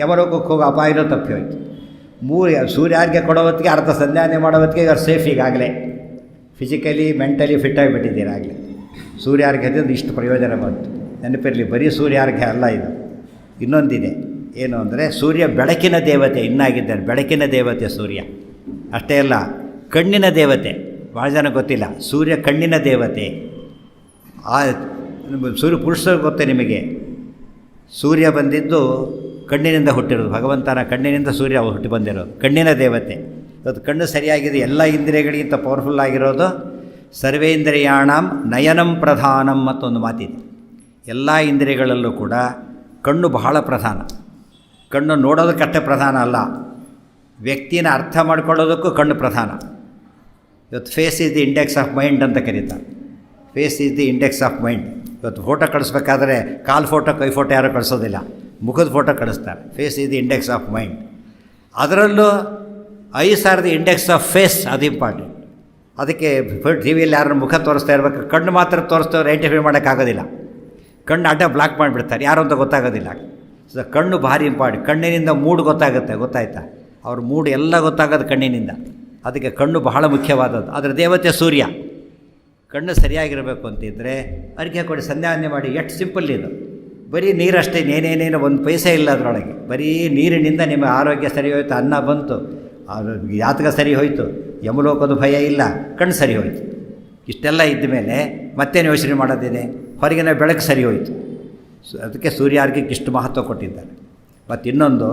ಯಮಲೋಕಕ್ಕೆ ಹೋಗೋ ಅಪಾಯನೂ ತಪ್ಪಿ ಹೋಯಿತು. ಸೂರ್ಯರಿಗೆ ಕೊಡೋ ಹೊತ್ತಿಗೆ, ಅರ್ಧ ಸಂಧ್ಯಾನೆ ಮಾಡೋ ಹೊತ್ತಿಗೆ ಇವರು ಸೇಫ್ ಈಗಾಗಲೇ ಫಿಸಿಕಲಿ ಮೆಂಟಲಿ ಫಿಟ್ ಆಗಿಬಿಟ್ಟಿದ್ದೀರಿ. ಆಗಲೇ ಸೂರ್ಯಾರ್ಘ್ಯದಿಂದ ಇಷ್ಟು ಪ್ರಯೋಜನ ಬಂತು. ನೆನಪಿರಲಿ, ಬರೀ ಸೂರ್ಯಾರ್ಘ್ಯ ಅಲ್ಲ ಇದು. ಇನ್ನೊಂದಿದೆ, ಏನು ಅಂದರೆ ಸೂರ್ಯ ಬೆಳಕಿನ ದೇವತೆ. ಇನ್ನಾಗಿದ್ದಾನೆ ಬೆಳಕಿನ ದೇವತೆ ಸೂರ್ಯ. ಅಷ್ಟೇ ಅಲ್ಲ, ಕಣ್ಣಿನ ದೇವತೆ. ಭಾಳ ಜನ ಗೊತ್ತಿಲ್ಲ, ಸೂರ್ಯ ಕಣ್ಣಿನ ದೇವತೆ. ಸೂರ್ಯ ಪುರುಷರು ಗೊತ್ತೇ ನಿಮಗೆ. ಸೂರ್ಯ ಬಂದಿದ್ದು ಕಣ್ಣಿನಿಂದ ಹುಟ್ಟಿರೋದು. ಭಗವಂತನ ಕಣ್ಣಿನಿಂದ ಸೂರ್ಯ ಹುಟ್ಟಿ ಬಂದಿರೋದು. ಕಣ್ಣಿನ ದೇವತೆ. ಇವತ್ತು ಕಣ್ಣು ಸರಿಯಾಗಿದೆ. ಎಲ್ಲ ಇಂದ್ರಿಯಗಳಿಗಿಂತ ಪವರ್ಫುಲ್ ಆಗಿರೋದು ಸರ್ವೇಂದ್ರಿಯಾಣಂ ನಯನಂ ಪ್ರಧಾನಂ ಮತ್ತೊಂದು ಮಾತಿದೆ. ಎಲ್ಲ ಇಂದ್ರಿಯಗಳಲ್ಲೂ ಕೂಡ ಕಣ್ಣು ಬಹಳ ಪ್ರಧಾನ. ಕಣ್ಣು ನೋಡೋದಕ್ಕಷ್ಟೇ ಪ್ರಧಾನ ಅಲ್ಲ, ವ್ಯಕ್ತಿನ ಅರ್ಥ ಮಾಡ್ಕೊಳ್ಳೋದಕ್ಕೂ ಕಣ್ಣು ಪ್ರಧಾನ. ಇವತ್ತು face is the index of mind ಅಂತ ಕರೀತಾರೆ. Face is the index of mind. ಇವತ್ತು ಫೋಟೋ ಕಳಿಸ್ಬೇಕಾದ್ರೆ ಕಾಲು ಫೋಟೋ, ಕೈ ಫೋಟೋ ಯಾರೂ ಕಳಿಸೋದಿಲ್ಲ, ಮುಖದ ಫೋಟೋ ಕಳಿಸ್ತಾರೆ. Face is the index of mind. ಅದರಲ್ಲೂ eyes are the index of face. ಅದು ಇಂಪಾರ್ಟೆಂಟ್. ಅದಕ್ಕೆ ಟಿ ವಿಯಲ್ಲಿ ಯಾರನ್ನ ಮುಖ ತೋರಿಸ್ತಾ ಇರಬೇಕು, ಕಣ್ಣು ಮಾತ್ರ ತೋರಿಸ್ತವ್ರು ಐಡೆಂಟಿಫೈ ಮಾಡೋಕ್ಕಾಗೋದಿಲ್ಲ. ಕಣ್ಣು ಅಡ್ಡ ಬ್ಲಾಕ್ ಮಾಡಿಬಿಡ್ತಾರೆ, ಯಾರು ಅಂತ ಗೊತ್ತಾಗೋದಿಲ್ಲ. ಸೊ ಕಣ್ಣು ಭಾರಿ ಇಂಪಾರ್ಟೆಂಟ್. ಕಣ್ಣಿನಿಂದ ಮೂಡ್ ಗೊತ್ತಾಯ್ತಾ? ಅವ್ರ ಮೂಡ್ ಎಲ್ಲ ಗೊತ್ತಾಗೋದು ಕಣ್ಣಿನಿಂದ. ಅದಕ್ಕೆ ಕಣ್ಣು ಬಹಳ ಮುಖ್ಯವಾದದ್ದು. ಅದರ ದೇವತೆ ಸೂರ್ಯ. ಕಣ್ಣು ಸರಿಯಾಗಿರಬೇಕು ಅಂತಿದ್ದರೆ ಅರ್ಘ್ಯ ಕೊಡಿ, ಸಂಧ್ಯಾವಂದನೆ ಮಾಡಿ. ಎಷ್ಟು ಸಿಂಪಲ್ ಇದು. ಬರೀ ನೀರಷ್ಟೇ, ಏನೇನೇನು ಒಂದು ಪೈಸೆ ಇಲ್ಲ ಅದರೊಳಗೆ. ಬರೀ ನೀರಿನಿಂದ ನಿಮ್ಮ ಆರೋಗ್ಯ ಸರಿ ಹೋಯಿತು, ಅನ್ನ ಬಂತು, ಜಾತಕ ಸರಿ ಹೋಯಿತು, ಯಮಲೋಕದ ಭಯ ಇಲ್ಲ, ಕಣ್ಣು ಸರಿ ಹೋಯಿತು. ಇಷ್ಟೆಲ್ಲ ಇದ್ದ ಮೇಲೆ ಮತ್ತೇನು ಯೋಚನೆ ಮಾಡೋದಿದೆ? ಹೊರಗಿನ ಬೆಳಕು ಸರಿ ಹೋಯಿತು. ಅದಕ್ಕೆ ಸೂರ್ಯಾರ್ಘ್ಯಕ್ಕೆ ಇಷ್ಟು ಮಹತ್ವ ಕೊಟ್ಟಿದ್ದಾರೆ. ಮತ್ತು ಇನ್ನೊಂದು,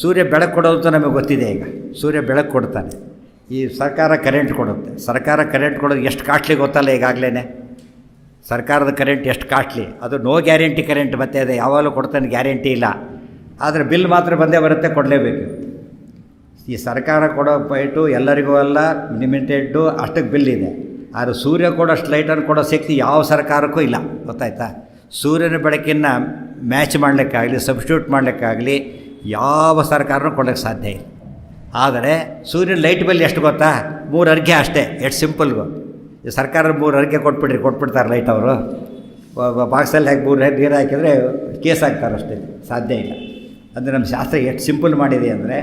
ಸೂರ್ಯ ಬೆಳಕು ಕೊಡೋದು ನಮಗೆ ಗೊತ್ತಿದೆ. ಈಗ ಸೂರ್ಯ ಬೆಳಕು ಕೊಡ್ತಾನೆ. ಈ ಸರ್ಕಾರ ಕರೆಂಟ್ ಕೊಡುತ್ತೆ. ಸರ್ಕಾರ ಕರೆಂಟ್ ಕೊಡೋದು ಎಷ್ಟು ಕಾಸ್ಟ್ಲಿ ಗೊತ್ತಲ್ಲ ಈಗಾಗಲೇ. ಸರ್ಕಾರದ ಕರೆಂಟ್ ಎಷ್ಟು ಕಾಸ್ಟ್ಲಿ. ಅದು ನೋ ಗ್ಯಾರಂಟಿ ಕರೆಂಟ್. ಮತ್ತೆ ಅದು ಯಾವಾಗಲೂ ಕೊಡ್ತಾನೆ, ಗ್ಯಾರಂಟಿ ಇಲ್ಲ. ಆದರೆ ಬಿಲ್ ಮಾತ್ರ ಬಂದೇ ಬರುತ್ತೆ, ಕೊಡಲೇಬೇಕು. ಈ ಸರ್ಕಾರ ಕೊಡೋ ಪೈಟು ಎಲ್ಲರಿಗೂ ಅಲ್ಲ, ಲಿಮಿಟೆಡ್ಡು, ಅಷ್ಟಕ್ಕೆ ಬಿಲ್ ಇದೆ. ಆದರೆ ಸೂರ್ಯ ಕೊಡೋಷ್ಟು ಲೈಟನ್ನು ಕೊಡೋ ಶಕ್ತಿ ಯಾವ ಸರ್ಕಾರಕ್ಕೂ ಇಲ್ಲ. ಗೊತ್ತಾಯ್ತಾ? ಸೂರ್ಯನ ಬೆಳಕಿನ ಮ್ಯಾಚ್ ಮಾಡಲಿಕ್ಕಾಗಲಿ, ಸಬ್ಸ್ಟಿಟ್ಯೂಟ್ ಮಾಡಲಿಕ್ಕಾಗಲಿ ಯಾವ ಸರ್ಕಾರನೂ ಕೊಡೋಕ್ಕೆ ಸಾಧ್ಯ ಇಲ್ಲ. ಆದರೆ ಸೂರ್ಯನ ಲೈಟ್ ಬಿಲ್ ಎಷ್ಟು ಗೊತ್ತಾ? 3 ಅರ್ಘ್ಯ ಅಷ್ಟೇ. ಎಷ್ಟು ಸಿಂಪಲ್ಗು. ಈ ಸರ್ಕಾರ 3 ಅರ್ಘ್ಯ ಕೊಟ್ಬಿಡ್ತಾರೆ ಲೈಟ್. ಅವರು ಬಾಕ್ಸಲ್ಲಿ ಹಾಕಿ 3 ನೀರು ಹಾಕಿದರೆ ಕೇಸ್ ಹಾಕ್ತಾರೆ ಅಷ್ಟೇ. ಸಾಧ್ಯ ಇಲ್ಲ. ಅಂದರೆ ನಮ್ಮ ಶಾಸ್ತ್ರ ಎಷ್ಟು ಸಿಂಪಲ್ ಮಾಡಿದೆ ಅಂದರೆ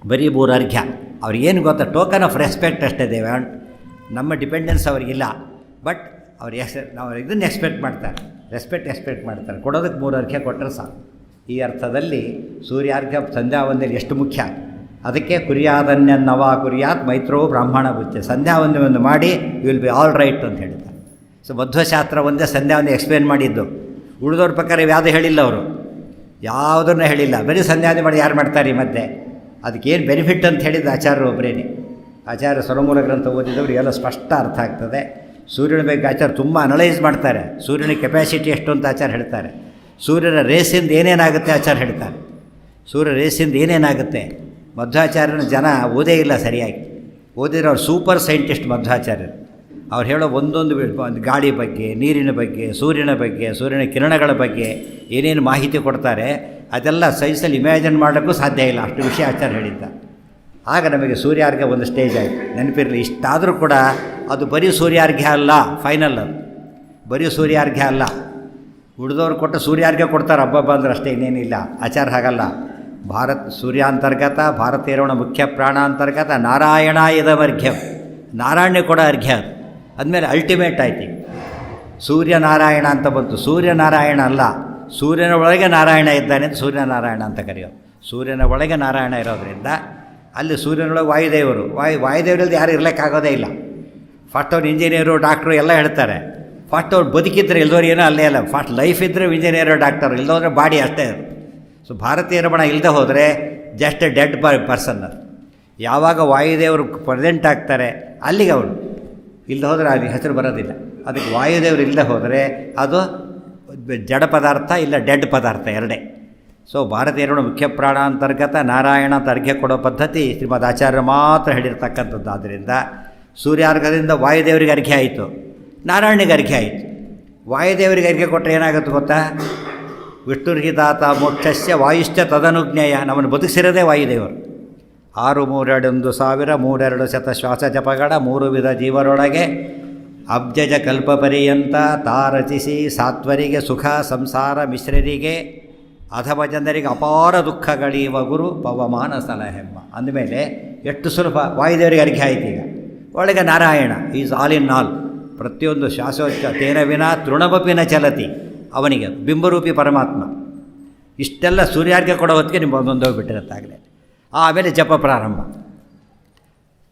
ಬರೀ 3 ಅರ್ಘ್ಯ. ಅವ್ರಿಗೇನು ಗೊತ್ತಾ? ಟೋಕನ್ ಆಫ್ ರೆಸ್ಪೆಕ್ಟ್ ಅಷ್ಟೇ. ದೇವ್ಯಾನ್ ನಮ್ಮ ಡಿಪೆಂಡೆನ್ಸ್ ಅವ್ರಿಗಿಲ್ಲ. ಬಟ್ ಅವ್ರು ನಾವು ಇದನ್ನು ಎಕ್ಸ್ಪೆಕ್ಟ್ ಮಾಡ್ತಾರೆ. ಕೊಡೋದಕ್ಕೆ 3 ಅರ್ಘ್ಯ ಕೊಟ್ಟರೆ ಸಾಕು. ಈ ಅರ್ಥದಲ್ಲಿ ಸೂರ್ಯಾರ್ಘ್ಯ ಸಂಧ್ಯಾವಂದನೆ ಎಷ್ಟು ಮುಖ್ಯ. ಅದಕ್ಕೆ ಕುರಿಯಾದನ್ಯನ್ನವ ಕುರಿಯಾತ್ ಮೈತ್ರೋ ಬ್ರಾಹ್ಮಣ ಬುದ್ಧಿ. ಸಂಧ್ಯಾವಂದನೆ ಮಾಡಿ you will be all right ಅಂತ ಹೇಳ್ತಾರೆ. ಸೊ ಮಧ್ವಶಾಸ್ತ್ರ ಒಂದೇ ಸಂಧ್ಯಾವಂದನೆ ಎಕ್ಸ್ಪ್ಲೇನ್ ಮಾಡಿದ್ದು. ಉಳಿದವ್ರ ಪ್ರಕಾರ ಯಾವುದು ಹೇಳಿಲ್ಲ, ಅವರು ಯಾವುದನ್ನು ಹೇಳಿಲ್ಲ. ಬರೀ ಸಂಧ್ಯಾವಂದನೆ ಮಾಡಿ ಯಾರು ಮಾಡ್ತಾರೆ ಈ ಮಧ್ಯೆ? ಅದಕ್ಕೇನು ಬೆನಿಫಿಟ್ ಅಂತ ಹೇಳಿದ್ದು ಆಚಾರ್ಯರು ಒಬ್ಬರೇನೆ. ಆಚಾರ್ಯ ಸ್ವರಮೂಲ ಗ್ರಂಥ ಓದಿದವರು ಎಲ್ಲ ಸ್ಪಷ್ಟ ಅರ್ಥ ಆಗ್ತದೆ. ಸೂರ್ಯನ ಬಗ್ಗೆ ಆಚಾರ್ಯ ತುಂಬ ಅನಲೈಸ್ ಮಾಡ್ತಾರೆ. ಸೂರ್ಯನ ಕೆಪಾಸಿಟಿ ಎಷ್ಟು ಅಂತ ಆಚಾರ್ಯ ಹೇಳ್ತಾರೆ. ಸೂರ್ಯನ ರೇಸಿಂದ ಏನೇನಾಗುತ್ತೆ ಆಚಾರ್ಯ ಹೇಳ್ತಾರೆ. ಸೂರ್ಯ ರೇಸಿಂದ ಏನೇನಾಗುತ್ತೆ. ಮಧ್ವಾಚಾರ್ಯನ ಜನ ಓದೇ ಇಲ್ಲ ಸರಿಯಾಗಿ. ಓದಿದ್ರೆ ಅವ್ರು ಸೂಪರ್ ಸೈಂಟಿಸ್ಟ್ ಮಧ್ವಾಚಾರ್ಯರು. ಅವ್ರು ಹೇಳೋ ಒಂದೊಂದು ಗಾಳಿ ಬಗ್ಗೆ, ನೀರಿನ ಬಗ್ಗೆ, ಸೂರ್ಯನ ಬಗ್ಗೆ, ಸೂರ್ಯನ ಕಿರಣಗಳ ಬಗ್ಗೆ ಏನೇನು ಮಾಹಿತಿ ಕೊಡ್ತಾರೆ, ಅದೆಲ್ಲ ಸೈನ್ಸಲ್ಲಿ ಇಮ್ಯಾಜಿನ್ ಮಾಡೋಕ್ಕೂ ಸಾಧ್ಯ ಇಲ್ಲ. ಅಷ್ಟು ವಿಷಯ ಆಚಾರ್ಯ ಹೇಳಿದ್ದ. ಆಗ ನಮಗೆ ಸೂರ್ಯಾರ್ಘ್ಯ ಒಂದು ಸ್ಟೇಜ್ ಆಯಿತು. ನೆನಪಿರಲಿ, ಇಷ್ಟಾದರೂ ಕೂಡ ಅದು ಬರೀ ಸೂರ್ಯಾರ್ಘ್ಯ ಅಲ್ಲ. ಫೈನಲ್ ಅದು ಬರೀ ಸೂರ್ಯಾರ್ಘ್ಯ ಅಲ್ಲ. ಉಳಿದವ್ರು ಕೊಟ್ಟು ಸೂರ್ಯಾರ್ಘ್ಯ ಕೊಡ್ತಾರೆ ಹಬ್ಬ ಅಂದ್ರೆ ಅಷ್ಟೇ, ಇನ್ನೇನಿಲ್ಲ. ಆಚಾರ ಹಾಗಲ್ಲ. ಸೂರ್ಯಾಂತರ್ಗತ ಭಾರತೀಯರವಣ ಮುಖ್ಯ ಪ್ರಾಣ ಅಂತರ್ಗತ ನಾರಾಯಣ ಇದಮರ್ಘ್ಯ. ನಾರಾಯಣ ಕೊಡೋ ಅರ್ಘ್ಯ ಅದು. ಅಂದಮೇಲೆ ಅಲ್ಟಿಮೇಟ್ ಆಯ್ತು. ಸೂರ್ಯನಾರಾಯಣ ಅಂತ ಬಂತು. ಸೂರ್ಯನಾರಾಯಣ ಅಲ್ಲ, ಸೂರ್ಯನ ಒಳಗೆ ನಾರಾಯಣ ಇದ್ದಾನೆ ಅಂತ ಸೂರ್ಯನಾರಾಯಣ ಅಂತ ಕರೆಯೋದು. ಸೂರ್ಯನ ಒಳಗೆ ನಾರಾಯಣ ಇರೋದರಿಂದ ಅಲ್ಲಿ ಸೂರ್ಯನೊಳಗೆ ವಾಯುದೇವರು, ವಾಯುದೇವರಲ್ಲಿ ಯಾರು ಇರಲಿಕ್ಕಾಗೋದೇ ಇಲ್ಲ. ಫಸ್ಟ್ ಅವ್ರು ಇಂಜಿನಿಯರು ಡಾಕ್ಟ್ರು ಎಲ್ಲ ಹೇಳ್ತಾರೆ. ಫಸ್ಟ್ ಅವ್ರು ಬದುಕಿದ್ರೆ ಇಲ್ದವ್ರು ಏನೋ ಅಲ್ಲೇ ಅಲ್ಲ. ಫಸ್ಟ್ ಲೈಫ್ ಇದ್ದರೆ ಇಂಜಿನಿಯರು ಡಾಕ್ಟರು, ಇಲ್ಲದೋದ್ರೆ ಬಾಡಿ ಅಷ್ಟೇ. ಸೊ ಭಾರತೀಯ ರಮಣ ಇಲ್ಲದೆ ಹೋದರೆ ಜಸ್ಟ್ ಎ ಡೆಡ್ ಪರ್ಸನ್. ಅದು ಯಾವಾಗ ವಾಯುದೇವರು ಪ್ರೆಸೆಂಟ್ ಆಗ್ತಾರೆ ಅಲ್ಲಿಗೆ ಅವರು, ಇಲ್ಲದೆ ಹೋದರೆ ಅಲ್ಲಿ ಹೆಸರು ಬರೋದಿಲ್ಲ. ಅದಕ್ಕೆ ವಾಯುದೇವರು ಇಲ್ಲದೆ ಹೋದರೆ ಅದು ಜಡ ಪದಾರ್ಥ, ಇಲ್ಲ ಡೆಡ್ ಪದಾರ್ಥ ಎರಡೇ. ಸೊ ಭಾರತೀಯರ ಮುಖ್ಯ ಪ್ರಾಣಾಂತರ್ಗತ ನಾರಾಯಣ ಅಂತ ಅರ್ಘ್ಯ ಕೊಡೋ ಪದ್ಧತಿ ಶ್ರೀಮದ್ ಆಚಾರ್ಯರು ಮಾತ್ರ ಹೇಳಿರ್ತಕ್ಕಂಥದ್ದು. ಆದ್ದರಿಂದ ಸೂರ್ಯಾರ್ಘದಿಂದ ವಾಯುದೇವರಿಗೆ ಅರ್ಘ್ಯ ಆಯಿತು, ನಾರಾಯಣಿಗೆ ಅರ್ಘ್ಯ ಆಯಿತು. ವಾಯುದೇವರಿಗೆ ಅರ್ಘ್ಯ ಕೊಟ್ಟರೆ ಏನಾಗುತ್ತೆ ಗೊತ್ತಾ? ವಿಷ್ಣುರ್ಹಿತಾತ ಮೋಕ್ಷಸ್ಯ ವಾಯುಶ್ಚ ತದನುಜ್ಞೇಯ. ನಮ್ಮನ್ನು ಬದುಕಿಸಿರೋದೇ ವಾಯುದೇವರು. 6321000 ಶ್ವಾಸ ಜಪಗಳ 3 ವಿಧ ಜೀವರೊಳಗೆ ಅಬ್ಜಜ ಕಲ್ಪ ಪರ್ಯಂತ ತಾರಚಿಸಿ ಸಾತ್ವರಿಗೆ ಸುಖ ಸಂಸಾರ ಮಿಶ್ರರಿಗೆ ಅಧಮ ಜನರಿಗೆ ಅಪಾರ ದುಃಖಗಳೀವ ಗುರು ಪವಮಾನ ಸಲಹೆಮ್ಮ. ಅಂದಮೇಲೆ ಎಷ್ಟು ಸುಲಭ ವಾಯುದೇವರಿಗೆ ಅರ್ಘ್ಯ ಆಯ್ತು. ಈಗ ಒಳಗೆ Narayana is all in all. ಪ್ರತಿಯೊಂದು ಶ್ವಾಸೋಚ್ಛ ತೇನ ವಿನ ತೃಣಮಪಿನ ಚಲತಿ, ಅವನಿಗೆ ಬಿಂಬರೂಪಿ ಪರಮಾತ್ಮ. ಇಷ್ಟೆಲ್ಲ ಸೂರ್ಯಾರ್ಘ್ಯ ಕೊಡೋ ಹೊತ್ತಿಗೆ ನಿಮ್ಗೆ ಒಂದೊಂದೋಗ್ಬಿಟ್ಟಿರುತ್ತಾಗಲೇ. ಆಮೇಲೆ ಜಪ ಪ್ರಾರಂಭ.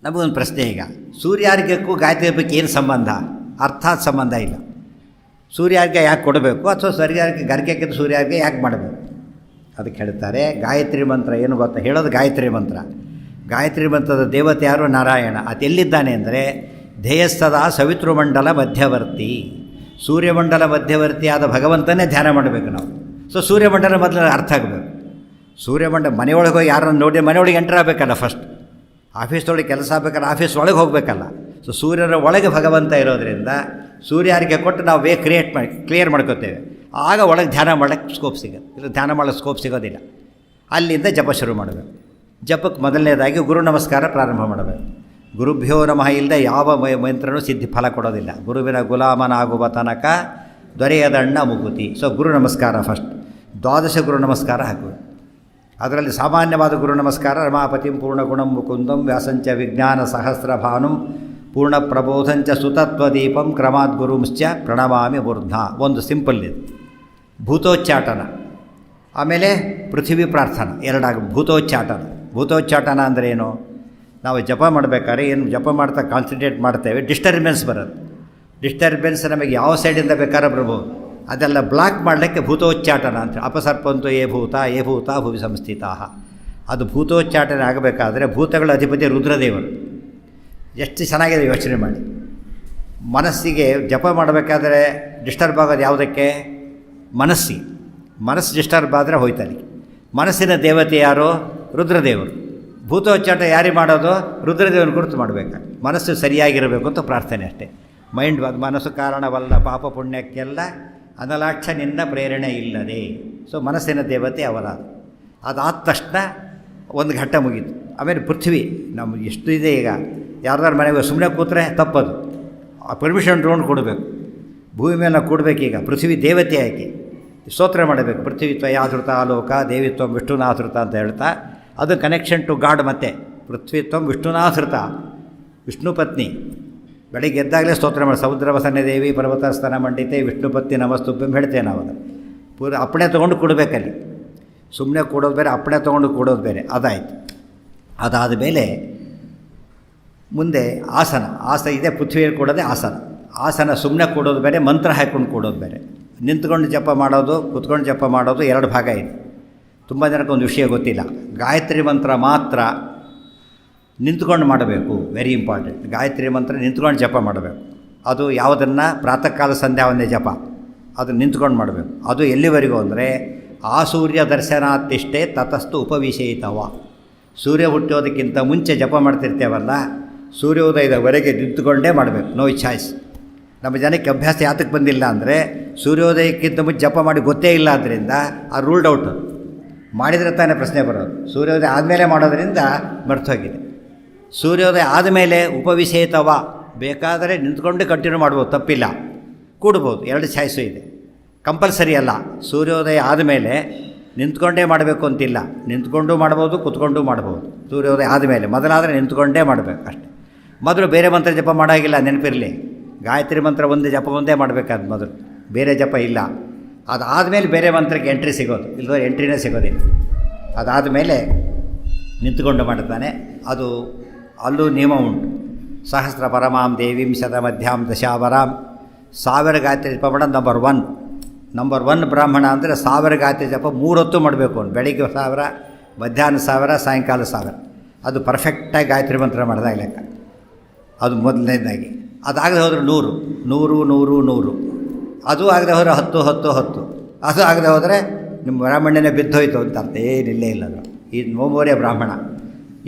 ನಮಗೊಂದು ಪ್ರಶ್ನೆ, ಈಗ ಸೂರ್ಯಾರ್ಘ್ಯಕ್ಕೂ ಗಾಯತ್ರಿ ಜಪಕ್ಕೆ ಏನು ಸಂಬಂಧ? ಅರ್ಥಾತ್ ಸಂಬಂಧ ಇಲ್ಲ. ಸೂರ್ಯಾರ್ಘ್ಯ ಯಾಕೆ ಕೊಡಬೇಕು, ಅಥವಾ ಗರ್ಘ್ಯಕ್ಕಿಂತ ಸೂರ್ಯಾರ್ಘ್ಯ ಯಾಕೆ ಮಾಡಬೇಕು ಅದಕ್ಕೆ ಹೇಳ್ತಾರೆ. ಗಾಯತ್ರಿ ಮಂತ್ರ ಏನು ಗೊತ್ತಾ? ಹೇಳೋದು ಗಾಯತ್ರಿ ಮಂತ್ರ. ಗಾಯತ್ರಿ ಮಂತ್ರದ ದೇವತೆ ಯಾರು? ನಾರಾಯಣ. ಅದೆಲ್ಲಿದ್ದಾನೆ ಅಂದರೆ ಧ್ಯೇಯಸ್ಥದ ಸವಿತೃಮಂಡಲ ಮಧ್ಯವರ್ತಿ. ಸೂರ್ಯಮಂಡಲ ಮಧ್ಯವರ್ತಿಯಾದ ಭಗವಂತನೇ ಧ್ಯಾನ ಮಾಡಬೇಕು ನಾವು. ಸೊ ಸೂರ್ಯಮಂಡಲ ಮೊದಲು ಅರ್ಥ ಆಗಬೇಕು. ಸೂರ್ಯಮಂಡಲ ಮನೆಯೊಳಗೆ ಹೋಗಿ ಯಾರನ್ನು ನೋಡಿ ಮನೆಯೊಳಗೆ ಎಂಟರ್ ಆಗಬೇಕಲ್ಲ. ಫಸ್ಟ್ ಆಫೀಸ್ದೊಳಗೆ ಕೆಲಸ ಆಗಬೇಕಲ್ಲ, ಆಫೀಸ್ ಒಳಗೆ ಹೋಗಬೇಕಲ್ಲ. ಸೊ ಸೂರ್ಯನ ಒಳಗೆ ಭಗವಂತ ಇರೋದರಿಂದ ಸೂರ್ಯಾರ್ಘ್ಯ ಕೊಟ್ಟು ನಾವು ಕ್ಲಿಯರ್ ಮಾಡ್ಕೋತೇವೆ. ಆಗ ಒಳಗೆ ಧ್ಯಾನ ಮಾಡೋಕ್ಕೆ ಸ್ಕೋಪ್ ಸಿಗೋದು. ಇಲ್ಲ ಧ್ಯಾನ ಮಾಡೋಕ್ಕೆ ಸ್ಕೋಪ್ ಸಿಗೋದಿಲ್ಲ. ಅಲ್ಲಿಂದ ಜಪ ಶುರು ಮಾಡಬೇಕು. ಜಪಕ್ಕೆ ಮೊದಲನೇದಾಗಿ ಗುರು ನಮಸ್ಕಾರ ಪ್ರಾರಂಭ ಮಾಡಬೇಕು. ಗುರುಭ್ಯೋ ನಮಃ ಇಲ್ಲದೆ ಯಾವ ಮಂತ್ರನೂ ಸಿದ್ಧಿ ಫಲ ಕೊಡೋದಿಲ್ಲ. ಗುರುವಿನ ಗುಲಾಮನಾಗುವ ತನಕ ದೊರೆಯದಣ್ಣ ಮುಗುತಿ. ಸೊ ಗುರು ನಮಸ್ಕಾರ ಫಸ್ಟ್. 12 ಗುರು ನಮಸ್ಕಾರ ಹಾಕಬೇಕು. ಅದರಲ್ಲಿ ಸಾಮಾನ್ಯವಾದ ಗುರು ನಮಸ್ಕಾರ ರಮಾಪತಿಂ ಪೂರ್ಣಗುಣಂ ಮುಕುಂದಂ ವ್ಯಾಸಂಚ ವಿಜ್ಞಾನ ಸಹಸ್ರಭಾನುಂ ಪೂರ್ಣ ಪ್ರಬೋಧಂಚ ಸುತತ್ವದೀಪಂ ಕ್ರಮಾತ್ ಗುರುಂಶ್ಚ ಪ್ರಣಮಾಮಿ ಮೂರ್ಧ. ಒಂದು ಸಿಂಪಲ್ ಇದು. ಭೂತೋಚ್ಚಾಟನ, ಆಮೇಲೆ ಪೃಥ್ವಿ ಪ್ರಾರ್ಥನಾ, ಎರಡಾಗ ಭೂತೋಚ್ಚಾಟನ. ಭೂತೋಚ್ಚಾಟನ ಅಂದರೆ ಏನು? ನಾವು ಜಪ ಮಾಡಬೇಕಾದ್ರೆ ಏನು ಜಪ ಮಾಡ್ತಾ ಕಾನ್ಸಂಟ್ರೇಟ್ ಮಾಡ್ತೇವೆ, ಡಿಸ್ಟರ್ಬೆನ್ಸ್ ಬರುತ್ತೆ. ಡಿಸ್ಟರ್ಬೆನ್ಸ್ ನಮಗೆ ಯಾವ ಸೈಡಿಂದ ಬೇಕಾದ್ರೆ ಬರ್ಬೋದು. ಅದೆಲ್ಲ ಬ್ಲಾಕ್ ಮಾಡಲಿಕ್ಕೆ ಭೂತೋಚ್ಚಾಟನ ಅಂತ. ಅಪಸರ್ಪಂತು ಏ ಭೂತ ಭುವಿ ಸಂಸ್ಥಿತಾ. ಅದು ಭೂತೋಚ್ಚಾಟನೆ ಆಗಬೇಕಾದ್ರೆ ಭೂತಗಳ ಅಧಿಪತಿ ರುದ್ರದೇವರು. ಎಷ್ಟು ಚೆನ್ನಾಗಿದೆ ಯೋಚನೆ ಮಾಡಿ. ಮನಸ್ಸಿಗೆ ಜಪ ಮಾಡಬೇಕಾದ್ರೆ ಡಿಸ್ಟರ್ಬ್ ಆಗೋದು ಯಾವುದಕ್ಕೆ? ಮನಸ್ಸು ಡಿಸ್ಟರ್ಬ್ ಆದರೆ ಹೋಯ್ತಲ್ಲಿ. ಮನಸ್ಸಿನ ದೇವತೆ ಯಾರು? ರುದ್ರದೇವರು. ಭೂತೋಚ್ಚಾಟ ಯಾರಿಗೆ ಮಾಡೋದು? ರುದ್ರದೇವನ ಕುರಿತು ಮಾಡಬೇಕು. ಮನಸ್ಸು ಸರಿಯಾಗಿರಬೇಕು ಅಂತ ಪ್ರಾರ್ಥನೆ ಅಷ್ಟೇ. ಮನಸ್ಸು ಕಾರಣವಲ್ಲ ಪಾಪ ಪುಣ್ಯಕ್ಕೆಲ್ಲ ಅನಲಾಕ್ಷ ನಿನ್ನ ಪ್ರೇರಣೆ ಇಲ್ಲದೆ. ಸೊ ಮನಸ್ಸಿನ ದೇವತೆ ಅವರ. ಅದಾದ ತಕ್ಷಣ ಒಂದು ಘಟ್ಟ ಮುಗೀತು. ಆಮೇಲೆ ಪೃಥ್ವಿ ನಮ್ಗೆ ಎಷ್ಟು ಇದೆ. ಈಗ ಯಾರ್ದಾರು ಮನೆಗೆ ಸುಮ್ಮನೆ ಕೂತ್ರೆ ತಪ್ಪದು. ಪರ್ಮಿಷನ್ ತೊಗೊಂಡು ಕೊಡಬೇಕು. ಭೂಮಿ ಮೇಲೆ ನಾವು ಕೊಡಬೇಕೀಗ. ಪೃಥ್ವಿ ದೇವತೆ ಆಗಿ ಸ್ತೋತ್ರ ಮಾಡಬೇಕು. ಪೃಥ್ವಿ ತ್ವಯಾಧೃತ ಆಲೋಕ ದೇವಿತ್ವ ವಿಷ್ಣುನಾಧೃತ ಅಂತ ಹೇಳ್ತಾ ಅದು ಕನೆಕ್ಷನ್ ಟು ಗಾಡ್. ಮತ್ತು ಪೃಥ್ವಿತ್ವ ವಿಷ್ಣುನಾಧೃತ, ವಿಷ್ಣು ಪತ್ನಿ. ಬೆಳಿಗ್ಗೆ ಎದ್ದಾಗಲೇ ಸ್ತೋತ್ರ ಮಾಡಿ ಸಮುದ್ರವಸನ್ಯ ದೇವಿ ಪರ್ವತ ಸ್ತನ ಮಂಡಿತೆ ವಿಷ್ಣು ಪತ್ನಿ ನಮಸ್ತುಭ್ಯಂ ಹೇಳ್ತೇವೆ ನಾವು. ಅದನ್ನು ಪೂರ ಅಪ್ಪಣೆ ತೊಗೊಂಡು ಕೊಡಬೇಕಲ್ಲಿ. ಸುಮ್ಮನೆ ಕೊಡೋದು ಬೇರೆ, ಅಪ್ಪಣೆ ತೊಗೊಂಡು ಕೊಡೋದು ಬೇರೆ. ಅದಾಯಿತು. ಅದಾದ ಮೇಲೆ ಮುಂದೆ ಆಸನ ಇದೆ. ಪೃಥ್ವಿಯಲ್ಲಿ ಕೊಡೋದೇ ಆಸನ ಸುಮ್ಮನೆ ಕೊಡೋದು ಬೇರೆ, ಮಂತ್ರ ಹಾಕ್ಕೊಂಡು ಕೊಡೋದು ಬೇರೆ. ನಿಂತ್ಕೊಂಡು ಜಪ ಮಾಡೋದು, ಕುತ್ಕೊಂಡು ಜಪ ಮಾಡೋದು, 2 ಭಾಗ ಇದೆ. ತುಂಬ ಜನಕ್ಕೆ ಒಂದು ವಿಷಯ ಗೊತ್ತಿಲ್ಲ. ಗಾಯತ್ರಿ ಮಂತ್ರ ಮಾತ್ರ ನಿಂತ್ಕೊಂಡು ಮಾಡಬೇಕು. Very important. ಗಾಯತ್ರಿ ಮಂತ್ರ ನಿಂತ್ಕೊಂಡು ಜಪ ಮಾಡಬೇಕು. ಅದು ಯಾವುದನ್ನು? ಪ್ರಾತಃ ಕಾಲ ಸಂಧ್ಯಾ ಒಂದೇ ಜಪ. ಅದು ನಿಂತ್ಕೊಂಡು ಮಾಡಬೇಕು. ಅದು ಎಲ್ಲಿವರೆಗೂ ಅಂದರೆ ಆ ಸೂರ್ಯ ದರ್ಶನಾತಿಷ್ಟೇ ತತಸ್ತು ಉಪವಿಶೇತವ. ಸೂರ್ಯ ಹುಟ್ಟೋದಕ್ಕಿಂತ ಮುಂಚೆ ಜಪ ಮಾಡ್ತಿರ್ತೇವಲ್ಲ, ಸೂರ್ಯೋದಯದವರೆಗೆ ನಿಂತುಕೊಂಡೇ ಮಾಡಬೇಕು. No choice. ನಮ್ಮ ಜನಕ್ಕೆ ಅಭ್ಯಾಸ ಯಾತಕ್ಕೆ ಬಂದಿಲ್ಲ ಅಂದರೆ ಸೂರ್ಯೋದಯಕ್ಕಿಂತ ಮುಂಚೆ ಜಪ ಮಾಡಿ ಗೊತ್ತೇ ಇಲ್ಲ. ಆದ್ದರಿಂದ ಆ ರೂಲ್ಡ್ ಔಟ್. ಮಾಡಿದರೆ ತಾನೇ ಪ್ರಶ್ನೆ ಬರೋದು. ಸೂರ್ಯೋದಯ ಆದಮೇಲೆ ಮಾಡೋದರಿಂದ ಮರ್ತೋಗಿದೆ. ಸೂರ್ಯೋದಯ ಆದಮೇಲೆ ಉಪವಿಶೇತವ ಬೇಕಾದರೆ ನಿಂತ್ಕೊಂಡು ಕಂಟಿನ್ಯೂ ಮಾಡ್ಬೋದು, ತಪ್ಪಿಲ್ಲ. ಕೂಡ್ಬೋದು, 2 ಚಾಯ್ಸು ಇದೆ. ಕಂಪಲ್ಸರಿ ಅಲ್ಲ. ಸೂರ್ಯೋದಯ ಆದಮೇಲೆ ನಿಂತ್ಕೊಂಡೇ ಮಾಡಬೇಕು ಅಂತಿಲ್ಲ. ನಿಂತ್ಕೊಂಡು ಮಾಡ್ಬೋದು, ಕುತ್ಕೊಂಡು ಮಾಡ್ಬೋದು. ಸೂರ್ಯೋದಯ ಆದಮೇಲೆ ಮೊದಲಾದರೆ ನಿಂತ್ಕೊಂಡೇ ಮಾಡಬೇಕು ಅಷ್ಟೆ. ಮೊದಲು ಬೇರೆ ಮಂತ್ರ ಜಪ ಮಾಡೋಂಗಿಲ್ಲ, ನೆನಪಿರಲಿ. ಗಾಯತ್ರಿ ಮಂತ್ರ ಒಂದು ಜಪ ಒಂದೇ ಮಾಡಬೇಕಾದ ಮೊದಲು, ಬೇರೆ ಜಪ ಇಲ್ಲ. ಅದಾದಮೇಲೆ ಬೇರೆ ಮಂತ್ರಕ್ಕೆ ಎಂಟ್ರಿ ಸಿಗೋದು, ಇಲ್ಲದ ಎಂಟ್ರಿನೇ ಸಿಗೋದಿಲ್ಲ. ಅದಾದಮೇಲೆ ನಿಂತುಕೊಂಡು ಮಾಡ್ತಾನೆ. ಅದು ಅಲ್ಲೂ ನಿಯಮ ಉಂಟು. ಸಹಸ್ರ ಪರಮಾಂ ದೇವೀಂ ಶತ ಮಧ್ಯಾಂ ದಶಾವರಾಂ. 1000 ಗಾಯತ್ರಿ ಜಪ ಮಾಡೋದು ನಂಬರ್ ಒನ್ ಬ್ರಾಹ್ಮಣ ಅಂದರೆ 1000 ಗಾಯತ್ರಿ ಜಪ 3 ಹೊತ್ತು ಮಾಡಬೇಕು. ಅವನು ಬೆಳಿಗ್ಗೆ 1000, ಮಧ್ಯಾಹ್ನ 1000, ಸಾಯಂಕಾಲ 1000. ಅದು ಪರ್ಫೆಕ್ಟಾಗಿ ಗಾಯತ್ರಿ ಮಂತ್ರ ಮಾಡಿದಾಗ ಲೆಕ್ಕ. ಅದು ಮೊದಲನೇದಾಗಿ. ಅದಾಗದೆ ಹೋದರೆ 100. ಅದು ಆಗದೆ ಹೋದರೆ 10. ಅದು ಆಗದೆ ಹೋದರೆ ನಿಮ್ಮ ಬ್ರಾಹ್ಮಣ್ಯನೇ ಬಿದ್ದೋಯ್ತು ಅಂತ ಅರ್ಥ. ಏನಿಲ್ಲೇ ಇಲ್ಲ ಅದು. ಈ ನೋಮೋರೆ ಬ್ರಾಹ್ಮಣ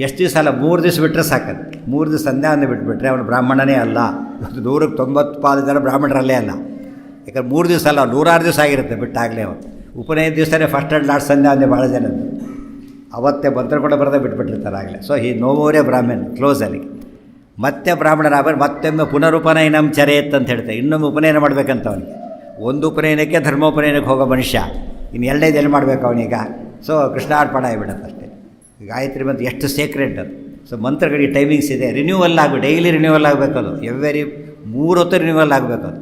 ಎಷ್ಟು ದಿವಸ ಅಲ್ಲ, 3 ದಿವಸ ಬಿಟ್ಟರೆ ಸಾಕದು. 3 ದಿವಸ ಸಂಧ್ಯಾವಂದ ಬಿಟ್ಬಿಟ್ರೆ ಅವನು ಬ್ರಾಹ್ಮಣನೇ ಅಲ್ಲ. 190 ಜನ ಬ್ರಾಹ್ಮಣರಲ್ಲೇ ಅಲ್ಲ. ಯಾಕಂದ್ರೆ 3 ದಿವಸ ಅಲ್ಲ, 106 ದಿವಸ ಆಗಿರುತ್ತೆ ಬಿಟ್ಟಾಗಲೇ. ಅವನು ಉಪನಯನ ದಿವಸನೇ ಫಸ್ಟ್ ಆ್ಯಂಡ್ ಲಾಸ್ಟ್ ಸಂಧ್ಯಾವಂದೆ ಭಾಳ ಜನದ್ದು ಅವತ್ತೇ ಮಂತ್ರ ಕೂಡ ಬರದೇ ಬಿಟ್ಬಿಟ್ಟಿರ್ತಾರೆ ಆಗಲೇ. ಸೊ ಈ ನೋಮೋರೆ ಬ್ರಾಹ್ಮಣ ಕ್ಲೋಸ್ ಅಲ್ಲಿಗೆ. ಮತ್ತೆ ಬ್ರಾಹ್ಮಣರಾಗ ಮತ್ತೊಮ್ಮೆ ಪುನರುಪನಯನಂ ಚರೇತ್ ಅಂತ ಹೇಳ್ತಾರೆ. ಇನ್ನೊಮ್ಮೆ ಉಪನಯನ ಮಾಡಬೇಕಂತ ಅವನಿಗೆ. ಒಂದು ಉಪನಯನಕ್ಕೆ ಧರ್ಮೋಪನಯನಕ್ಕೆ ಹೋಗೋ ಮನುಷ್ಯ ಇನ್ನು ಎರಡನೇದು ಎಲ್ಲಿ ಮಾಡಬೇಕು ಅವನೀಗ. ಸೊ ಕೃಷ್ಣಾರ್ಪಣ ಆಗಿಬಿಡುತ್ತೆ ಅಷ್ಟೇ. ಗಾಯತ್ರಿ ಮಂತ್ರ ಎಷ್ಟು ಸೇಕ್ರೆಡ್ ಅದು. ಸೊ ಮಂತ್ರಗಳಿಗೆ ಟೈಮಿಂಗ್ಸ್ ಇದೆ. ರಿನ್ಯೂವಲ್ ಡೈಲಿ ರಿನ್ಯೂವಲ್ ಆಗಬೇಕು. ಅದು ಎವ್ರಿ 3 ಹೊತ್ತು ರಿನ್ಯೂವಲ್ ಆಗಬೇಕು. ಅದು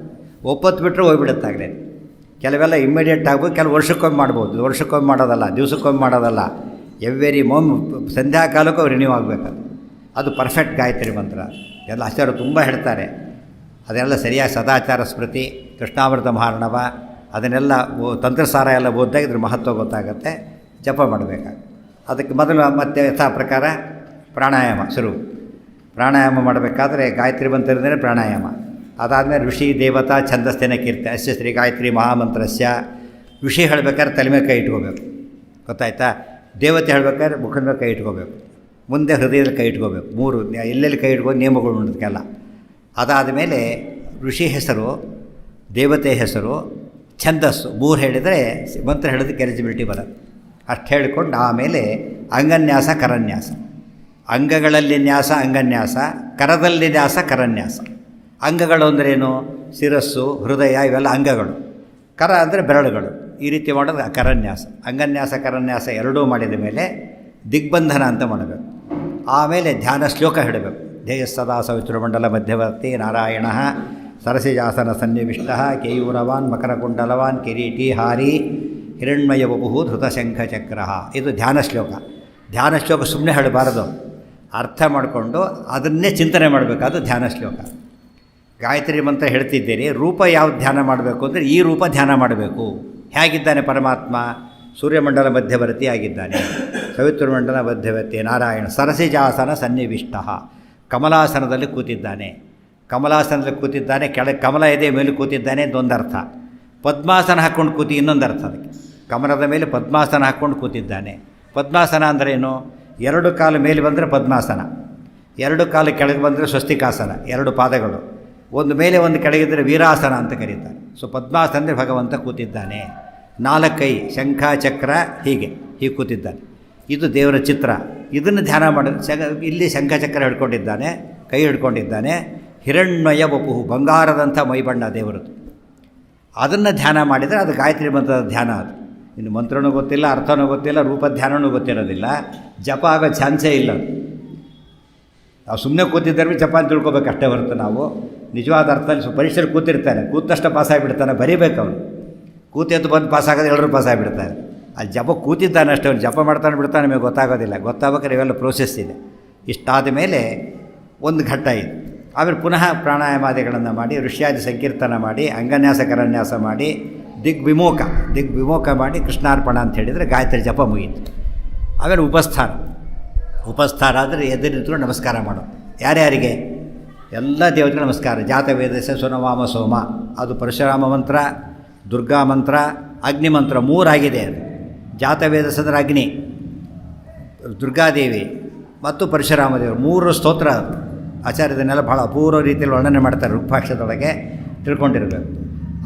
ಒಪ್ಪತ್ತು ಬಿಟ್ಟರೆ ಹೋಗ್ಬಿಡುತ್ತೆ ಆಗಲೇ. ಕೆಲವೆಲ್ಲ ಇಮ್ಮಿಡಿಯೇಟ್ ಆಗ್ಬೋದು, ಕೆಲವು ವರ್ಷಕ್ಕೊಮ್ಮೆ ಮಾಡ್ಬೋದು. ವರ್ಷಕ್ಕೊಮ್ಮೆ ಮಾಡೋದಲ್ಲ, ದಿವಸಕ್ಕೊಮ್ಮೆ ಮಾಡೋದಲ್ಲ, ಎವ್ರಿ ಸಂಧ್ಯಾಕಾಲಕ್ಕೂ ರಿನ್ಯೂ ಆಗಬೇಕು. ಅದು ಪರ್ಫೆಕ್ಟ್ ಗಾಯತ್ರಿ ಮಂತ್ರ. ಎಲ್ಲ ಆಚಾರ್ಯರು ತುಂಬ ಹೇಳ್ತಾರೆ. ಅದೆಲ್ಲ ಸರಿಯಾಗಿ ಸದಾಚಾರ ಸ್ಮೃತಿ, ಕೃಷ್ಣಾಮೃತ ಮಹಾರ್ಣವ, ಅದನ್ನೆಲ್ಲ ತಂತ್ರಸಾರ ಎಲ್ಲ ಓದಿದಾಗ ಇದ್ರ ಮಹತ್ವ ಗೊತ್ತಾಗುತ್ತೆ. ಜಪ ಮಾಡಬೇಕಾಗುತ್ತೆ. ಅದಕ್ಕೆ ಮೊದಲು ಮತ್ತೆ ಯಥಾ ಪ್ರಕಾರ ಪ್ರಾಣಾಯಾಮ ಪ್ರಾಣಾಯಾಮ ಮಾಡಬೇಕಾದ್ರೆ ಗಾಯತ್ರಿ ಮಂತ್ರದಿಂದಲೇ ಪ್ರಾಣಾಯಾಮ. ಅದಾದಮೇಲೆ ಋಷಿ ದೇವತಾ ಛಂದಸ್ಥೇನ ಕೀರ್ತಿ ಅಸ್ಯ ಶ್ರೀ ಗಾಯತ್ರಿ ಮಹಾಮಂತ್ರಸ್ಯ. ಋಷಿ ಹೇಳಬೇಕಾದ್ರೆ ತಲೆ ಮೇಲೆ ಕೈ ಇಟ್ಕೋಬೇಕು, ಗೊತ್ತಾಯ್ತಾ. ದೇವತೆ ಹೇಳಬೇಕಾದ್ರೆ ಮುಖದ ಮೇಲೆ ಕೈ ಇಟ್ಕೋಬೇಕು, ಮುಂದೆ ಹೃದಯದಲ್ಲಿ ಕೈ ಇಟ್ಕೋಬೇಕು. 3 ಎಲ್ಲೆಲ್ಲಿ ಕೈ ಇಟ್ಕೊಂಡು ನಿಯಮಗಳು ಉಂಟದಕ್ಕೆಲ್ಲ. ಅದಾದ ಮೇಲೆ ಋಷಿ ಹೆಸರು, ದೇವತೆ ಹೆಸರು, ಛಂದಸ್ಸು 3 ಹೇಳಿದರೆ ಮಂತ್ರ ಹೇಳೋದಕ್ಕೆ ಎಲಿಜಿಬಿಲಿಟಿ ಬರುತ್ತೆ. ಅಷ್ಟು ಹೇಳಿಕೊಂಡು ಆಮೇಲೆ ಅಂಗನ್ಯಾಸ ಕರನ್ಯಾಸ. ಅಂಗಗಳಲ್ಲಿ ನ್ಯಾಸ ಅಂಗನ್ಯಾಸ, ಕರದಲ್ಲಿ ನ್ಯಾಸ ಕರನ್ಯಾಸ. ಅಂಗಗಳು ಅಂದ್ರೇನು? ಶಿರಸ್ಸು, ಹೃದಯ, ಇವೆಲ್ಲ ಅಂಗಗಳು. ಕರ ಅಂದರೆ ಬೆರಳುಗಳು. ಈ ರೀತಿ ಮಾಡೋದು ಕರನ್ಯಾಸ. ಅಂಗನ್ಯಾಸ ಕರನ್ಯಾಸ ಎರಡೂ ಮಾಡಿದ ಮೇಲೆ ದಿಗ್ಬಂಧನ ಅಂತ ಮಾಡಬೇಕು. ಆಮೇಲೆ ಧ್ಯಾನ ಶ್ಲೋಕ ಹೇಳಬೇಕು. ಧ್ಯೇಯ ಸದಾ ಸವಿತೃಮಂಡಲ ಮಧ್ಯವರ್ತಿ ನಾರಾಯಣ ಸರಸಿಜಾಸನ ಸನ್ನಿವಿಷ್ಟ ಕೇಯೂರವಾನ್ ಮಕರಕುಂಡಲವಾನ್ ಕಿರೀಟಿ ಹಾರಿ ಹಿರಣ್ಮಯ ವಪುಃ ಧೃತಶಂಖಚಕ್ರ. ಇದು ಧ್ಯಾನ ಶ್ಲೋಕ. ಧ್ಯಾನ ಶ್ಲೋಕ ಸುಮ್ಮನೆ ಹೇಳಬಾರದು, ಅರ್ಥ ಮಾಡಿಕೊಂಡು ಅದನ್ನೇ ಚಿಂತನೆ ಮಾಡಬೇಕು. ಅದು ಧ್ಯಾನ ಶ್ಲೋಕ. ಗಾಯತ್ರಿ ಮಂತ್ರ ಹೇಳ್ತಿದ್ದೀರಿ, ರೂಪ ಯಾವ್ದು ಧ್ಯಾನ ಮಾಡಬೇಕು ಅಂದರೆ ಈ ರೂಪ ಧ್ಯಾನ ಮಾಡಬೇಕು. ಹೇಗಿದ್ದಾನೆ ಪರಮಾತ್ಮ? ಸೂರ್ಯಮಂಡಲ ಮಧ್ಯವರ್ತಿ ಆಗಿದ್ದಾನೆ. ಸವಿತೃಮಂಡಲ ಮಧ್ಯವರ್ತಿ ನಾರಾಯಣ ಸರಸಿಜಾಸನ ಸನ್ನಿವಿಷ್ಟ. ಕಮಲಾಸನದಲ್ಲಿ ಕೂತಿದ್ದಾನೆ. ಕಮಲಾಸನದಲ್ಲಿ ಕೂತಿದ್ದಾನೆ, ಕೆಳಗೆ ಕಮಲ ಇದೆ, ಮೇಲೆ ಕೂತಿದ್ದಾನೆ ಅಂತ ಒಂದರ್ಥ. ಪದ್ಮಾಸನ ಹಾಕ್ಕೊಂಡು ಕೂತಿ ಇನ್ನೊಂದು ಅರ್ಥ ಅದಕ್ಕೆ. ಕಮಲದ ಮೇಲೆ ಪದ್ಮಾಸನ ಹಾಕ್ಕೊಂಡು ಕೂತಿದ್ದಾನೆ. ಪದ್ಮಾಸನ ಅಂದ್ರೇನು? 2 ಕಾಲು ಮೇಲೆ ಬಂದರೆ ಪದ್ಮಾಸನ, 2 ಕಾಲು ಕೆಳಗೆ ಬಂದರೆ ಸ್ವಸ್ತಿಕಾಸನ. 2 ಪಾದಗಳು ಒಂದು ಮೇಲೆ ಒಂದು ಕೆಳಗಿದ್ದರೆ ವೀರಾಸನ ಅಂತ ಕರೀತಾರೆ. ಸೊ ಪದ್ಮಾಸನ ಅಂದರೆ ಭಗವಂತ ಕೂತಿದ್ದಾನೆ. 4 ಕೈ, ಶಂಖ ಚಕ್ರ, ಹೀಗೆ ಕೂತಿದ್ದಾನೆ. ಇದು ದೇವರ ಚಿತ್ರ. ಇದನ್ನು ಧ್ಯಾನ ಮಾಡಿ ಇಲ್ಲಿ ಶಂಖಚಕ್ರ ಹಿಡ್ಕೊಂಡಿದ್ದಾನೆ, ಕೈ ಹಿಡ್ಕೊಂಡಿದ್ದಾನೆ. ಹಿರಣ್ಮಯ ವಪುಃ, ಬಂಗಾರದಂಥ ಮೈಬಣ್ಣ ದೇವರದು. ಅದನ್ನು ಧ್ಯಾನ ಮಾಡಿದರೆ ಅದು ಗಾಯತ್ರಿ ಮಂತ್ರದ ಧ್ಯಾನ. ಅದು ಇನ್ನು ಮಂತ್ರನೂ ಗೊತ್ತಿಲ್ಲ, ಅರ್ಥನೂ ಗೊತ್ತಿಲ್ಲ, ರೂಪ ಧ್ಯಾನವೂ ಗೊತ್ತಿರೋದಿಲ್ಲ, ಜಪ ಆಗೋ ಚಾನ್ಸೇ ಇಲ್ಲ. ನಾವು ಸುಮ್ಮನೆ ಕೂತಿದ್ದರೆ ಜಪ ಅಂತ ತಿಳ್ಕೊಬೇಕು ಅಷ್ಟೇ ಹೊರತು ನಾವು ನಿಜವಾದ ಅರ್ಥದಲ್ಲಿ ಪರೀಕ್ಷೆಯಲ್ಲಿ ಕೂತಿರ್ತಾನೆ, ಕೂತಷ್ಟು ಪಾಸಾಗಿಬಿಡ್ತಾನೆ. ಬರೀಬೇಕು ಅವನು. ಕೂತೆದ್ದು ಬಂದು ಪಾಸಾಗೋದು ಎಲ್ಲರೂ ಪಾಸಾಗಿಬಿಡ್ತಾರೆ. ಅಲ್ಲಿ ಜಪ ಕೂತಿದ್ದಾನೆ ಅಷ್ಟೇ, ಅವನು ಜಪ ಮಾಡ್ತಾನೆ ಬಿಡ್ತಾನೆ ನಮಗೆ ಗೊತ್ತಾಗೋದಿಲ್ಲ. ಗೊತ್ತಾಗಬೇಕಾದ್ರೆ ಇವೆಲ್ಲ ಪ್ರೋಸೆಸ್ ಇದೆ. ಇಷ್ಟಾದ ಮೇಲೆ ಒಂದು ಘಟ್ಟ ಇದೆ. ಆಮೇಲೆ ಪುನಃ ಪ್ರಾಣಾಯಾಮಾದಿಗಳನ್ನು ಮಾಡಿ, ಋಷ್ಯಾದಿ ಸಂಕೀರ್ತನ ಮಾಡಿ, ಅಂಗನ್ಯಾಸ ಕರನ್ಯಾಸ ಮಾಡಿ, ದಿಗ್ವಿಮೋಕ ಮಾಡಿ ಕೃಷ್ಣಾರ್ಪಣ ಅಂತ ಹೇಳಿದರೆ ಗಾಯತ್ರಿ ಜಪ ಮುಗೀತು. ಆಮೇಲೆ ಉಪಸ್ಥಾನ ಆದರೆ ಎದುರಿದ್ರು ನಮಸ್ಕಾರ ಮಾಡೋದು. ಯಾರ್ಯಾರಿಗೆ? ಎಲ್ಲ ದೇವತೆಗಳು ನಮಸ್ಕಾರ. ಜಾತವೇದಸ ಸುನವಾಮ ಸೋಮ, ಅದು ಪರಶುರಾಮ ಮಂತ್ರ, ದುರ್ಗಾ ಮಂತ್ರ, ಅಗ್ನಿ ಮಂತ್ರ 3 ಆಗಿದೆ. ಅದು ಜಾತವೇದಸ ಅಂದರೆ ಅಗ್ನಿ, ದುರ್ಗಾದೇವಿ ಮತ್ತು ಪರಶುರಾಮ ದೇವರು 3 ಸ್ತೋತ್ರ. ಆಚಾರ್ಯದನ್ನೆಲ್ಲ ಭಾಳ ಅಪೂರ್ವ ರೀತಿಯಲ್ಲಿ ವರ್ಣನೆ ಮಾಡ್ತಾರೆ. ಋಗ್ಭಾಷ್ಯದೊಳಗೆ ತಿಳ್ಕೊಂಡಿರಬೇಕು.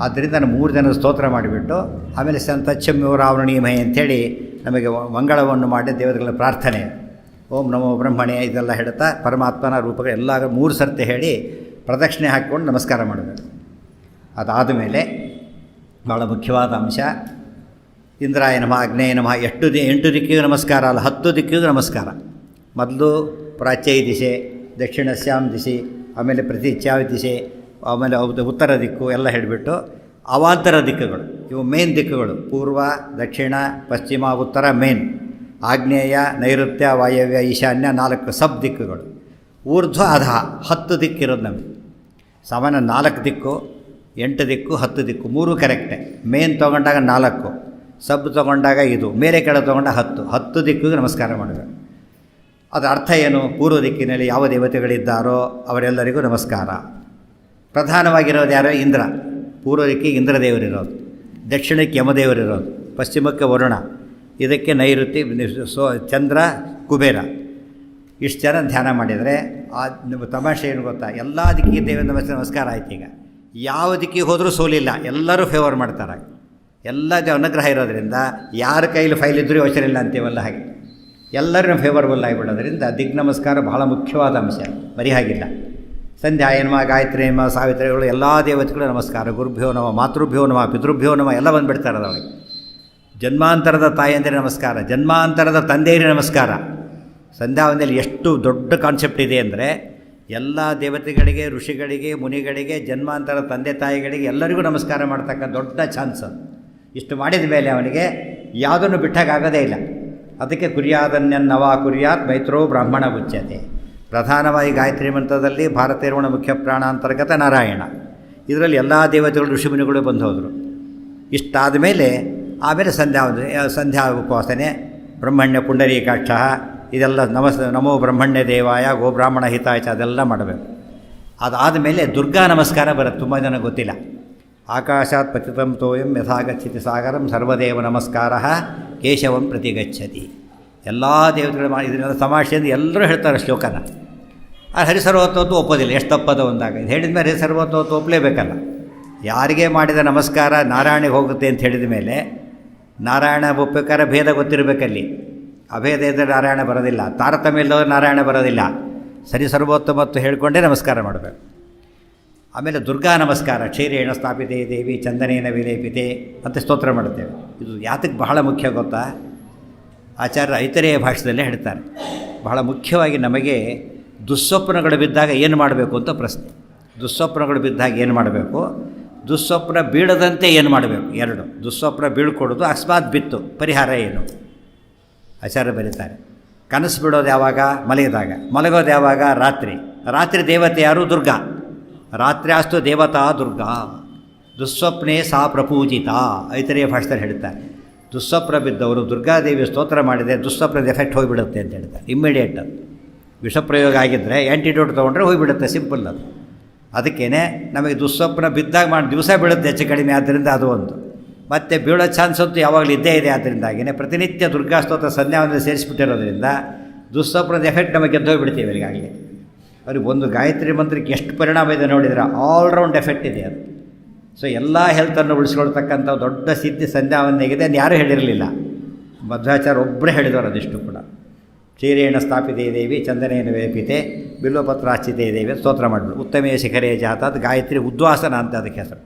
ಆದ್ದರಿಂದ ನಾನು 3 ಜನ ಸ್ತೋತ್ರ ಮಾಡಿಬಿಟ್ಟು ಆಮೇಲೆ ಸಂತಚ್ಛಮ್ಯೋ ರಾವಣೀಮಹೆ ಅಂಥೇಳಿ ನಮಗೆ ಮಂಗಳವನ್ನು ಮಾಡಿ ದೇವತೆಗಳ ಪ್ರಾರ್ಥನೆ, ಓಂ ನಮೋ ಬ್ರಹ್ಮಣೆ ಇದೆಲ್ಲ ಹೇಳ್ತಾ ಪರಮಾತ್ಮನ ರೂಪಗಳು ಎಲ್ಲ 3 ಸರ್ತಿ ಹೇಳಿ ಪ್ರದಕ್ಷಿಣೆ ಹಾಕ್ಕೊಂಡು ನಮಸ್ಕಾರ ಮಾಡಬೇಕು. ಅದಾದ ಮೇಲೆ ಭಾಳ ಮುಖ್ಯವಾದ ಅಂಶ ಇಂದ್ರಾಯ ನಮಃ, ಅಗ್ನೇಯ ನಮಃ. 8 ದಿಕ್ಕಿಗೂ ನಮಸ್ಕಾರ ಅಲ್ಲ, 10 ದಿಕ್ಕಿಗೂ ನಮಸ್ಕಾರ. ಮೊದಲು ಪ್ರಾಚ್ಯ ದಿಶೆ, ದಕ್ಷಿಣಸ್ಯಾಂ ದಿಶೆ, ಆಮೇಲೆ ಪ್ರತಿಚ್ಛಾವಿ ದಿಶೆ, ಆಮೇಲೆ ಉತ್ತರ ದಿಕ್ಕು ಎಲ್ಲ ಹೇಳಿಬಿಟ್ಟು ಅವಾಂತರ ದಿಕ್ಕುಗಳು, ಇವು ಮೇನ್ ದಿಕ್ಕುಗಳು. ಪೂರ್ವ, ದಕ್ಷಿಣ, ಪಶ್ಚಿಮ, ಉತ್ತರ ಮೇನ್. ಆಗ್ನೇಯ, ನೈಋತ್ಯ, ವಾಯವ್ಯ, ಈಶಾನ್ಯ 4 ಸಬ್ ದಿಕ್ಕುಗಳು. ಊರ್ಧ್ವ ಅಧಃ 10 ದಿಕ್ಕಿರೋದು ನಮಗೆ. ಸಾಮಾನ್ಯ 4 ದಿಕ್ಕು, 8 ದಿಕ್ಕು, 10 ದಿಕ್ಕು 3 ಕರೆಕ್ಟೇ. ಮೇನ್ ತೊಗೊಂಡಾಗ 4, ಸಬ್ ತೊಗೊಂಡಾಗ ಇದು, ಮೇಲೆ ಕೆಳ ತೊಗೊಂಡ 10 ದಿಕ್ಕಿಗೆ ನಮಸ್ಕಾರ ಮಾಡಬೇಕು. ಅದರ ಅರ್ಥ ಏನು? ಪೂರ್ವ ದಿಕ್ಕಿನಲ್ಲಿ ಯಾವ ದೇವತೆಗಳಿದ್ದಾರೋ ಅವರೆಲ್ಲರಿಗೂ ನಮಸ್ಕಾರ. ಪ್ರಧಾನವಾಗಿರೋದು ಯಾರೋ? ಇಂದ್ರ. ಪೂರ್ವ ದಿಕ್ಕಿಗೆ ಇಂದ್ರದೇವರಿರೋದು, ದಕ್ಷಿಣಕ್ಕೆ ಯಮದೇವರಿರೋದು, ಪಶ್ಚಿಮಕ್ಕೆ ವರುಣ, ಇದಕ್ಕೆ ನೈಋತ್ಯ ಚಂದ್ರ, ಕುಬೇರ. ಇಷ್ಟು ಜನ ಧ್ಯಾನ ಮಾಡಿದರೆ ತಮಾಷೆ ಏನು ಗೊತ್ತಾ? ಎಲ್ಲ ದಿಕ್ಕಿಗೆ ದೇವ ನಮಸ್ಕಾರ ಆಯ್ತು. ಈಗ ಯಾವ ದಿಕ್ಕಿಗೆ ಹೋದರೂ ಸೋಲಿಲ್ಲ, ಎಲ್ಲರೂ ಫೇವರ್ ಮಾಡ್ತಾರೆ. ಎಲ್ಲ ಅನುಗ್ರಹ ಇರೋದರಿಂದ ಯಾರ ಕೈಲಿ ಫೈಲ್ ಇದ್ದರೂ ಯೋಚನೆ ಇಲ್ಲ ಅಂತೀವಲ್ಲ, ಹಾಗೆ ಎಲ್ಲರೂ ಫೇವರ್ಬಲ್ ಆಗಿಬಿಡೋದ್ರಿಂದ ದಿಗ್ ನಮಸ್ಕಾರ ಬಹಳ ಮುಖ್ಯವಾದ ಅಂಶ, ಬರೀ ಹಾಗಿಲ್ಲ. ಸಂಧ್ಯಾ ಯನ್ಮ, ಗಾಯತ್ರಿ ಯನ್ಮ, ಸಾವಿತ್ರಿಗಳು ಎಲ್ಲ ದೇವತೆಗಳು ನಮಸ್ಕಾರ. ಗುರುಭ್ಯೋ ನಮ, ಮಾತೃಭ್ಯೋ ನಮ, ಪಿತೃಭ್ಯೋ ನಮ ಎಲ್ಲ ಬಂದುಬಿಡ್ತಾರೆ ಅದರೊಳಗೆ. ಜನ್ಮಾಂತರದ ತಾಯಂದಿರ ನಮಸ್ಕಾರ, ಜನ್ಮಾಂತರದ ತಂದೆಯರಿಗೆ ನಮಸ್ಕಾರ. ಸಂಧ್ಯಾವಂದನೆಯಲ್ಲಿ ಎಷ್ಟು ದೊಡ್ಡ ಕಾನ್ಸೆಪ್ಟ್ ಇದೆ ಅಂದರೆ, ಎಲ್ಲ ದೇವತೆಗಳಿಗೆ, ಋಷಿಗಳಿಗೆ, ಮುನಿಗಳಿಗೆ, ಜನ್ಮಾಂತರ ತಂದೆ ತಾಯಿಗಳಿಗೆ ಎಲ್ಲರಿಗೂ ನಮಸ್ಕಾರ ಮಾಡ್ತಕ್ಕ ದೊಡ್ಡ ಚಾನ್ಸ್. ಇಷ್ಟು ಮಾಡಿದ ಮೇಲೆ ಅವನಿಗೆ ಯಾವುದನ್ನು ಬಿಟ್ಟಾಗೋದೇ ಇಲ್ಲ. ಅದಕ್ಕೆ ಕುರ್ಯಾದನ್ಯನ್ನವ ಕುರ್ಯಾತ್ ಮೈತ್ರೋ ಬ್ರಾಹ್ಮಣ ಉಚ್ಯತೆ. ಪ್ರಧಾನವಾಗಿ ಗಾಯತ್ರಿ ಮಂತ್ರದಲ್ಲಿ ಭಾರತೀಯರ್ವಣ ಮುಖ್ಯ ಪ್ರಾಣ ಅಂತರ್ಗತ ನಾರಾಯಣ. ಇದರಲ್ಲಿ ಎಲ್ಲ ದೇವತೆಗಳು, ಋಷಿಮುನಿಗಳು ಬಂದು ಹೋದರು. ಇಷ್ಟಾದ ಮೇಲೆ ಆಮೇಲೆ ಸಂಧ್ಯಾ ಉಪವಾಸನೆ, ಬ್ರಹ್ಮಣ್ಯ ಪುಂಡರೀಕಾಕ್ಷ, ಇದೆಲ್ಲ ನಮೋ ಬ್ರಹ್ಮಣ್ಯ ದೇವಾಯ ಗೋಬ್ರಾಹ್ಮಣ ಹಿತಾಯಚ ಅದೆಲ್ಲ ಮಾಡಬೇಕು. ಅದಾದ ಮೇಲೆ ದುರ್ಗಾ ನಮಸ್ಕಾರ ಬರುತ್ತೆ. ತುಂಬ ಜನ ಗೊತ್ತಿಲ್ಲ. ಆಕಾಶಾತ್ ಪತಿತಂ ತೋಯಂ ಯಥಾಗಚ್ಚತಿ ಸಾಗರಂ ಸರ್ವದೇವ ನಮಸ್ಕಾರ ಕೇಶವಂ ಪ್ರತಿಗಚ್ಚತಿ. ಎಲ್ಲ ದೇವತೆಗಳು ಮಾಡಿ ಇದನ್ನೆಲ್ಲ ತಮಾಷೆಯಿಂದ ಎಲ್ಲರೂ ಹೇಳ್ತಾರೆ ಶ್ಲೋಕನ. ಆ ಹರಿಸರ್ವತ್ವತ್ತು ಒಪ್ಪೋದಿಲ್ಲ, ಎಷ್ಟು ತಪ್ಪದ ಒಂದಾಗ. ಇದು ಹೇಳಿದ ಮೇಲೆ ಹರಿಸರ್ವತ್ವತ್ತು ಒಪ್ಪಲೇಬೇಕಲ್ಲ. ಯಾರಿಗೆ ಮಾಡಿದ ನಮಸ್ಕಾರ ನಾರಾಯಣಿಗೆ ಹೋಗುತ್ತೆ ಅಂತ ಹೇಳಿದ ಮೇಲೆ ನಾರಾಯಣ ಒಪ್ಪಬೇಕಾದ್ರೆ ಭೇದ ಗೊತ್ತಿರಬೇಕಲ್ಲಿ. ಅಭೇದ ಇದ್ದರೆ ನಾರಾಯಣ ಬರೋದಿಲ್ಲ, ತಾರತಮ್ಯ ಇಲ್ಲದವರು ನಾರಾಯಣ ಬರೋದಿಲ್ಲ. ಸರಿ ಸರ್ವೋತ್ತಮತ್ತು ಹೇಳಿಕೊಂಡೇ ನಮಸ್ಕಾರ ಮಾಡಬೇಕು. ಆಮೇಲೆ ದುರ್ಗಾ ನಮಸ್ಕಾರ, ಕ್ಷೀರೇಣ ಸ್ಥಾಪಿತೆ ದೇವಿ ಚಂದನೇನ ವಿಲೇಪಿತೆ ಅಂತ ಸ್ತೋತ್ರ ಮಾಡುತ್ತೇವೆ. ಇದು ಯಾತಕ್ಕೆ ಬಹಳ ಮುಖ್ಯ ಗೊತ್ತಾ? ಆಚಾರ್ಯ ಐತರೇಯ ಭಾಷೆದಲ್ಲೇ ಹೇಳ್ತಾರೆ. ಬಹಳ ಮುಖ್ಯವಾಗಿ ನಮಗೆ ದುಸ್ವಪ್ನಗಳು ಬಿದ್ದಾಗ ಏನು ಮಾಡಬೇಕು ಅಂತ ಪ್ರಶ್ನೆ. ದುಸ್ವಪ್ನಗಳು ಬಿದ್ದಾಗ ಏನು ಮಾಡಬೇಕು, ದುಸ್ವಪ್ನ ಬೀಳದಂತೆ ಏನು ಮಾಡಬೇಕು, 2. ದುಸ್ವಪ್ನ ಬೀಳ್ಕೊಡೋದು, ಅಕಸ್ಮಾತ್ ಬಿತ್ತು ಪರಿಹಾರ ಏನು? ಆಚಾರ್ಯ ಬರೀತಾರೆ. ಕನಸು ಬಿಡೋದು ಯಾವಾಗ? ಮಲಗಿದಾಗ. ಮಲಗೋದು ಯಾವಾಗ? ರಾತ್ರಿ. ರಾತ್ರಿ ದೇವತೆ ಯಾರು? ದುರ್ಗಾ. ರಾತ್ರಿ ಅಸ್ತು ದೇವತಾ ದುರ್ಗಾ. ದುಸ್ವಪ್ನೇ ಸಾ ಪ್ರಪೂಜಿತ. ಐತರೇಯ ಭಾಷೆದಲ್ಲಿ ಹೇಳ್ತಾರೆ. ದುಸ್ವಪ್ನ ಬಿದ್ದವರು ದುರ್ಗಾದೇವಿ ಸ್ತೋತ್ರ ಮಾಡಿದರೆ ದುಸ್ವಪ್ನದ ಎಫೆಕ್ಟ್ ಹೋಗಿಬಿಡುತ್ತೆ ಅಂತ ಹೇಳ್ತಾರೆ. ಇಮ್ಮಿಡಿಯೇಟ್ ಅದು ವಿಷಪ್ರಯೋಗ ಆಗಿದ್ದರೆ ಆ್ಯಂಟಿಡೋಟ್ ತೊಗೊಂಡ್ರೆ ಹೋಗಿಬಿಡುತ್ತೆ, ಸಿಂಪಲ್ ಅದು. ಅದಕ್ಕೇ ನಮಗೆ ದುಸ್ವಪ್ನ ಬಿದ್ದಾಗ ಮಾಡಿ ದಿವಸ ಬೀಳುತ್ತೆ ಹೆಚ್ಚು ಕಡಿಮೆ, ಆದ್ದರಿಂದ ಅದು ಒಂದು. ಮತ್ತು ಬೀಳೋ ಚಾನ್ಸ್ ಅಂತೂ ಯಾವಾಗಲೂ ಇದ್ದೇ ಇದೆ. ಆದ್ದರಿಂದಾಗಿಯೇ ಪ್ರತಿನಿತ್ಯ ದುರ್ಗಾ ಸ್ತೋತ್ರ ಸಂಧ್ಯಾವಂದನೆ ಸೇರಿಸ್ಬಿಟ್ಟಿರೋದ್ರಿಂದ ದುಸ್ವಪ್ನದ ಎಫೆಕ್ಟ್ ನಮಗೆ ಗೆದ್ದೋಗ್ಬಿಡ್ತೀವಿ ಈಗಾಗಲೇ. ಅವ್ರಿಗೆ ಒಂದು ಗಾಯತ್ರಿ ಮಂತ್ರಕ್ಕೆ ಎಷ್ಟು ಪರಿಣಾಮ ಇದೆ ನೋಡಿದರೆ, ಆಲ್ರೌಂಡ್ ಎಫೆಕ್ಟ್ ಇದೆ ಅದು. ಸೊ ಎಲ್ಲ ಹೆಲ್ತನ್ನು ಉಳಿಸ್ಕೊಳ್ತಕ್ಕಂಥ ದೊಡ್ಡ ಸಿದ್ಧಿ ಸಂಧ್ಯಾವಂದನೆಗಿದೆ ಅಂತ ಯಾರೂ ಹೇಳಿರಲಿಲ್ಲ. ಮಧ್ವಾಚಾರ್ಯ ಒಬ್ಬರೇ ಹೇಳಿದವರು ಅದಿಷ್ಟು ಕೂಡ. ಕ್ಷೀರೇಣ ಸ್ಥಾಪಿತೆ ದೇವಿ ಚಂದನೇನ ವೇಪಿತೆ ಬಿಲ್ವಪತ್ರಾಶ್ಚಿತೆ ದೇವಿ ಸ್ತೋತ್ರ ಮಾಡಿದ್ರು. ಉತ್ತಮೇ ಶಿಖರೇ ಜಾತ, ಅದು ಗಾಯತ್ರಿ ಉದ್ವಾಸನ ಅಂತ ಅದಕ್ಕೆ ಹೆಸರು.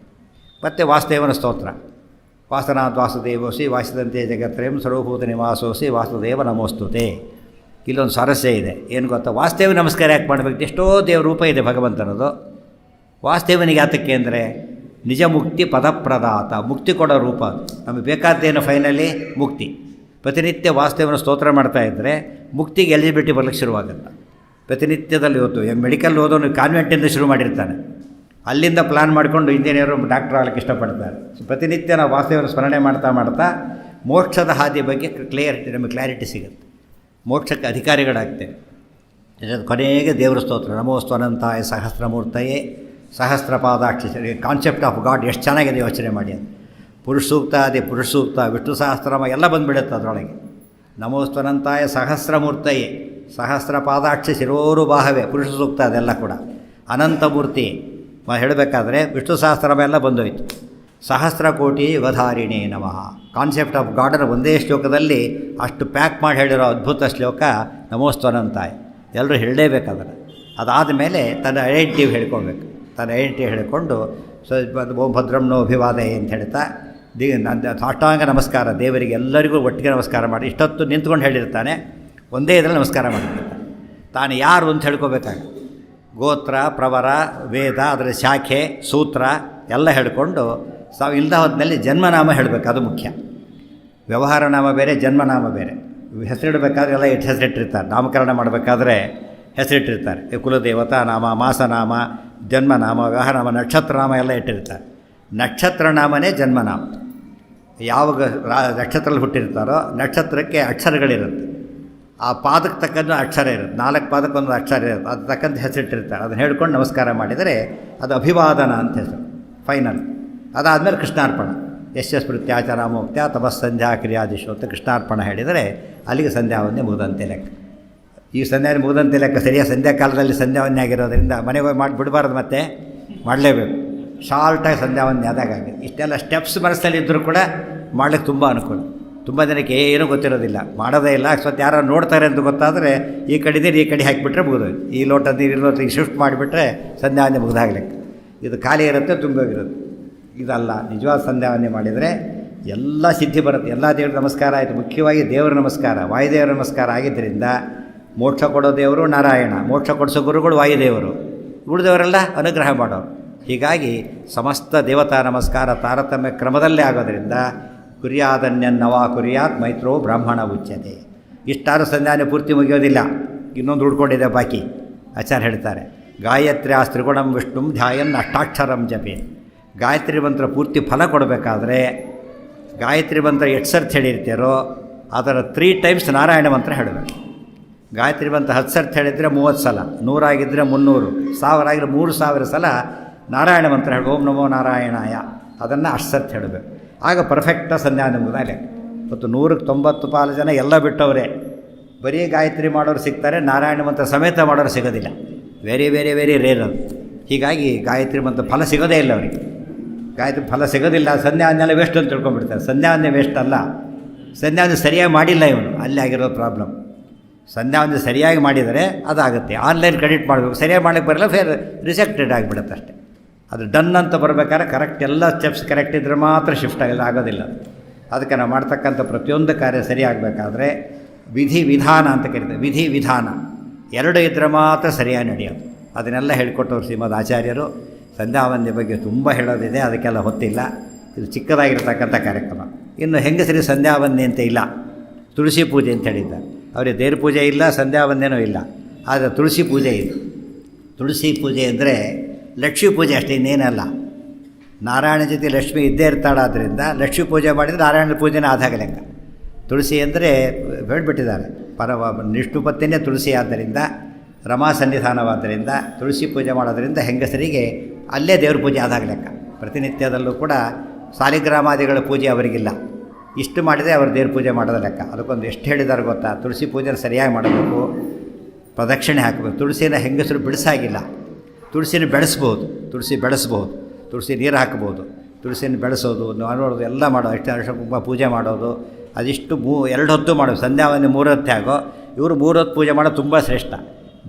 ಮತ್ತು ವಾಸುದೇವನ ಸ್ತೋತ್ರ, ವಾಸನಾದ್ ವಾಸುದೇವೋಸಿ ವಾಸಿದಂತೆ ಜಗತ್ರಯಂ ಸರ್ವಭೂತ ನಿವಾಸೋಸಿ ವಾಸುದೇವ ನಮೋಸ್ತುತೆ. ಇಲ್ಲೊಂದು ಸ್ವಾರಸ್ಯ ಇದೆ. ಏನು ಗೊತ್ತಾ? ವಾಸುದೇವ ನಮಸ್ಕಾರ ಯಾಕೆ ಮಾಡಬೇಕು? ಎಷ್ಟೋ ದೇವ ರೂಪ ಇದೆ ಭಗವಂತನದು. ವಾಸುದೇವನಿಗೆ ಯಾತಕ್ಕೆ ಅಂದರೆ ನಿಜ ಮುಕ್ತಿ ಪದಪ್ರದಾತ, ಮುಕ್ತಿ ಕೊಡೋ ರೂಪ ಅದು. ನಮಗೆ ಬೇಕಾದ್ದೇನು ಫೈನಲಿ ಮುಕ್ತಿ. ಪ್ರತಿನಿತ್ಯ ವಾಸುದೇವನ ಸ್ತೋತ್ರ ಮಾಡ್ತಾಯಿದ್ರೆ ಮುಕ್ತಿಗೆ ಎಲಿಜಿಬಿಲಿಟಿ ಬರಲಿಕ್ಕೆ ಶುರುವಾಗುತ್ತೆ. ಪ್ರತಿನಿತ್ಯದಲ್ಲಿ ಇವತ್ತು ಮೆಡಿಕಲ್ ಓದೋನು ಕಾನ್ವೆಂಟಿಂದ ಶುರು ಮಾಡಿರ್ತಾನೆ, ಅಲ್ಲಿಂದ ಪ್ಲ್ಯಾನ್ ಮಾಡಿಕೊಂಡು ಇಂಜಿನಿಯರು ಡಾಕ್ಟರ್ ಆಗಲಿಕ್ಕೆ ಇಷ್ಟಪಡ್ತಾರೆ. ಸೊ ಪ್ರತಿನಿತ್ಯ ನಾವು ವಾಸುದೇವನ ಸ್ಮರಣೆ ಮಾಡ್ತಾ ಮೋಕ್ಷದ ಹಾದಿ ಬಗ್ಗೆ ನಮಗೆ ಕ್ಲಾರಿಟಿ ಸಿಗುತ್ತೆ. ಮೋಕ್ಷಕ್ಕೆ ಅಧಿಕಾರಿಗಳಾಗ್ತೇವೆ. ಕೊನೆಗೆ ದೇವರ ಸ್ತೋತ್ರ, ನಮೋಸ್ತ್ವನಂತಾಯ ಸಹಸ್ರಮೂರ್ತಯೇ ಸಹಸ್ರಪಾದಾಕ್ಷಿ. ಕಾನ್ಸೆಪ್ಟ್ ಆಫ್ ಗಾಡ್ ಎಷ್ಟು ಚೆನ್ನಾಗಿದೆ ಯೋಚನೆ ಮಾಡಿ. ಅದು ಪುರುಷ ಸೂಕ್ತ, ಅದೇ ಪುರುಷ ಸೂಕ್ತ, ವಿಷ್ಣು ಸಹಸ್ರನಾಮ ಎಲ್ಲ ಬಂದುಬಿಡುತ್ತೆ ಅದರೊಳಗೆ. ನಮೋಸ್ತ್ವನಂತಾಯ ಸಹಸ್ರಮೂರ್ತಯೇ, ಸಹಸ್ರಪಾದಾಕ್ಷಿ ಶಿರೋರು ಬಾಹವೇ ಪುರುಷ ಸೂಕ್ತ, ಅದೆಲ್ಲ ಕೂಡ ಅನಂತಮೂರ್ತಿ ಹೇಳಬೇಕಾದ್ರೆ ವಿಷ್ಣು ಸಹಸ್ರನಾಮ ಎಲ್ಲ ಬಂದೋಯ್ತು. ಸಹಸ್ರ ಕೋಟಿ ಯುಗಧಾರಿಣೇ ನಮಃ. ಕಾನ್ಸೆಪ್ಟ್ ಆಫ್ ಗಾಡನ್ನು ಒಂದೇ ಶ್ಲೋಕದಲ್ಲಿ ಅಷ್ಟು ಪ್ಯಾಕ್ ಮಾಡಿ ಹೇಳಿರೋ ಅದ್ಭುತ ಶ್ಲೋಕ ನಮೋಸ್ತ್ವನಂತಾಯ. ಎಲ್ಲರೂ ಹೇಳಲೇಬೇಕಾದ್ರೆ ಅದಾದ ಮೇಲೆ ತನ್ನ ಐಡೆಂಟಿಟಿ ಹೇಳ್ಕೊಳ್ಬೇಕು. ತನ್ನ ಐಡೆಂಟಿಟಿ ಹೇಳಿಕೊಂಡು ಓಂ ಭದ್ರಂ ನೋ ಅಭಿವಾದಯ ಅಂತ ಹೇಳ್ತಾ ಸಾಷ್ಟಾಂಗ ನಮಸ್ಕಾರ ದೇವರಿಗೆ ಎಲ್ಲರಿಗೂ ಒಟ್ಟಿಗೆ ನಮಸ್ಕಾರ ಮಾಡಿ. ಇಷ್ಟೊತ್ತು ನಿಂತ್ಕೊಂಡು ಹೇಳಿರ್ತಾನೆ, ಒಂದೇ ಇದರಲ್ಲಿ ನಮಸ್ಕಾರ ಮಾಡಿರ್ತಾನೆ. ತಾನು ಯಾರು ಅಂತ ಹೇಳ್ಕೊಬೇಕಾಗ ಗೋತ್ರ, ಪ್ರವರ, ವೇದ, ಅದರ ಶಾಖೆ, ಸೂತ್ರ ಎಲ್ಲ ಹೇಳ್ಕೊಂಡು ಇಲ್ಲದ ಹೊತ್ತಿನಲ್ಲಿ ಜನ್ಮನಾಮ ಹೇಳಬೇಕು, ಅದು ಮುಖ್ಯ. ವ್ಯವಹಾರ ನಾಮ ಬೇರೆ, ಜನ್ಮನಾಮ ಬೇರೆ. ಹೆಸರಿಡಬೇಕಾದ್ರೆ ಎಲ್ಲ ಎಷ್ಟು ಹೆಸರಿಟ್ಟಿರ್ತಾರೆ. ನಾಮಕರಣ ಮಾಡಬೇಕಾದ್ರೆ ಹೆಸರಿಟ್ಟಿರ್ತಾರೆ. ಕುಲದೇವತಾ ನಾಮ, ಮಾಸನಾಮ, ಜನ್ಮನಾಮ, ವ್ಯವಹಾರನಾಮ, ನಕ್ಷತ್ರನಾಮ ಎಲ್ಲ ಇಟ್ಟಿರ್ತಾರೆ. ನಕ್ಷತ್ರನಾಮನೇ ಜನ್ಮನಾಮ. ಯಾವಾಗ ನಕ್ಷತ್ರದಲ್ಲಿ ಹುಟ್ಟಿರ್ತಾರೋ ನಕ್ಷತ್ರಕ್ಕೆ ಅಕ್ಷರಗಳಿರುತ್ತೆ. ಆ ಪಾದಕ್ಕೆ ತಕ್ಕಂಥ ಅಕ್ಷರ ಇರುತ್ತೆ. 4 ಪಾದಕ್ಕೊಂದು ಅಕ್ಷರ ಇರುತ್ತೆ. ಅದು ತಕ್ಕಂಥ ಹೆಸರಿಟ್ಟಿರ್ತಾರೆ. ಅದನ್ನು ಹೇಳ್ಕೊಂಡು ನಮಸ್ಕಾರ ಮಾಡಿದರೆ ಅದು ಅಭಿವಾದನ ಅಂತ ಹೆಸರು, ಫೈನಲ್. ಅದಾದಮೇಲೆ ಕೃಷ್ಣಾರ್ಪಣ. ಯಶಸ್ಮೃತ್ಯಾಚರ ಮುಕ್ತ್ಯ ತಪಸ್ಸಂಧ್ಯಾ ಕ್ರಿಯಾದಿಶು ಅಂತ ಕೃಷ್ಣಾರ್ಪಣ ಹೇಳಿದರೆ ಅಲ್ಲಿಗೆ ಸಂಧ್ಯಾವಂದನೆ ಮುಗಿದಂತೆ ಲೆಕ್ಕ. ಈ ಸಂಧ್ಯಾವಂದನೆ ಮುಗಿದಂತೆ ಲೆಕ್ಕ. ಸರಿಯಾಗಿ ಸಂಧ್ಯಾಕಾಲದಲ್ಲಿ ಸಂಧ್ಯಾವಂದನೆ ಆಗಿರೋದ್ರಿಂದ ಮನೆಗೆ ಹೋಗಿ ಮಾಡಿ ಬಿಡಬಾರ್ದು, ಮತ್ತೆ ಮಾಡಲೇಬೇಕು. ಶಾರ್ಟಾಗಿ ಸಂಧ್ಯಾವಂದನೆ ಆದಾಗಿದೆ. ಇಷ್ಟೆಲ್ಲ ಸ್ಟೆಪ್ಸ್ ಮನಸ್ಸಲ್ಲಿ ಇದ್ದರೂ ಕೂಡ ಮಾಡಲಿಕ್ಕೆ ತುಂಬ ಅನುಕೂಲ. ತುಂಬ ಜನಕ್ಕೆ ಏನೂ ಗೊತ್ತಿರೋದಿಲ್ಲ, ಮಾಡೋದೇ ಇಲ್ಲ. ಸ್ವತ್ತು ಯಾರು ನೋಡ್ತಾರೆ ಅಂತ ಗೊತ್ತಾದರೆ ಈ ಕಡೆ ನೀರು ಈ ಕಡೆ ಹಾಕಿಬಿಟ್ರೆ ಮುಗಿದೋಯ್ತು. ಈ ಲೋಟ ನೀರು ಇಲ್ಲೋತ್ತಿಗೆ ಶಿಫ್ಟ್ ಮಾಡಿಬಿಟ್ರೆ ಸಂಧ್ಯಾವಂದನೆ ಮುಗಿದಾಗಲಿಕ್ಕೆ. ಇದು ಖಾಲಿ ಇರುತ್ತೆ, ತುಂಬೋಗಿರುತ್ತೆ. ಇದಲ್ಲ, ನಿಜವಾದ ಸಂಧ್ಯಾವಂದನೆ ಮಾಡಿದರೆ ಎಲ್ಲ ಸಿದ್ಧಿ ಬರುತ್ತೆ. ಎಲ್ಲ ದೇವ್ರ ನಮಸ್ಕಾರ ಆಯಿತು. ಮುಖ್ಯವಾಗಿ ದೇವರ ನಮಸ್ಕಾರ, ವಾಯುದೇವರ ನಮಸ್ಕಾರ ಆಗಿದ್ದರಿಂದ ಮೋಕ್ಷ ಕೊಡೋ ದೇವರು ನಾರಾಯಣ, ಮೋಕ್ಷ ಕೊಡಿಸೋ ಗುರುಗಳು ವಾಯುದೇವರು, ಉಳಿದವರೆಲ್ಲ ಅನುಗ್ರಹ ಮಾಡೋರು. ಹೀಗಾಗಿ ಸಮಸ್ತ ದೇವತಾ ನಮಸ್ಕಾರ ತಾರತಮ್ಯ ಕ್ರಮದಲ್ಲೇ ಆಗೋದರಿಂದ ಕುರ್ಯಾದನ್ಯನ್ನವಾ ಕುರ್ಯಾತ್ ಮೈತ್ರೋ ಬ್ರಾಹ್ಮಣ ಉಚ್ಯತೆ. ಇಷ್ಟಾರು ಸಂಧ್ಯಾವಂದನೆ ಪೂರ್ತಿ ಮುಗಿಯೋದಿಲ್ಲ, ಇನ್ನೊಂದು ಉಳ್ಕೊಂಡಿದೆ ಬಾಕಿ. ಆಚಾರ್ಯ ಹೇಳ್ತಾರೆ, ಗಾಯತ್ರಿ ತ್ರಿಗುಣಂ ವಿಷ್ಣುಂ ಧ್ಯಾಯನ್ ಅಷ್ಟಾಕ್ಷರಂ ಜಪೆ. ಗಾಯತ್ರಿ ಮಂತ್ರ ಪೂರ್ತಿ ಫಲ ಕೊಡಬೇಕಾದ್ರೆ ಗಾಯತ್ರಿ ಮಂತ್ರ ಎಷ್ಟು ಸರ್ತಿ ಹೇಳಿರ್ತೀರೋ ಅದರ 3 ಟೈಮ್ಸ್ ನಾರಾಯಣ ಮಂತ್ರ ಹೇಳಬೇಕು. ಗಾಯತ್ರಿ ಮಂತ್ರ 10 ಸರ್ತಿ ಹೇಳಿದರೆ 30 ಸಲ, 100 ಆಗಿದ್ದರೆ 300, 1000 ಆಗಿದ್ರೆ 3000 ಸಲ ನಾರಾಯಣ ಮಂತ್ರ ಹೇಳಿ ಓಂ ನಮೋ ನಾರಾಯಣಾಯ ಅದನ್ನು ಅಷ್ಟು ಸರ್ತಿ ಹೇಳಬೇಕು. ಆಗ ಪರ್ಫೆಕ್ಟಾಗಿ ಸಂಧ್ಯಾವಂದನೆ ಮುಗಿದಾಗಲೇ. ಮತ್ತು 100ಕ್ಕೆ 90 ಪಾಲು ಜನ ಎಲ್ಲ ಬಿಟ್ಟವರೇ. ಬರೀ ಗಾಯತ್ರಿ ಮಾಡೋರು ಸಿಗ್ತಾರೆ, ನಾರಾಯಣ ಮಂತ್ರ ಸಮೇತ ಮಾಡೋರು ಸಿಗೋದಿಲ್ಲ. ವೆರಿ ವೆರಿ ವೆರಿ ರೇರ್ ಅದು. ಹೀಗಾಗಿ ಗಾಯತ್ರಿ ಮಂತ್ರ ಫಲ ಸಿಗೋದೇ ಇಲ್ಲ ಅವರಿಗೆ. ಗಾಯತ್ರಿ ಫಲ ಸಿಗೋದಿಲ್ಲ. ಸಂಧ್ಯಾವಂದನೆ ವೇಸ್ಟ್ ಅಂತ ತಿಳ್ಕೊಂಡ್ಬಿಡ್ತಾರೆ. ಸಂಧ್ಯಾವಂದನೆ ವೇಸ್ಟ್ ಅಲ್ಲ, ಸಂಧ್ಯಾವಂದನೆ ಸರಿಯಾಗಿ ಮಾಡಿಲ್ಲ ಇವನು, ಅಲ್ಲಿ ಆಗಿರೋ ಪ್ರಾಬ್ಲಮ್. ಸಂಧ್ಯಾವಂದನೆ ಸರಿಯಾಗಿ ಮಾಡಿದರೆ ಅದಾಗುತ್ತೆ. ಆನ್ಲೈನ್ ಕ್ರೆಡಿಟ್ ಮಾಡಬೇಕು, ಸರಿಯಾಗಿ ಮಾಡಲಿಕ್ಕೆ ಬರಲ್ಲ, ರಿಜೆಕ್ಟೆಡ್ ಆಗಿಬಿಡುತ್ತೆ ಅಷ್ಟೇ. ಅದು ಡನ್ ಅಂತ ಬರಬೇಕಾದ್ರೆ ಕರೆಕ್ಟ್ ಎಲ್ಲ ಸ್ಟೆಪ್ಸ್ ಕರೆಕ್ಟ್ ಇದ್ದರೆ ಮಾತ್ರ ಶಿಫ್ಟ್ ಆಗೋದಿಲ್ಲ. ಅದಕ್ಕೆ ನಾವು ಮಾಡ್ತಕ್ಕಂಥ ಪ್ರತಿಯೊಂದು ಕಾರ್ಯ ಸರಿಯಾಗಬೇಕಾದ್ರೆ ವಿಧಿ ವಿಧಾನ ಅಂತ ಕರೀತಾರೆ. ವಿಧಿ ವಿಧಾನ 2 ಇದ್ದರೆ ಮಾತ್ರ ಸರಿಯಾಗಿ ನಡೆಯೋದು. ಅದನ್ನೆಲ್ಲ ಹೇಳಿಕೊಟ್ಟವ್ರು ಶ್ರೀಮದ್ ಆಚಾರ್ಯರು. ಸಂಧ್ಯಾವಂದನೆ ಬಗ್ಗೆ ತುಂಬ ಹೇಳೋದಿದೆ, ಅದಕ್ಕೆಲ್ಲ ಹೊತ್ತಿಲ್ಲ. ಇದು ಚಿಕ್ಕದಾಗಿರ್ತಕ್ಕಂಥ ಕಾರ್ಯಕ್ರಮ. ಇನ್ನು ಹೆಂಗಸರಿ ಸಂಧ್ಯಾವಂದನೆ ಅಂತ ಇಲ್ಲ, ತುಳಸಿ ಪೂಜೆ ಅಂತ ಹೇಳಿದ್ದಾರೆ. ಅವರಿಗೆ ದೇವ್ರ ಪೂಜೆ ಇಲ್ಲ, ಸಂಧ್ಯಾವಂದನೆಯೂ ಇಲ್ಲ, ಆದರೆ ತುಳಸಿ ಪೂಜೆ ಇದೆ. ತುಳಸಿ ಪೂಜೆ ಅಂದರೆ ಲಕ್ಷ್ಮೀ ಪೂಜೆ ಅಷ್ಟೇ, ಇನ್ನೇನಲ್ಲ. ನಾರಾಯಣ ಜೊತೆ ಲಕ್ಷ್ಮಿ ಇದ್ದೇ ಇರ್ತಾಳಾದ್ದರಿಂದ ಲಕ್ಷ್ಮೀ ಪೂಜೆ ಮಾಡಿದರೆ ನಾರಾಯಣ ಪೂಜೆನೇ ಆದಾಗ ಲೆಕ್ಕ. ತುಳಸಿ ಅಂದರೆ ಹೇಳ್ಬಿಟ್ಟಿದ್ದಾರೆ, ವಿಷ್ಣು ಪತ್ನಿನೇ ತುಳಸಿ ಆದ್ದರಿಂದ, ರಮಾ ಸನ್ನಿಧಾನವಾದ್ದರಿಂದ ತುಳಸಿ ಪೂಜೆ ಮಾಡೋದರಿಂದ ಹೆಂಗಸರಿಗೆ ಅಲ್ಲೇ ದೇವ್ರ ಪೂಜೆ ಆದಾಗ ಲೆಕ್ಕ. ಪ್ರತಿನಿತ್ಯದಲ್ಲೂ ಕೂಡ ಸಾಲಿಗ್ರಾಮಾದಿಗಳ ಪೂಜೆ ಅವರಿಗಿಲ್ಲ. ಇಷ್ಟು ಮಾಡಿದರೆ ಅವರು ದೇವ್ರ ಪೂಜೆ ಮಾಡೋದ ಲೆಕ್ಕ. ಅದಕ್ಕೊಂದು ಎಷ್ಟು ಹೇಳಿದ್ದಾರೆ ಗೊತ್ತಾ? ತುಳಸಿ ಪೂಜೆನ ಸರಿಯಾಗಿ ಮಾಡಬೇಕು, ಪ್ರದಕ್ಷಿಣೆ ಹಾಕಬೇಕು. ತುಳಸಿನ ಹೆಂಗಸರು ಬಿಡಿಸಾಗಿಲ್ಲ. ತುಳಸಿನ ಬೆಳೆಸ್ಬೋದು, ತುಳಸಿ ಬೆಳೆಸ್ಬೋದು, ತುಳಸಿ ನೀರು ಹಾಕ್ಬೋದು, ತುಳಸಿನ ಬೆಳೆಸೋದು, ನೋಡೋದು ಎಲ್ಲ ಮಾಡೋದು, ಎಷ್ಟು ವರ್ಷ ಪೂಜೆ ಮಾಡೋದು, ಅದಿಷ್ಟು 2 ಹೊತ್ತು ಮಾಡೋದು. ಸಂಧ್ಯಾವಂದನೆ 3 ಹೊತ್ತೇ ಆಗೋ, ಇವರು 3 ಹೊತ್ತು ಪೂಜೆ ಮಾಡೋದು ತುಂಬ ಶ್ರೇಷ್ಠ.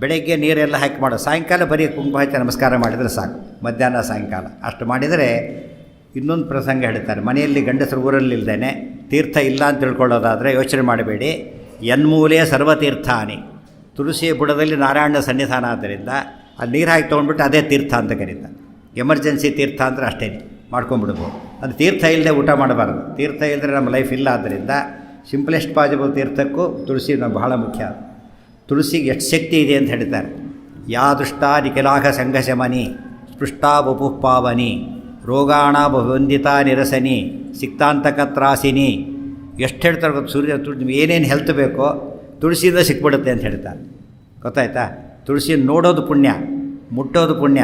ಬೆಳಗ್ಗೆ ನೀರೆಲ್ಲ ಹಾಕಿ ಮಾಡೋದು, ಸಾಯಂಕಾಲ ಬರೀ ಕುಂಕುಮ ಹಚ್ಚಿ ನಮಸ್ಕಾರ ಮಾಡಿದರೆ ಸಾಕು. ಮಧ್ಯಾಹ್ನ ಸಾಯಂಕಾಲ ಅಷ್ಟು ಮಾಡಿದರೆ. ಇನ್ನೊಂದು ಪ್ರಸಂಗ ಹೇಳ್ತಾರೆ, ಮನೆಯಲ್ಲಿ ಗಂಡಸರು ಊರಲ್ಲಿಲ್ದೇನೆ ತೀರ್ಥ ಇಲ್ಲ ಅಂತ ತಿಳ್ಕೊಳ್ಳೋದಾದರೆ ಯೋಚನೆ ಮಾಡಬೇಡಿ. ಯನ್ಮೂಲೆ ಸರ್ವತೀರ್ಥಾನಿ. ತುಳಸಿ ಬುಡದಲ್ಲಿ ನಾರಾಯಣ ಸನ್ನಿಧಾನ ಆದ್ದರಿಂದ ಅಲ್ಲಿ ನೀರು ಹಾಕಿ ತೊಗೊಂಡ್ಬಿಟ್ಟು ಅದೇ ತೀರ್ಥ ಅಂತ ಕರೀತಾರೆ. ಎಮರ್ಜೆನ್ಸಿ ತೀರ್ಥ ಅಂದರೆ ಅಷ್ಟೇ ಮಾಡ್ಕೊಂಡ್ಬಿಡ್ಬೋದು. ಅದು ತೀರ್ಥ ಇಲ್ಲದೆ ಊಟ ಮಾಡಬಾರ್ದು. ತೀರ್ಥ ಇಲ್ಲದ್ರೆ ನಮ್ಮ ಲೈಫ್ ಇಲ್ಲ. ಆದ್ದರಿಂದ ಸಿಂಪ್ಲೆಸ್ಟ್ ಪಾಸಿಬಲ್ ತೀರ್ಥಕ್ಕೂ ತುಳಸಿ ಬಹಳ ಮುಖ್ಯ. ತುಳಸಿಗೆ ಎಷ್ಟು ಶಕ್ತಿ ಇದೆ ಅಂತ ಹೇಳ್ತಾರೆ. ಯಾ ದೃಷ್ಟಾ ನಿಖಿಲಾಘ ಸಂಘಶಮನಿ ಸ್ಪೃಷ್ಟಾ ವಪುಃ ಪಾವನಿ ರೋಗಾಣ ಬಹುವಂದಿತಾ ನಿರಸನಿ ಸಿಕ್ತಾಂತಕತ್ರಾಸಿನಿ. ಎಷ್ಟು ಹೇಳ್ತಾರೆ ಗೊತ್ತು? ಸೂರ್ಯ ನಿಮ್ಗೆ ಏನೇನು ಹೆಲ್ತ್ ಬೇಕೋ ತುಳಸಿಯಿಂದ ಸಿಕ್ಬಿಡುತ್ತೆ ಅಂತ ಹೇಳ್ತಾರೆ. ಗೊತ್ತಾಯ್ತಾ? ತುಳಸಿ ನೋಡೋದು ಪುಣ್ಯ, ಮುಟ್ಟೋದು ಪುಣ್ಯ,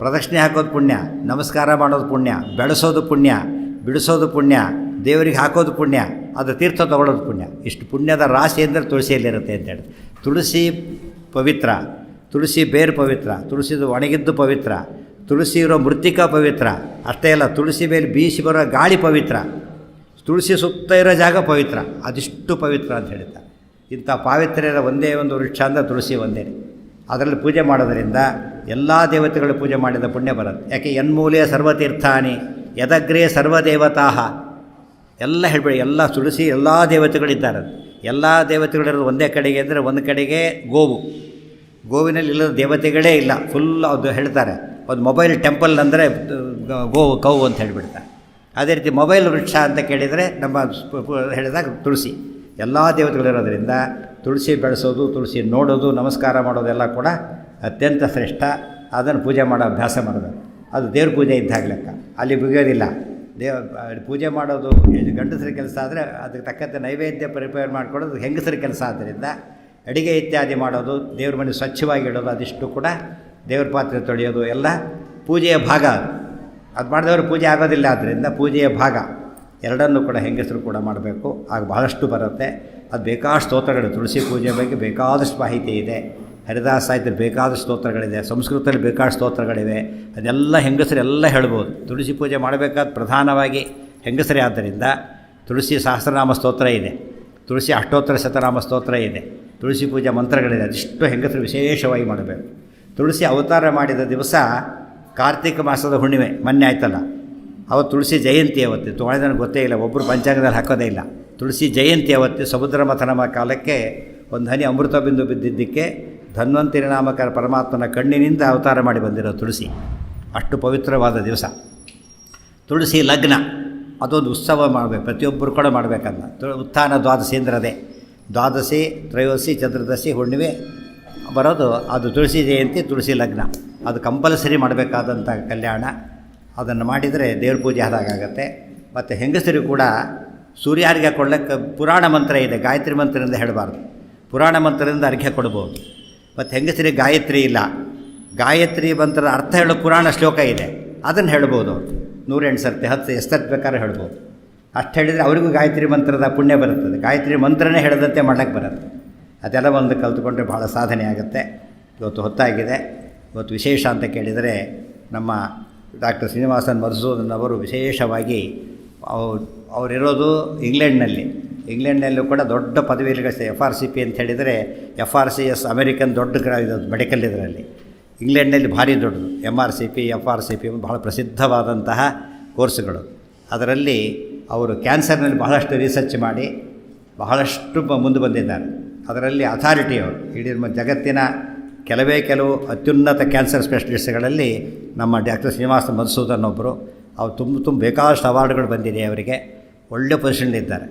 ಪ್ರದಕ್ಷಿಣೆ ಹಾಕೋದು ಪುಣ್ಯ, ನಮಸ್ಕಾರ ಮಾಡೋದು ಪುಣ್ಯ, ಬೆಳೆಸೋದು ಪುಣ್ಯ, ಬಿಡಿಸೋದು ಪುಣ್ಯ, ದೇವರಿಗೆ ಹಾಕೋದು ಪುಣ್ಯ, ಅದು ತೀರ್ಥ ತೊಗೊಳ್ಳೋದು ಪುಣ್ಯ. ಇಷ್ಟು ಪುಣ್ಯದ ರಾಶಿ ಅಂದರೆ ತುಳಸಿಯಲ್ಲಿರುತ್ತೆ ಅಂತೇಳಿ. ತುಳಸಿ ಪವಿತ್ರ, ತುಳಸಿ ಬೇರು ಪವಿತ್ರ, ತುಳಸಿದು ಒಣಗಿದ್ದು ಪವಿತ್ರ, ತುಳಸಿ ಇರೋ ಮೃತ್ತಿಕಾ ಪವಿತ್ರ. ಅಷ್ಟೇ ಅಲ್ಲ, ತುಳಸಿ ಮೇಲೆ ಬೀಸಿ ಬರೋ ಗಾಳಿ ಪವಿತ್ರ, ತುಳಸಿ ಸುತ್ತ ಇರೋ ಜಾಗ ಪವಿತ್ರ. ಅದಿಷ್ಟು ಪವಿತ್ರ ಅಂತ ಹೇಳ್ತಾರೆ. ಇಂಥ ಪಾವಿತ್ರ್ಯದ ಒಂದೇ ಒಂದು ವೃಕ್ಷ ಅಂದರೆ ತುಳಸಿ ಒಂದೇ. ಅದರಲ್ಲಿ ಪೂಜೆ ಮಾಡೋದರಿಂದ ಎಲ್ಲ ದೇವತೆಗಳು ಪೂಜೆ ಮಾಡಿದ ಪುಣ್ಯ ಬರುತ್ತೆ. ಯಾಕೆ? ಯನ್ಮೂಲೆ ಸರ್ವತೀರ್ಥಾನಿ ಯದಗ್ರೇ ಸರ್ವದೇವತಾ. ಎಲ್ಲ ಹೇಳಬೇಡಿ, ಎಲ್ಲ ತುಳಸಿ ಎಲ್ಲ ದೇವತೆಗಳಿದ್ದಾರೆ. ಎಲ್ಲ ದೇವತೆಗಳಿರೋದು ಒಂದೇ ಕಡೆಗೆ ಅಂದರೆ ಒಂದು ಕಡೆಗೆ ಗೋವು, ಗೋವಿನಲ್ಲಿ ಇಲ್ಲದ ದೇವತೆಗಳೇ ಇಲ್ಲ. ಫುಲ್ ಅದು ಹೇಳ್ತಾರೆ, ಒಂದು ಮೊಬೈಲ್ ಟೆಂಪಲ್ ಅಂದರೆ ಗೋವು ಕೌವು ಅಂತ ಹೇಳಿಬಿಡ್ತಾರೆ. ಅದೇ ರೀತಿ ಮೊಬೈಲ್ ವೃಕ್ಷ ಅಂತ ಕೇಳಿದರೆ ನಮ್ಮ ಹೇಳಿದಾಗ ತುಳಸಿ. ಎಲ್ಲ ದೇವತೆಗಳಿರೋದ್ರಿಂದ ತುಳಸಿ ಬೆಳೆಸೋದು, ತುಳಸಿ ನೋಡೋದು, ನಮಸ್ಕಾರ ಮಾಡೋದೆಲ್ಲ ಕೂಡ ಅತ್ಯಂತ ಶ್ರೇಷ್ಠ. ಅದನ್ನು ಪೂಜೆ ಮಾಡೋ ಅಭ್ಯಾಸ ಮಾಡಬೇಕು. ಅದು ದೇವ್ರ ಪೂಜೆ ಇದ್ದಾಗ ಲೆಕ್ಕ. ಅಲ್ಲಿ ಮುಗಿಯೋದಿಲ್ಲ. ಪೂಜೆ ಮಾಡೋದು ಗಂಡಸರ ಕೆಲಸ ಆದರೆ ಅದಕ್ಕೆ ತಕ್ಕಂತೆ ನೈವೇದ್ಯ ಪ್ರಿಪೇರ್ ಮಾಡಿಕೊಡೋದು ಹೆಂಗಸರ ಕೆಲಸ. ಆದ್ದರಿಂದ ಅಡಿಗೆ ಇತ್ಯಾದಿ ಮಾಡೋದು, ದೇವ್ರ ಮನೆ ಸ್ವಚ್ಛವಾಗಿ ಇಡೋದು, ಅದಿಷ್ಟು ಕೂಡ ದೇವ್ರ ಪಾತ್ರೆ ತೊಳೆಯೋದು ಎಲ್ಲ ಪೂಜೆಯ ಭಾಗ. ಅದು ಮಾಡಿದವರು ಪೂಜೆ ಆಗೋದಿಲ್ಲ. ಆದ್ದರಿಂದ ಪೂಜೆಯ ಭಾಗ ಎರಡನ್ನೂ ಕೂಡ ಹೆಂಗಸರು ಕೂಡ ಮಾಡಬೇಕು. ಆಗ ಬಹಳಷ್ಟು ಬರುತ್ತೆ. ಅದು ಬೇಕಾದಷ್ಟು ಸ್ತೋತ್ರಗಳು, ತುಳಸಿ ಪೂಜೆ ಬಗ್ಗೆ ಬೇಕಾದಷ್ಟು ಮಾಹಿತಿ ಇದೆ. ಹರಿದಾಸ ಸಾಹಿತ್ಯದಲ್ಲಿ ಬೇಕಾದಷ್ಟು ಸ್ತೋತ್ರಗಳಿದೆ, ಸಂಸ್ಕೃತದಲ್ಲಿ ಬೇಕಾದಷ್ಟು ಸ್ತೋತ್ರಗಳಿವೆ. ಅದೆಲ್ಲ ಹೆಂಗಸರೆಲ್ಲ ಹೇಳ್ಬೋದು. ತುಳಸಿ ಪೂಜೆ ಮಾಡಬೇಕಾದ ಪ್ರಧಾನವಾಗಿ ಹೆಂಗಸರೇ. ಆದ್ದರಿಂದ ತುಳಸಿ ಸಹಸ್ರನಾಮ ಸ್ತೋತ್ರ ಇದೆ, ತುಳಸಿ ಅಷ್ಟೋತ್ತರ ಶತನಾಮ ಸ್ತೋತ್ರ ಇದೆ, ತುಳಸಿ ಪೂಜೆ ಮಂತ್ರಗಳಿದೆ. ಅದಿಷ್ಟು ಹೆಂಗಸರು ವಿಶೇಷವಾಗಿ ಮಾಡಬೇಕು. ತುಳಸಿ ಅವತಾರ ಮಾಡಿದ ದಿವಸ ಕಾರ್ತಿಕ ಮಾಸದ ಹುಣ್ಣಿಮೆ ಮೊನ್ನೆ ಆಯ್ತಲ್ಲ, ಅವತ್ತು ತುಳಸಿ ಜಯಂತಿ. ಅವತ್ತು ತೊಳೆದ ನನಗೆ ಗೊತ್ತೇ ಇಲ್ಲ, ಒಬ್ಬರು ಪಂಚಾಂಗದಲ್ಲಿ ಹಾಕೋದೇ ಇಲ್ಲ. ತುಳಸಿ ಜಯಂತಿ ಅವತ್ತು ಸಮುದ್ರ ಮಥನ ಕಾಲಕ್ಕೆ ಒಂದು ಹನಿ ಅಮೃತ ಬಿಂದು ಬಿದ್ದಿದ್ದಕ್ಕೆ ಧನ್ವಂತರಿ ನಾಮಕ ಪರಮಾತ್ಮನ ಕಣ್ಣಿನಿಂದ ಅವತಾರ ಮಾಡಿ ಬಂದಿರೋ ತುಳಸಿ. ಅಷ್ಟು ಪವಿತ್ರವಾದ ದಿವಸ. ತುಳಸಿ ಲಗ್ನ ಅದೊಂದು ಉತ್ಸವ ಮಾಡಬೇಕು, ಪ್ರತಿಯೊಬ್ಬರು ಕೂಡ ಮಾಡಬೇಕನ್ನ. ಉತ್ಥಾನ ದ್ವಾದಶಿ ಅಂದ್ರದೇ, ದ್ವಾದಶಿ, ತ್ರಯೋದಶಿ, ಚತುರ್ದಶಿ, ಹುಣ್ಣಿಮೆ ಬರೋದು ಅದು ತುಳಸಿ ಜಯಂತಿ, ತುಳಸಿ ಲಗ್ನ. ಅದು ಕಂಪಲ್ಸರಿ ಮಾಡಬೇಕಾದಂಥ ಕಲ್ಯಾಣ. ಅದನ್ನು ಮಾಡಿದರೆ ದೇವ್ರ ಪೂಜೆ ಆದಾಗತ್ತೆ. ಮತ್ತು ಹೆಂಗಸರು ಕೂಡ ಸೂರ್ಯಾರ್ಘ್ಯ ಕೊಡಲಿಕ್ಕೆ ಪುರಾಣ ಮಂತ್ರ ಇದೆ, ಗಾಯತ್ರಿ ಮಂತ್ರದಿಂದ ಹೇಳಬಾರ್ದು, ಪುರಾಣ ಮಂತ್ರದಿಂದ ಅರ್ಘ್ಯ ಕೊಡ್ಬೋದು. ಮತ್ತು ಹೆಂಗಸರಿಗೆ ಗಾಯತ್ರಿ ಇಲ್ಲ, ಗಾಯತ್ರಿ ಮಂತ್ರದ ಅರ್ಥ ಹೇಳೋ ಪುರಾಣ ಶ್ಲೋಕ ಇದೆ, ಅದನ್ನು ಹೇಳ್ಬೋದು. 108 ಸರ್ತಿ 10 ಎಷ್ಟು ಬೇಕಾದ್ರೆ ಹೇಳ್ಬೋದು. ಅಷ್ಟು ಹೇಳಿದರೆ ಅವರಿಗೂ ಗಾಯತ್ರಿ ಮಂತ್ರದ ಪುಣ್ಯ ಬರುತ್ತದೆ. ಗಾಯತ್ರಿ ಮಂತ್ರನೇ ಹೇಳದಂತೆ ಮಾಡೋಕ್ಕೆ ಬರುತ್ತೆ. ಅದೆಲ್ಲ ಒಂದು ಕಲ್ತ್ಕೊಂಡ್ರೆ ಭಾಳ ಸಾಧನೆ ಆಗುತ್ತೆ. ಇವತ್ತು ಹೊತ್ತಾಗಿದೆ. ಇವತ್ತು ವಿಶೇಷ ಅಂತ ಕೇಳಿದರೆ ನಮ್ಮ ಡಾಕ್ಟರ್ ಶ್ರೀನಿವಾಸನ್ ಮಧುಸೂದನ್ ಅವರು ವಿಶೇಷವಾಗಿ ಅವರಿರೋದು ಇಂಗ್ಲೆಂಡ್ನಲ್ಲೂ ಕೂಡ ದೊಡ್ಡ ಪದವಿಯಲ್ಲಿ FRCP ಅಂತ ಹೇಳಿದರೆ FRCS ಅಮೆರಿಕನ್ ದೊಡ್ಡ ಇದು ಮೆಡಿಕಲ್. ಇದರಲ್ಲಿ ಇಂಗ್ಲೆಂಡ್ನಲ್ಲಿ ಭಾರಿ ದೊಡ್ಡದು. MRCP FRCP ಬಹಳ ಪ್ರಸಿದ್ಧವಾದಂತಹ ಕೋರ್ಸ್ಗಳು. ಅದರಲ್ಲಿ ಅವರು ಕ್ಯಾನ್ಸರ್ನಲ್ಲಿ ಬಹಳಷ್ಟು ರಿಸರ್ಚ್ ಮಾಡಿ ಬಹಳಷ್ಟು ಮುಂದೆ ಬಂದಿದ್ದಾರೆ. ಅದರಲ್ಲಿ ಅಥಾರಿಟಿ ಅವರು ಇಡೀ ಜಗತ್ತಿನ ಕೆಲವು ಅತ್ಯುನ್ನತ ಕ್ಯಾನ್ಸರ್ ಸ್ಪೆಷಲಿಸ್ಟ್ಗಳಲ್ಲಿ ನಮ್ಮ ಡಾಕ್ಟರ್ ಶ್ರೀನಿವಾಸ ಮಧುಸೂದನ್ ಒಬ್ಬರು. ಅವ್ರು ತುಂಬ ಬೇಕಾದಷ್ಟು ಅವಾರ್ಡ್ಗಳು ಬಂದಿದೆ ಅವರಿಗೆ. ಒಳ್ಳೆ ಪೊಸಿಷನ್ಲಿದ್ದಾರೆ.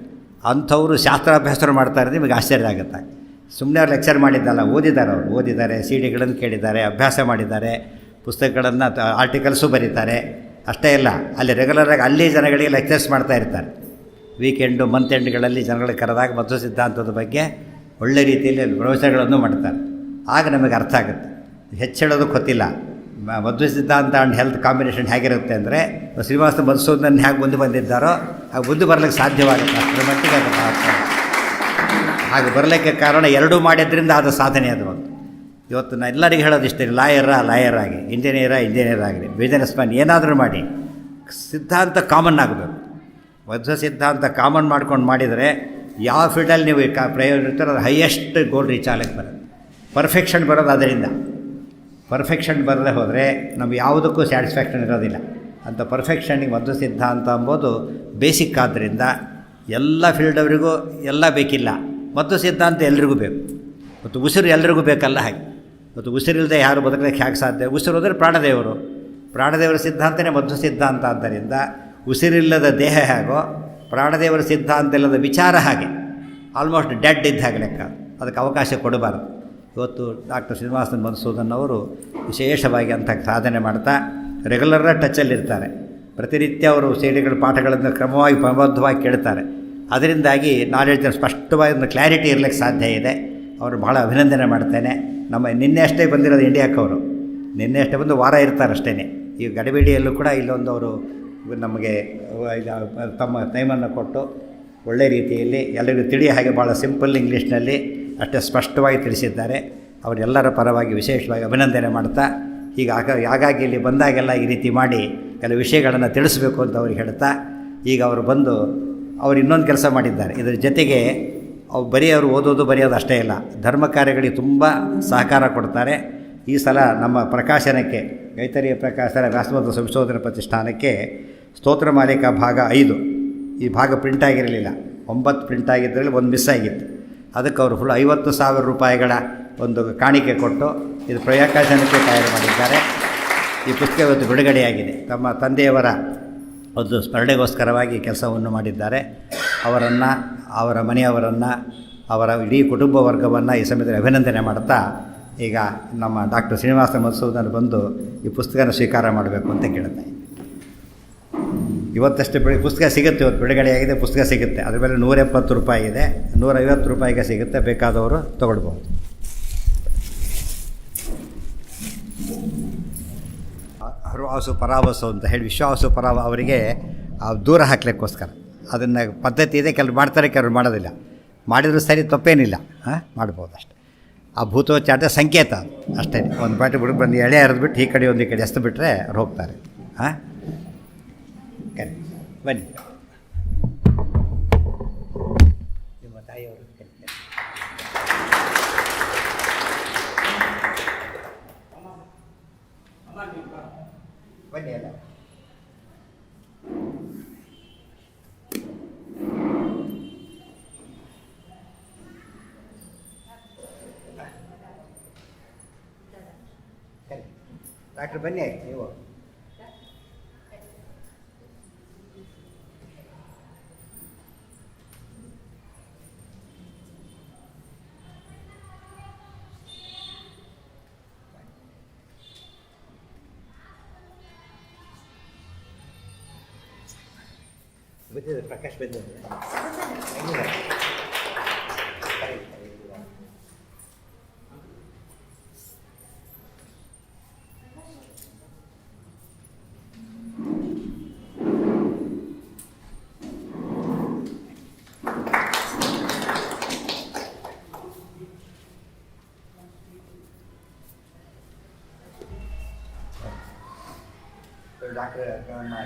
ಅಂಥವರು ಶಾಸ್ತ್ರಾಭ್ಯಾಸ ಮಾಡ್ತಾರೆ. ನಿಮಗೆ ಆಶ್ಚರ್ಯ ಆಗುತ್ತೆ. ಸುಮ್ಮನೆ ಅವ್ರು ಲೆಕ್ಚರ್ ಮಾಡಿದ್ದಲ್ಲ, ಓದಿದ್ದಾರೆ, CD ಗಳನ್ನು ಕೇಳಿದ್ದಾರೆ, ಅಭ್ಯಾಸ ಮಾಡಿದ್ದಾರೆ, ಪುಸ್ತಕಗಳನ್ನು ಆರ್ಟಿಕಲ್ಸು ಬರೀತಾರೆ. ಅಷ್ಟೇ ಇಲ್ಲ, ಅಲ್ಲಿ ರೆಗ್ಯುಲರಾಗಿ ಅಲ್ಲಿ ಜನಗಳಿಗೆ ಲೆಕ್ಚರ್ಸ್ ಮಾಡ್ತಾ ಇರ್ತಾರೆ. ವೀಕೆಂಡು ಮಂತ್ ಎಂಡ್ಗಳಲ್ಲಿ ಜನಗಳಿಗೆ ಕರೆದಾಗ ಮಧ್ವ ಸಿದ್ಧಾಂತದ ಬಗ್ಗೆ ಒಳ್ಳೆ ರೀತಿಯಲ್ಲಿ ಪ್ರವಚನಗಳನ್ನು ಮಾಡ್ತಾರೆ. ಆಗ ನಮಗೆ ಅರ್ಥ ಆಗುತ್ತೆ. ಹೆಚ್ಚೇಳೋದಕ್ಕೆ ಗೊತ್ತಿಲ್ಲ. ಮಧ್ವ ಸಿದ್ಧಾಂತ ಆ್ಯಂಡ್ ಹೆಲ್ತ್ ಕಾಂಬಿನೇಷನ್ ಹೇಗಿರುತ್ತೆ ಅಂದರೆ, ಶ್ರೀನಿವಾಸ ಮಧುಸೂದನ್ ಹೇಗೆ ಮುಂದೆ ಬಂದಿದ್ದಾರೋ ಹಾಗೆ ಮುಂದೆ ಬರಲಿಕ್ಕೆ ಸಾಧ್ಯವಾಗುತ್ತೆ. ಅಷ್ಟರ ಮಟ್ಟಿಗೆ ಅದು ಹಾಗೆ ಬರಲಿಕ್ಕೆ ಕಾರಣ ಎರಡೂ ಮಾಡಿದ್ರಿಂದ ಆದ ಸಾಧನೆ ಅದು. ಒಂದು ಇವತ್ತು ನಾನು ಎಲ್ಲರಿಗೂ ಹೇಳೋದು ಇಷ್ಟೇ, ಲಾಯರ್ ಆಗಿ, ಇಂಜಿನಿಯರ್ ಆಗಲಿ, ಬಿಸ್ನೆಸ್ ಮ್ಯಾನ್ ಏನಾದರೂ ಮಾಡಿ ಸಿದ್ಧಾಂತ ಕಾಮನ್ ಆಗಬೇಕು. ಮಧ್ವ ಸಿದ್ಧಾಂತ ಕಾಮನ್ ಮಾಡ್ಕೊಂಡು ಮಾಡಿದರೆ ಯಾವ ಫೀಲ್ಡಲ್ಲಿ ನೀವು ಪ್ರಯೋಜನ ಅದು ಹೈಯೆಸ್ಟ್ ಗೋಲ್ ರೀಚ್ ಆಗಲಿಕ್ಕೆ ಬರುತ್ತೆ. ಪರ್ಫೆಕ್ಷನ್ ಬರೋದು ಅದರಿಂದ. ಪರ್ಫೆಕ್ಷನ್ ಬರದೆ ಹೋದರೆ ನಮ್ಗೆ ಯಾವುದಕ್ಕೂ ಸ್ಯಾಟಿಸ್ಫ್ಯಾಕ್ಷನ್ ಇರೋದಿಲ್ಲ. ಅಂಥ ಪರ್ಫೆಕ್ಷನ್ನಿಗೆ ಮಧ್ವ ಸಿದ್ಧಾಂತ ಅಂಬೋದು ಬೇಸಿಕ್. ಆದ್ದರಿಂದ ಎಲ್ಲ ಫೀಲ್ಡವರಿಗೂ ಎಲ್ಲ ಬೇಕಿಲ್ಲ, ಮಧ್ವ ಸಿದ್ಧಾಂತ ಎಲ್ರಿಗೂ ಬೇಕು. ಮತ್ತು ಉಸಿರು ಎಲ್ರಿಗೂ ಬೇಕಲ್ಲ. ಹಾಗೆ ಮತ್ತು ಉಸಿರಿಲ್ಲದೆ ಯಾರು ಬದುಕಲಿಕ್ಕೆ ಹೇಗೆ ಸಾಧ್ಯ? ಉಸಿರು ಹೋದರೆ ಪ್ರಾಣದೇವರ ಸಿದ್ಧಾಂತನೇ ಮಧ್ವ ಸಿದ್ಧಾಂತ. ಆದ್ದರಿಂದ ಉಸಿರಿಲ್ಲದ ದೇಹ ಹೇಗೋ ಪ್ರಾಣದೇವರ ಸಿದ್ಧಾಂತ ಇಲ್ಲದ ವಿಚಾರ ಹಾಗೆ ಆಲ್ಮೋಸ್ಟ್ ಡೆಡ್ ಇದ್ದಾಗ ಲೆಕ್ಕ. ಅದಕ್ಕೆ ಅವಕಾಶ ಕೊಡಬಾರ್ದು. ಇವತ್ತು ಡಾಕ್ಟರ್ ಶ್ರೀನಿವಾಸನ್ ಮಧುಸೂದನ್ ಅವರು ವಿಶೇಷವಾಗಿ ಅಂಥ ಸಾಧನೆ ಮಾಡ್ತಾ ರೆಗ್ಯುಲರ ಟಚ್ಚಲ್ಲಿರ್ತಾರೆ. ಪ್ರತಿನಿತ್ಯ ಅವರು CD ಪಾಠಗಳನ್ನು ಕ್ರಮವಾಗಿ ಪ್ರಬದ್ಧವಾಗಿ ಕೇಳ್ತಾರೆ. ಅದರಿಂದಾಗಿ ನಾಲೆಡ್ಜ್ ಸ್ಪಷ್ಟವಾಗಿ ಒಂದು ಕ್ಲಾರಿಟಿ ಇರಲಿಕ್ಕೆ ಸಾಧ್ಯ ಇದೆ. ಅವರು ಭಾಳ ಅಭಿನಂದನೆ ಮಾಡ್ತೇನೆ. ನಮ್ಮ ನಿನ್ನೆ ಅಷ್ಟೇ ಬಂದಿರೋದು ಇಂಡಿಯಾಕ್ಕೆ. ಅವರು ನಿನ್ನೆ ಅಷ್ಟೇ ಬಂದು ವಾರ ಇರ್ತಾರೆ ಅಷ್ಟೇ. ಈ ಗಡಿಬೇಡಿಯಲ್ಲೂ ಕೂಡ ಇಲ್ಲೊಂದು ಅವರು ನಮಗೆ ತಮ್ಮ ಟೈಮನ್ನು ಕೊಟ್ಟು ಒಳ್ಳೆ ರೀತಿಯಲ್ಲಿ ಎಲ್ಲರಿಗೂ ತಿಳಿಯ ಹಾಗೆ ಭಾಳ ಸಿಂಪಲ್ ಇಂಗ್ಲೀಷ್ನಲ್ಲಿ ಅಷ್ಟೇ ಸ್ಪಷ್ಟವಾಗಿ ತಿಳಿಸಿದ್ದಾರೆ. ಅವರೆಲ್ಲರ ಪರವಾಗಿ ವಿಶೇಷವಾಗಿ ಅಭಿನಂದನೆ ಮಾಡ್ತಾ, ಹಾಗಾಗಿ ಇಲ್ಲಿ ಬಂದಾಗೆಲ್ಲ ಈ ರೀತಿ ಮಾಡಿ ಕೆಲವು ವಿಷಯಗಳನ್ನು ತಿಳಿಸಬೇಕು ಅಂತ ಅವ್ರಿಗೆ ಹೇಳ್ತಾ, ಈಗ ಅವರು ಬಂದು ಅವರು ಇನ್ನೊಂದು ಕೆಲಸ ಮಾಡಿದ್ದಾರೆ. ಇದರ ಜೊತೆಗೆ ಅವರು ಓದೋದು ಬರೆಯೋದು ಅಷ್ಟೇ ಇಲ್ಲ, ಧರ್ಮ ಕಾರ್ಯಗಳಿಗೆ ತುಂಬ ಸಹಕಾರ ಕೊಡ್ತಾರೆ. ಈ ಸಲ ನಮ್ಮ ಪ್ರಕಾಶನಕ್ಕೆ ಗೈತರಿಯ ಪ್ರಕಾಶನ ವ್ಯಾಸಮತ ಸಂಶೋಧನಾ ಪ್ರತಿಷ್ಠಾನಕ್ಕೆ ಸ್ತೋತ್ರ ಮಾಲಿಕಾ ಭಾಗ 5 ಈ ಭಾಗ ಪ್ರಿಂಟ್ ಆಗಿರಲಿಲ್ಲ. 9 ಪ್ರಿಂಟ್ ಆಗಿದ್ದರಲ್ಲಿ ಒಂದು ಮಿಸ್ ಆಗಿತ್ತು. ಅದಕ್ಕೆ ಅವರು ಫುಲ್ 50,000 ರೂಪಾಯಿಗಳ ಒಂದು ಕಾಣಿಕೆ ಕೊಟ್ಟು ಇದು ಪ್ರಕಾಶನಕ್ಕೆ ತಯಾರು ಮಾಡಿದ್ದಾರೆ. ಈ ಪುಸ್ತಕ ಇವತ್ತು ಬಿಡುಗಡೆಯಾಗಿದೆ. ತಮ್ಮ ತಂದೆಯವರ ಒಂದು ಸ್ಮರಣೆಗೋಸ್ಕರವಾಗಿ ಕೆಲಸವನ್ನು ಮಾಡಿದ್ದಾರೆ. ಅವರನ್ನು, ಅವರ ಮನೆಯವರನ್ನು, ಅವರ ಇಡೀ ಕುಟುಂಬ ವರ್ಗವನ್ನು ಈ ಸಮಯದಲ್ಲಿ ಅಭಿನಂದನೆ ಮಾಡ್ತಾ, ಈಗ ನಮ್ಮ ಡಾಕ್ಟರ್ ಶ್ರೀನಿವಾಸ ಮಧುಸೂದನ್ ಬಂದು ಈ ಪುಸ್ತಕನ ಸ್ವೀಕಾರ ಮಾಡಬೇಕು ಅಂತ ಕೇಳ್ತಾ ಇದ್ದೀನಿ. ಇವತ್ತಷ್ಟು ಪುಸ್ತಕ ಸಿಗುತ್ತೆ, ಇವತ್ತು ಬಿಡುಗಡೆಯಾಗಿದೆ, ಪುಸ್ತಕ ಸಿಗುತ್ತೆ. ಅದ್ರ ಮೇಲೆ 170 ರೂಪಾಯಿ ಇದೆ, 150 ರೂಪಾಯಿಗೆ ಸಿಗುತ್ತೆ, ಬೇಕಾದವರು ತೊಗೊಳ್ಬೋದು. ಹರವಾಸು ಪರಾವಸು ಅಂತ ಹೇಳಿ ವಿಶ್ವಾಸು ಪರಾವ ಅವರಿಗೆ ದೂರ ಹಾಕ್ಲಿಕ್ಕೋಸ್ಕರ ಅದನ್ನು ಪದ್ಧತಿ ಇದೆ. ಕೆಲವರು ಮಾಡ್ತಾರೆ, ಕೆಲವರು ಮಾಡೋದಿಲ್ಲ. ಮಾಡಿದರೂ ಸರಿ, ತಪ್ಪೇನಿಲ್ಲ, ಮಾಡ್ಬೋದು ಅಷ್ಟೆ. ಆ ಭೂತೋಚ್ಚಾಟ ಸಂಕೇತ ಅಷ್ಟೇ. ಒಂದು ಬಾಟಿ ಬಿಟ್ಟು ಬಂದು ಎಳೆ ಹರಿದ್ಬಿಟ್ಟು ಈ ಕಡೆ ಒಂದು ಈ ಕಡೆ ಎಸ್ತು ಬಿಟ್ಟರೆ ಅವ್ರು ಹೋಗ್ತಾರೆ. ಬನ್ನಿ, ನಿಮ್ಮ ತಾಯಿಯವರು ಬನ್ನಿ ಅಲ್ಲ. ಡಾಕ್ಟ್ರ್ ಬನ್ನಿ, ಆಯ್ತು ನೀವು ಬಂದಿದೆ. ಪ್ರಕಾಶ್ ಬಂದಿದೆ. Doctor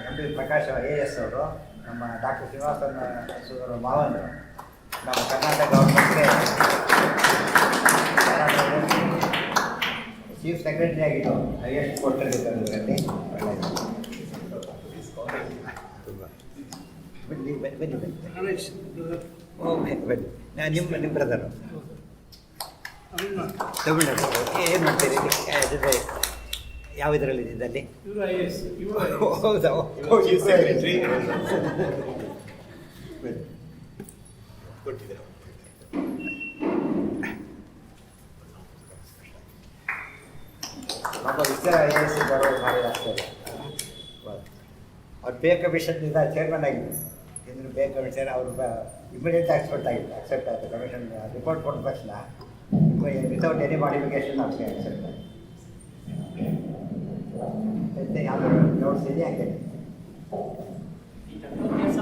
M D Prakash AS ಅವರು, ನಮ್ಮ ಡಾಕ್ಟರ್ ಶ್ರೀನಿವಾಸನ್ ಮಧುಸೂದನ್ ಮಾವನರು, ನಮ್ಮ ಕರ್ನಾಟಕ ಗೌರ್ಮೆಂಟ್ಗೆ ಚೀಫ್ ಸೆಕ್ರೆಟರಿ ಆಗಿದ್ದು ಹೈಯೆಸ್ಟ್ ಕೊಟ್ಟಿರ್ತಾರೆ ಇದರಲ್ಲಿ. ಬನ್ನಿ ಬನ್ನಿ ಬನ್ನಿ ಓಕೆ ಬನ್ನಿ. ನಿಮ್ಮ ಬ್ರದರು ತಮಿಳ್ನಾಡು. ಏನು ಮಾಡ್ತೀರಿ? ಯಾವ ಇದರಲ್ಲಿ ಇದ್ದಲ್ಲಿ? ಹೌದಾ? ನಮ್ಮ ವಿಚಾರ IAS ಬರೋದು ಭಾರಿ ಆಗ್ತದೆ. ಅವ್ರು ಪೇ ಕಮಿಷನ್ನಿಂದ ಚೇರ್ಮನ್ ಆಗಿದ್ದರು. ಇನ್ನು ಪೇ ಕಮಿಷನ್ ಅವರು ಇಮಿಡಿಯೇಟ್ ಆಕ್ಸೆಪ್ಟ್ ಆಯಿತು. ಕಮಿಷನ್ ರಿಪೋರ್ಟ್ ಕೊಟ್ಟ ತಕ್ಷಣ ವಿತೌಟ್ ಎನಿ ಮಾಡಿಫಿಕೇಶನ್ ಅವ್ರಿಗೆ ಆಕ್ಸೆಪ್ಟ್ ಆಯಿತು. ಯಾವ್ದಾದ್ರು ನೋಟ್ಸ್ ಇದೆ ಹಾಗೆ ತತ್ವನ್ಯಾಸ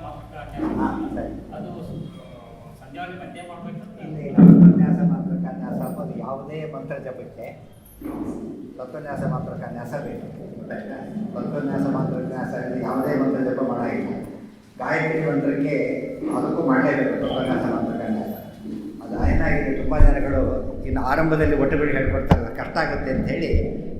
ಮಾತ್ರ ಕನ್ಯಾಸ ಅನ್ನೋದು ಯಾವುದೇ ಮಂತ್ರ ಜಪಕ್ಕೆ ತತ್ವನ್ಯಾಸ ಮಾತ್ರ ಕನ್ಯಾಸ ಬೇಕು. ತತ್ವನ್ಯಾಸ ಮಾತ್ರ ಕನ್ಯಾಸ ಯಾವುದೇ ಮಂತ್ರ ಜಪ ಮಾಡಾಗಿಲ್ಲ. ಗಾಯತ್ರಿ ಮಂತ್ರಕ್ಕೆ ಅದಕ್ಕೂ ಮಾಡಲೇಬೇಕು ತತ್ವನ್ಯಾಸ ಮಾತ್ರ ಕನ್ಯಾಸ. ಅದು ಏನಾಗಿದೆ, ತುಂಬ ಜನಗಳು ಇನ್ನು ಆರಂಭದಲ್ಲಿ ಒಟ್ಟುಗೂಡಿ ಹೇಳ್ಕೊಡ್ತಾರೆ, ಕಷ್ಟ ಆಗುತ್ತೆ ಅಂಥೇಳಿ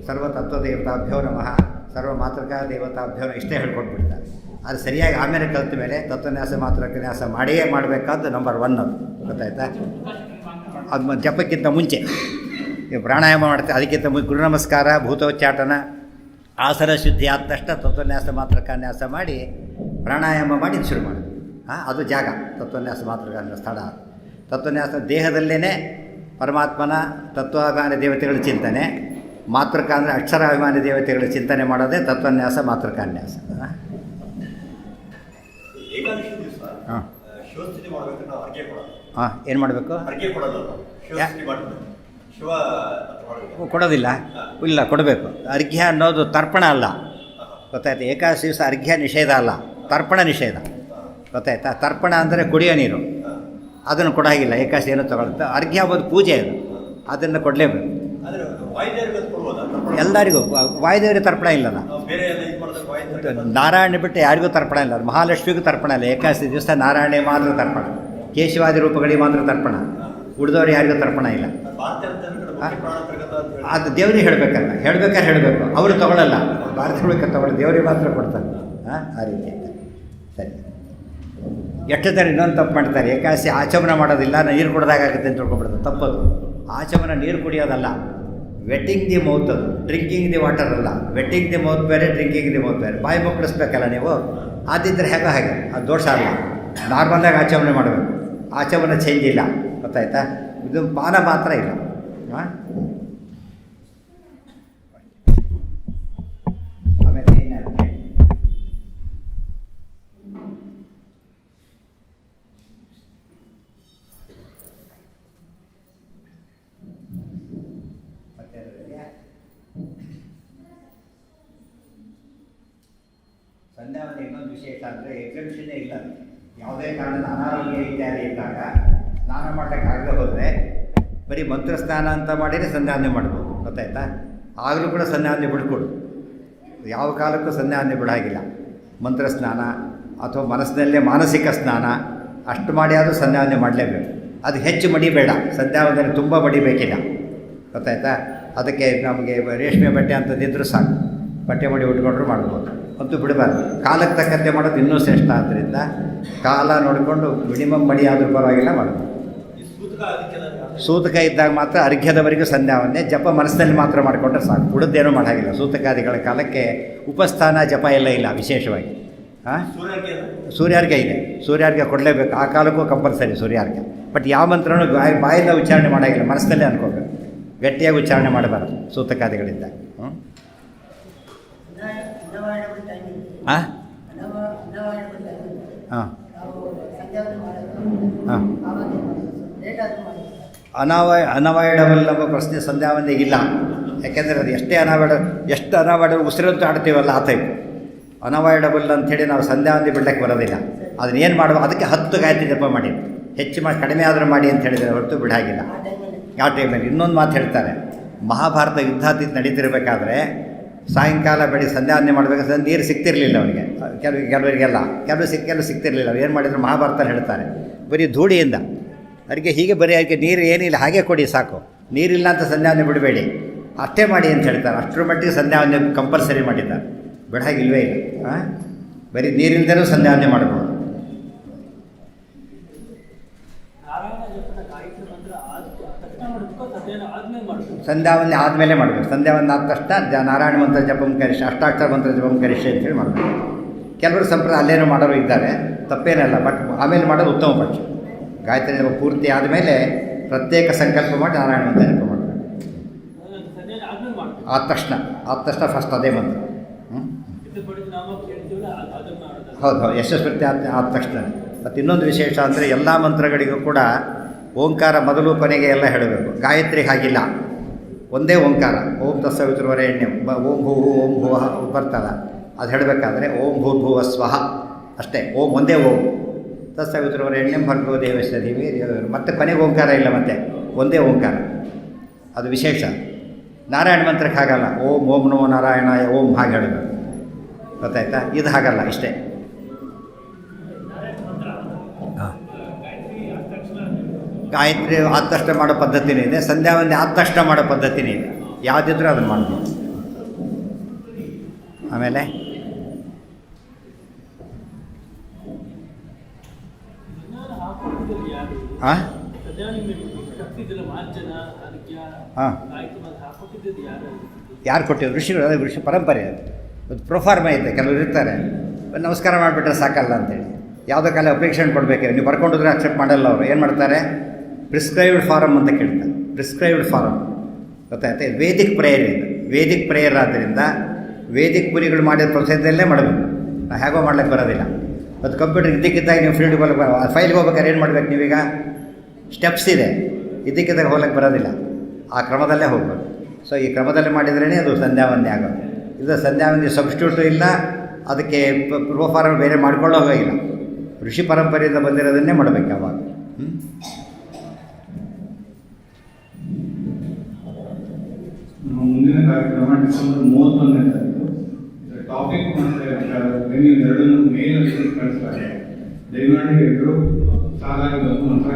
ಸರ್ವತತ್ವ ದೇವತಾಭ್ಯೋ ನಮಃ, ಸರ್ವ ಮಾತೃಕಾ ದೇವತಾಭ್ಯೋ ಇಷ್ಟೇ ಹೇಳ್ಕೊಟ್ಬಿಡ್ತಾರೆ. ಅದು ಸರಿಯಾಗಿ ಆಮೇಲೆ ಕಲಿತ ಮೇಲೆ ತತ್ವನ್ಯಾಸ ಮಾತ್ರ ಕನ್ಯಾಸ ಮಾಡಿಯೇ ಮಾಡಬೇಕಾದ್ದು ನಂಬರ್ 1 ಅದು. ಗೊತ್ತಾಯ್ತಾ? ಅದು ಜಪಕ್ಕಿಂತ ಮುಂಚೆ ಪ್ರಾಣಾಯಾಮ ಮಾಡ್ತಾರೆ. ಅದಕ್ಕಿಂತ ಗುರು ನಮಸ್ಕಾರ, ಭೂತೋಚ್ಚಾಟನ, ಆಸನ ಶುದ್ಧಿ ಆದ ತಕ್ಷಣ ತತ್ವನ್ಯಾಸ ಮಾತ್ರ ಕನ್ಯಾಸ ಮಾಡಿ ಪ್ರಾಣಾಯಾಮ ಮಾಡಿ ಶುರು ಮಾಡೋದು. ಅದು ಜಾಗ ತತ್ವನ್ಯಾಸ ಮಾತ್ರ ಸ್ಥಳ. ತತ್ವನ್ಯಾಸ ದೇಹದಲ್ಲೇ ಪರಮಾತ್ಮನ ತತ್ವಾಭಿಮಾನಿ ದೇವತೆಗಳ ಚಿಂತನೆ, ಮಾತೃಕ ಅಂದರೆ ಅಕ್ಷರಾಭಿಮಾನಿ ದೇವತೆಗಳ ಚಿಂತನೆ ಮಾಡೋದೇ ತತ್ವನ್ಯಾಸ ಮಾತೃಕಾನ್ಯಾಸ. ಏನು ಮಾಡಬೇಕು? ಕೊಡೋದಿಲ್ಲ, ಇಲ್ಲ ಕೊಡಬೇಕು. ಅರ್ಘ್ಯ ಅನ್ನೋದು ತರ್ಪಣ ಅಲ್ಲ, ಗೊತ್ತಾಯ್ತು? ಏಕಾದಶಿ ದಿವಸ ಅರ್ಘ್ಯ ನಿಷೇಧ ಅಲ್ಲ, ತರ್ಪಣ ನಿಷೇಧ. ಗೊತ್ತಾಯ್ತಾ? ತರ್ಪಣ ಅಂದರೆ ಕುಡಿಯೋ ನೀರು, ಅದನ್ನು ಕೊಡೋಂಗಿಲ್ಲ. ಏಕಾದಶಿ ಏನೋ ತಗೊಳುತ್ತೆ. ಅರ್ಘ್ಯ ಒಂದು ಪೂಜೆ ಅದು, ಅದನ್ನು ಕೊಡಲೇಬೇಕು. ಎಲ್ಲರಿಗೂ ವಾಯುದೇವರಿಗೆ ತರ್ಪಣ ಇಲ್ಲಲ್ಲ. ನಾರಾಯಣ ಬಿಟ್ಟು ಯಾರಿಗೂ ತರ್ಪಣ ಇಲ್ಲ. ಮಹಾಲಕ್ಷ್ಮಿಗೂ ತರ್ಪಣ ಇಲ್ಲ. ಏಕಾದಶಿ ದಿವಸ ನಾರಾಯಣ ಮಾತ್ರ ತರ್ಪಣ, ಕೇಶವಾದಿ ರೂಪಗಳಿಗೆ ಮಾತ್ರ ತರ್ಪಣ, ಉಳಿದವ್ರು ಯಾರಿಗೂ ತರ್ಪಣ ಇಲ್ಲ. ಅದು ದೇವರಿಗೆ ಹೇಳಬೇಕಾದ್ರೆ ಹೇಳಬೇಕು. ಅವರು ತೊಗೊಳ್ಳಲ್ಲ, ಭಾರತ ತಗೊಳ್ಳಿ, ದೇವರಿಗೆ ಮಾತ್ರ ಕೊಡ್ತಾರೆ. ಆ ರೀತಿ. ಸರಿ. ಎಷ್ಟು ಜನ ಇನ್ನೊಂದು ತಪ್ಪು ಮಾಡ್ತಾರೆ, ಏಕಾಸಿ ಆಚಮನ ಮಾಡೋದಿಲ್ಲ, ನೀರು ಕುಡ್ದಾಗುತ್ತೆ ಅಂತ ತಿಳ್ಕೊಂಡ್ಬಿಡ್ತಾರೆ. ತಪ್ಪದು. ಆಚಮನ ನೀರು ಕುಡಿಯೋದಲ್ಲ, ವೆಟ್ಟಿಂಗ್ ದಿ ಮೌತ್ ಅದು, ಡ್ರಿಂಕಿಂಗ್ ದಿ ವಾಟರ್ ಅಲ್ಲ. ವೆಟ್ಟಿಂಗ್ ದಿ ಮೌತ್ ಬೇರೆ, ಡ್ರಿಂಕಿಂಗ್ ದಿ ಮೌತ್ ಬೇರೆ. ಬಾಯಿ ಮುಕ್ಕಳಿಸ್ಬೇಕಲ್ಲ ನೀವು, ಆದಿದ್ದರೆ ಹಾಗೆ ಅದು ದೋಷ ಅಲ್ಲ. ನಾರ್ಮಲಾಗಿ ಆಚಮನೆ ಮಾಡಬೇಕು, ಆಚಮನ ಚೇಂಜ್ ಇಲ್ಲ, ಗೊತ್ತಾಯ್ತಾ? ಇದು ಪಾನ ಮಾತ್ರ ಇಲ್ಲ. ಹಾಂ, ಆಮೇಲೆ ಸಂಧ್ಯಾವಂದನೆ ಇನ್ನೊಂದು ವಿಶೇಷ ಅಂದರೆ ಎಕ್ಸಿಬಿಷನ್ನೇ ಇಲ್ಲ. ಯಾವುದೇ ಕಾರಣದ ಅನಾರೋಗ್ಯ ಇತ್ಯಾದಿ ಇದ್ದಾಗ ಸ್ನಾನ ಮಾಡಲಿಕ್ಕಾಗದೆ ಹೋದರೆ ಬರೀ ಮಂತ್ರ ಸ್ನಾನ ಅಂತ ಮಾಡಿದರೆ ಸಂಧ್ಯಾವಂದನೆ ಮಾಡ್ಬೋದು, ಗೊತ್ತಾಯ್ತಾ? ಆಗಲೂ ಕೂಡ ಸಂಧ್ಯಾವಂದನೆ ಬಿಡ್ಕೊಡು, ಯಾವ ಕಾಲಕ್ಕೂ ಸಂಧ್ಯಾವಂದನೆ ಬಿಡಾಗಿಲ್ಲ. ಮಂತ್ರ ಸ್ನಾನ ಅಥವಾ ಮನಸ್ಸಿನಲ್ಲೇ ಮಾನಸಿಕ ಸ್ನಾನ ಅಷ್ಟು ಮಾಡಿ ಆದರೂ ಸಂಧ್ಯಾವಂದನೆ ಮಾಡಲೇಬೇಕು. ಅದು ಹೆಚ್ಚು ಮಡಿಬೇಡ, ಸಂಧ್ಯಾವಂದನೆ ತುಂಬ ಮಡಿಬೇಕಿಲ್ಲ, ಗೊತ್ತಾಯ್ತಾ? ಅದಕ್ಕೆ ನಮಗೆ ರೇಷ್ಮೆ ಬಟ್ಟೆ ಅಂತದಿದ್ದರೂ ಸಾಕು, ಬಟ್ಟೆ ಮಡಿ ಉಟ್ಕೊಂಡ್ರು ಮಾಡ್ಬೋದು, ಅಂತೂ ಬಿಡಬಾರ್ದು. ಕಾಲಕ್ಕೆ ತಕ್ಕಂತೆ ಮಾಡೋದು ಇನ್ನೂ ಶ್ರೇಷ್ಠ. ಆದ್ದರಿಂದ ಕಾಲ ನೋಡಿಕೊಂಡು ಮಿನಿಮಮ್ ಮಡಿ ಆದರೂ ಪರವಾಗಿಲ್ಲ ಮಾಡ್ಬೋದು. ಸೂತಕ ಇದ್ದಾಗ ಮಾತ್ರ ಅರ್ಘ್ಯದವರೆಗೂ ಸಂಧ್ಯಾವಂದನೆ, ಜಪ ಮನಸ್ಸಿನಲ್ಲಿ ಮಾತ್ರ ಮಾಡಿಕೊಂಡ್ರೆ ಸಾಕು, ಉಳಿದೇನೂ ಮಾಡೋಂಗಿಲ್ಲ. ಸೂತಕಾದಿಗಳ ಕಾಲಕ್ಕೆ ಉಪಸ್ಥಾನ ಜಪ ಎಲ್ಲ ಇಲ್ಲ ವಿಶೇಷವಾಗಿ. ಹಾಂ, ಸೂರ್ಯಾರ್ಘ್ಯ ಇದೆ, ಸೂರ್ಯಾರ್ಘ್ಯ ಕೊಡಲೇಬೇಕು, ಆ ಕಾಲಕ್ಕೂ ಕಂಪಲ್ಸರಿ ಸೂರ್ಯಾರ್ಘ್ಯ. ಬಟ್ ಯಾವ ಮಂತ್ರನೂ ಬಾಯಿಂದ ಉಚ್ಚಾರಣೆ ಮಾಡೋಂಗಿಲ್ಲ, ಮನಸ್ಸಲ್ಲೇ ಅನ್ಕೋಬೇಕು, ಗಟ್ಟಿಯಾಗಿ ಉಚ್ಚಾರಣೆ ಮಾಡಬಾರ್ದು ಸೂತಕಾದಿಗಳಿಂದ. ಹಾಂ ಹಾಂ ಹಾಂ ಅನವಾಯ್ಡಬಲ್ ಎಂಬ ಪ್ರಶ್ನೆ ಸಂಧ್ಯಾವಂದನೆಗಿಲ್ಲ. ಯಾಕೆಂದರೆ ಅದು ಎಷ್ಟು ಅನವಾಯ್ಡಬಲ್ ಉಸಿರಂತೂ ಆಡ್ತೀವಲ್ಲ ಆ ಟೈಪ್ ಅನವಾಯ್ಡಬಲ್ ಅಂಥೇಳಿ ನಾವು ಸಂಧ್ಯಾವಂದನೆ ಬಿಡಕ್ಕೆ ಬರೋದಿಲ್ಲ. ಅದನ್ನೇನು ಮಾಡುವ, ಅದಕ್ಕೆ 10 ಗಾಯತ್ರಿ ಜಪ ಮಾಡಿ, ಹೆಚ್ಚು ಮಾಡಿ ಕಡಿಮೆ ಆದರೂ ಮಾಡಿ ಅಂತ ಹೇಳಿದರೆ ಹೊರತು ಬಿಡಾಗಿಲ್ಲ ಆ ಟೈಮಲ್ಲಿ. ಇನ್ನೊಂದು ಮಾತು ಹೇಳ್ತಾರೆ, ಮಹಾಭಾರತ ಯುದ್ಧ ನಡೀತಿರ್ಬೇಕಾದ್ರೆ ಸಾಯಂಕಾಲ ಬೆಳಿಗ್ಗೆ ಸಂಧ್ಯಾವಂದನೆ ಮಾಡಬೇಕಾದ್ರೆ ನೀರು ಸಿಗ್ತಿರಲಿಲ್ಲ ಅವರಿಗೆ, ಕೆಲವರಿಗೆಲ್ಲ ಕೆಲವು ಸಿಗ್ತಿರಲಿಲ್ಲ. ಅವ್ರು ಏನು ಮಾಡಿದ್ರು ಮಹಾಭಾರತ ಹೇಳ್ತಾರೆ, ಬರೀ ಧೂಳಿಯಿಂದ ಅವರಿಗೆ ಹೀಗೆ ಬರೀ ಅದಕ್ಕೆ ನೀರು ಏನಿಲ್ಲ ಹಾಗೆ ಕೊಡಿ ಸಾಕು, ನೀರಿಲ್ಲ ಅಂತ ಸಂಧ್ಯಾವಂದನೆ ಬಿಡಬೇಡಿ, ಅಷ್ಟೇ ಮಾಡಿ ಅಂತ ಹೇಳ್ತಾರೆ. ಅಷ್ಟರ ಮಟ್ಟಿಗೆ ಸಂಧ್ಯಾವಂದನೆ ಕಂಪಲ್ಸರಿ ಮಾಡಿದ್ದಾರೆ, ಬಿಡಾಗಿಲ್ವೇ ಇಲ್ಲ. ಹಾಂ, ಬರೀ ನೀರಿಲ್ದರೂ ಸಂಧ್ಯಾವಂದನೆ ಮಾಡ್ಬೋದು. ಸಂಧ್ಯಾವಂದನೆ ಆದಮೇಲೆ ಮಾಡಬೇಕು. ಸಂಧ್ಯಾವಂದನೆ ಆದ ತಕ್ಷಣ ನಾರಾಯಣ ಮಂತ್ರ ಜಪಂ ಕರಿಷ್ಯ, ಅಷ್ಟಾಕ್ಷರ ಮಂತ್ರ ಜಪಂ ಕರಿಷ್ಯ ಅಂತೇಳಿ ಮಾಡಬೇಕು. ಕೆಲವರು ಸಂಪ್ರದಾಯ ಅಲ್ಲೇನೋ ಮಾಡೋರು ಇದ್ದಾರೆ, ತಪ್ಪೇನಲ್ಲ, ಬಟ್ ಆಮೇಲೆ ಮಾಡೋದು ಉತ್ತಮ ಪಕ್ಷ. ಗಾಯತ್ರಿ ಜಪ ಪೂರ್ತಿ ಆದಮೇಲೆ ಪ್ರತ್ಯೇಕ ಸಂಕಲ್ಪ ಮಾಡಿ ನಾರಾಯಣ ಮಂತ್ರ ಜಪ ಮಾಡಬೇಕು. ಆದ ತಕ್ಷಣ ಫಸ್ಟ್ ಅದೇ ಮಂತ್ರ. ಹೌದು, ಯಶಸ್ವೃತಿ ಆದ ತಕ್ಷಣ. ಮತ್ತು ಇನ್ನೊಂದು ವಿಶೇಷ ಅಂದರೆ ಎಲ್ಲ ಮಂತ್ರಗಳಿಗೂ ಕೂಡ ಓಂಕಾರ ಮೊದಲು ಕೊನೆಗೆ ಎಲ್ಲ ಹೇಳಬೇಕು. ಗಾಯತ್ರಿ ಹಾಗಿಲ್ಲ, ಒಂದೇ ಓಂಕಾರ, ಓಂ ತತ್ಸವಿತುರ್ವರೆಣ್ಯಂ, ಓಂ ಭೂ ಓಂ ಭುವಃ ಬರ್ತಲ್ಲ, ಅದು ಹೇಳಬೇಕಾದ್ರೆ ಓಂ ಭೂರ್ಭುವ ಸ್ವಃ ಅಷ್ಟೇ, ಓಂ ಒಂದೇ ಓಂ. ತತ್ಸವಿತುರ್ವರೆಣ್ಯಂ ಭರ್ಗೋ ದೇವಸ್ಯ ಧೀಮಹಿ ಧಿಯೋ, ಮತ್ತೆ ಕೊನೆಗೆ ಓಂಕಾರ ಇಲ್ಲ, ಮತ್ತೆ ಒಂದೇ ಓಂಕಾರ, ಅದು ವಿಶೇಷ. ನಾರಾಯಣ ಮಂತ್ರಕ್ಕೆ ಹಾಗಲ್ಲ, ಓಂ ಓಂ ನಮೋ ನಾರಾಯಣಾಯ ಓಂ ಹಾಗೆ ಹೇಳಬೇಕು, ಗೊತ್ತಾಯ್ತಾ? ಇದು ಹಾಗಲ್ಲ, ಇಷ್ಟೇ. ಗಾಯತ್ರಿ ಆದ ತಕ್ಷಣ ಮಾಡೋ ಪದ್ಧತಿನೇ ಇದೆ, ಸಂಧ್ಯಾವಂದನೆ ಆದ ತಕ್ಷಣ ಮಾಡೋ ಪದ್ಧತಿನೇ ಇದೆ, ಯಾವುದಿದ್ರೂ ಅದನ್ನು ಮಾಡ್ಬೋದು. ಆಮೇಲೆ ಹಾಂ ಹಾಂ ಯಾರು ಕೊಟ್ಟಿದ್ರು? ಋಷಿಗಳು, ಅದೇ ಋಷಿ ಪರಂಪರೆ, ಅದು ಪ್ರೊಫಾರ್ಮ ಇದೆ. ಕೆಲವರು ಇರ್ತಾರೆ ನಮಸ್ಕಾರ ಮಾಡಿಬಿಟ್ರೆ ಸಾಕಲ್ಲ ಅಂತೇಳಿ, ಯಾವುದೋ ಕಾಲ ಅಪ್ಲಿಕೇಶನ್ ಕೊಡಬೇಕು, ನೀವು ಬರ್ಕೊಂಡ್ರೆ ಅಕ್ಸೆಪ್ಟ್ ಮಾಡಲ್ಲ. ಅವರು ಏನು ಮಾಡ್ತಾರೆ, ಪ್ರಿಸ್ಕ್ರೈಬ್ಡ್ ಫಾರಮ್ ಅಂತ ಕೇಳ್ತಾರೆ, ಪ್ರಿಸ್ಕ್ರೈಬ್ಡ್ ಫಾರಮ್, ಗೊತ್ತಾಯ್ತು? ವೇದಿಕ್ ಪ್ರೇಯರ್ ಇದೆ, ವೇದಿಕ್ ಪ್ರೇಯರ್ ಆದ್ದರಿಂದ ವೇದಿಕ್ ಪುರಿಗಳು ಮಾಡಿದ ಪ್ರೊಸೆಸಲ್ಲೇ ಮಾಡಬೇಕು, ನಾವು ಹೇಗೋ ಮಾಡ್ಲಿಕ್ಕೆ ಬರೋದಿಲ್ಲ. ಅದು ಕಂಪ್ಯೂಟರ್ ಇದ್ದಕ್ಕಿದ್ದಾಗ ನೀವು ಫೀಲ್ಡ್ಗೆ ಹೋಗ್ಲಿಕ್ಕೆ ಫೈಲ್ಗೆ ಹೋಗ್ಬೇಕಾದ್ರೆ ಏನು ಮಾಡ್ಬೇಕು, ನೀವೀಗ ಸ್ಟೆಪ್ಸ್ ಇದೆ, ಇದ್ದಕ್ಕಿದ್ದಾಗ ಹೋಗ್ಲಿಕ್ಕೆ ಬರೋದಿಲ್ಲ, ಆ ಕ್ರಮದಲ್ಲೇ ಹೋಗ್ಬೇಕು. ಸೊ ಈ ಕ್ರಮದಲ್ಲಿ ಮಾಡಿದ್ರೇ ಅದು ಸಂಧ್ಯಾವಂದನೆ ಆಗೋದು. ಇದು ಸಂಧ್ಯಾವಂದನೆ ಸಬ್ಸ್ಟಿಟ್ಯೂಟು ಇಲ್ಲ, ಅದಕ್ಕೆ ಪ್ರೋಫಾರ್ಮ್ ಬೇರೆ ಮಾಡ್ಕೊಳ್ಳೋ ಹೋಗಿಲ್ಲ, ಋಷಿ ಪರಂಪರೆಯಿಂದ ಬಂದಿರೋದನ್ನೇ ಮಾಡಬೇಕು ಯಾವಾಗ. ಮುಂದಿನ ಕಾರ್ಯಕ್ರಮ ಡಿಸೆಂಬರ್ 31ನೇ ತಾರೀಕು. ಟಾಪಿಕ್ ಮತ್ತು ವೆನ್ಯೂ ಎರಡನ್ನೂ ಮೇಲಲ್ಲಿ ಕಳಿಸ್ತಾರೆ. ದಯಮಾಡಿ ಎಲ್ಲರೂ ಸಾಲಾಗಿ ಬಂದು ಮಾತ್ರ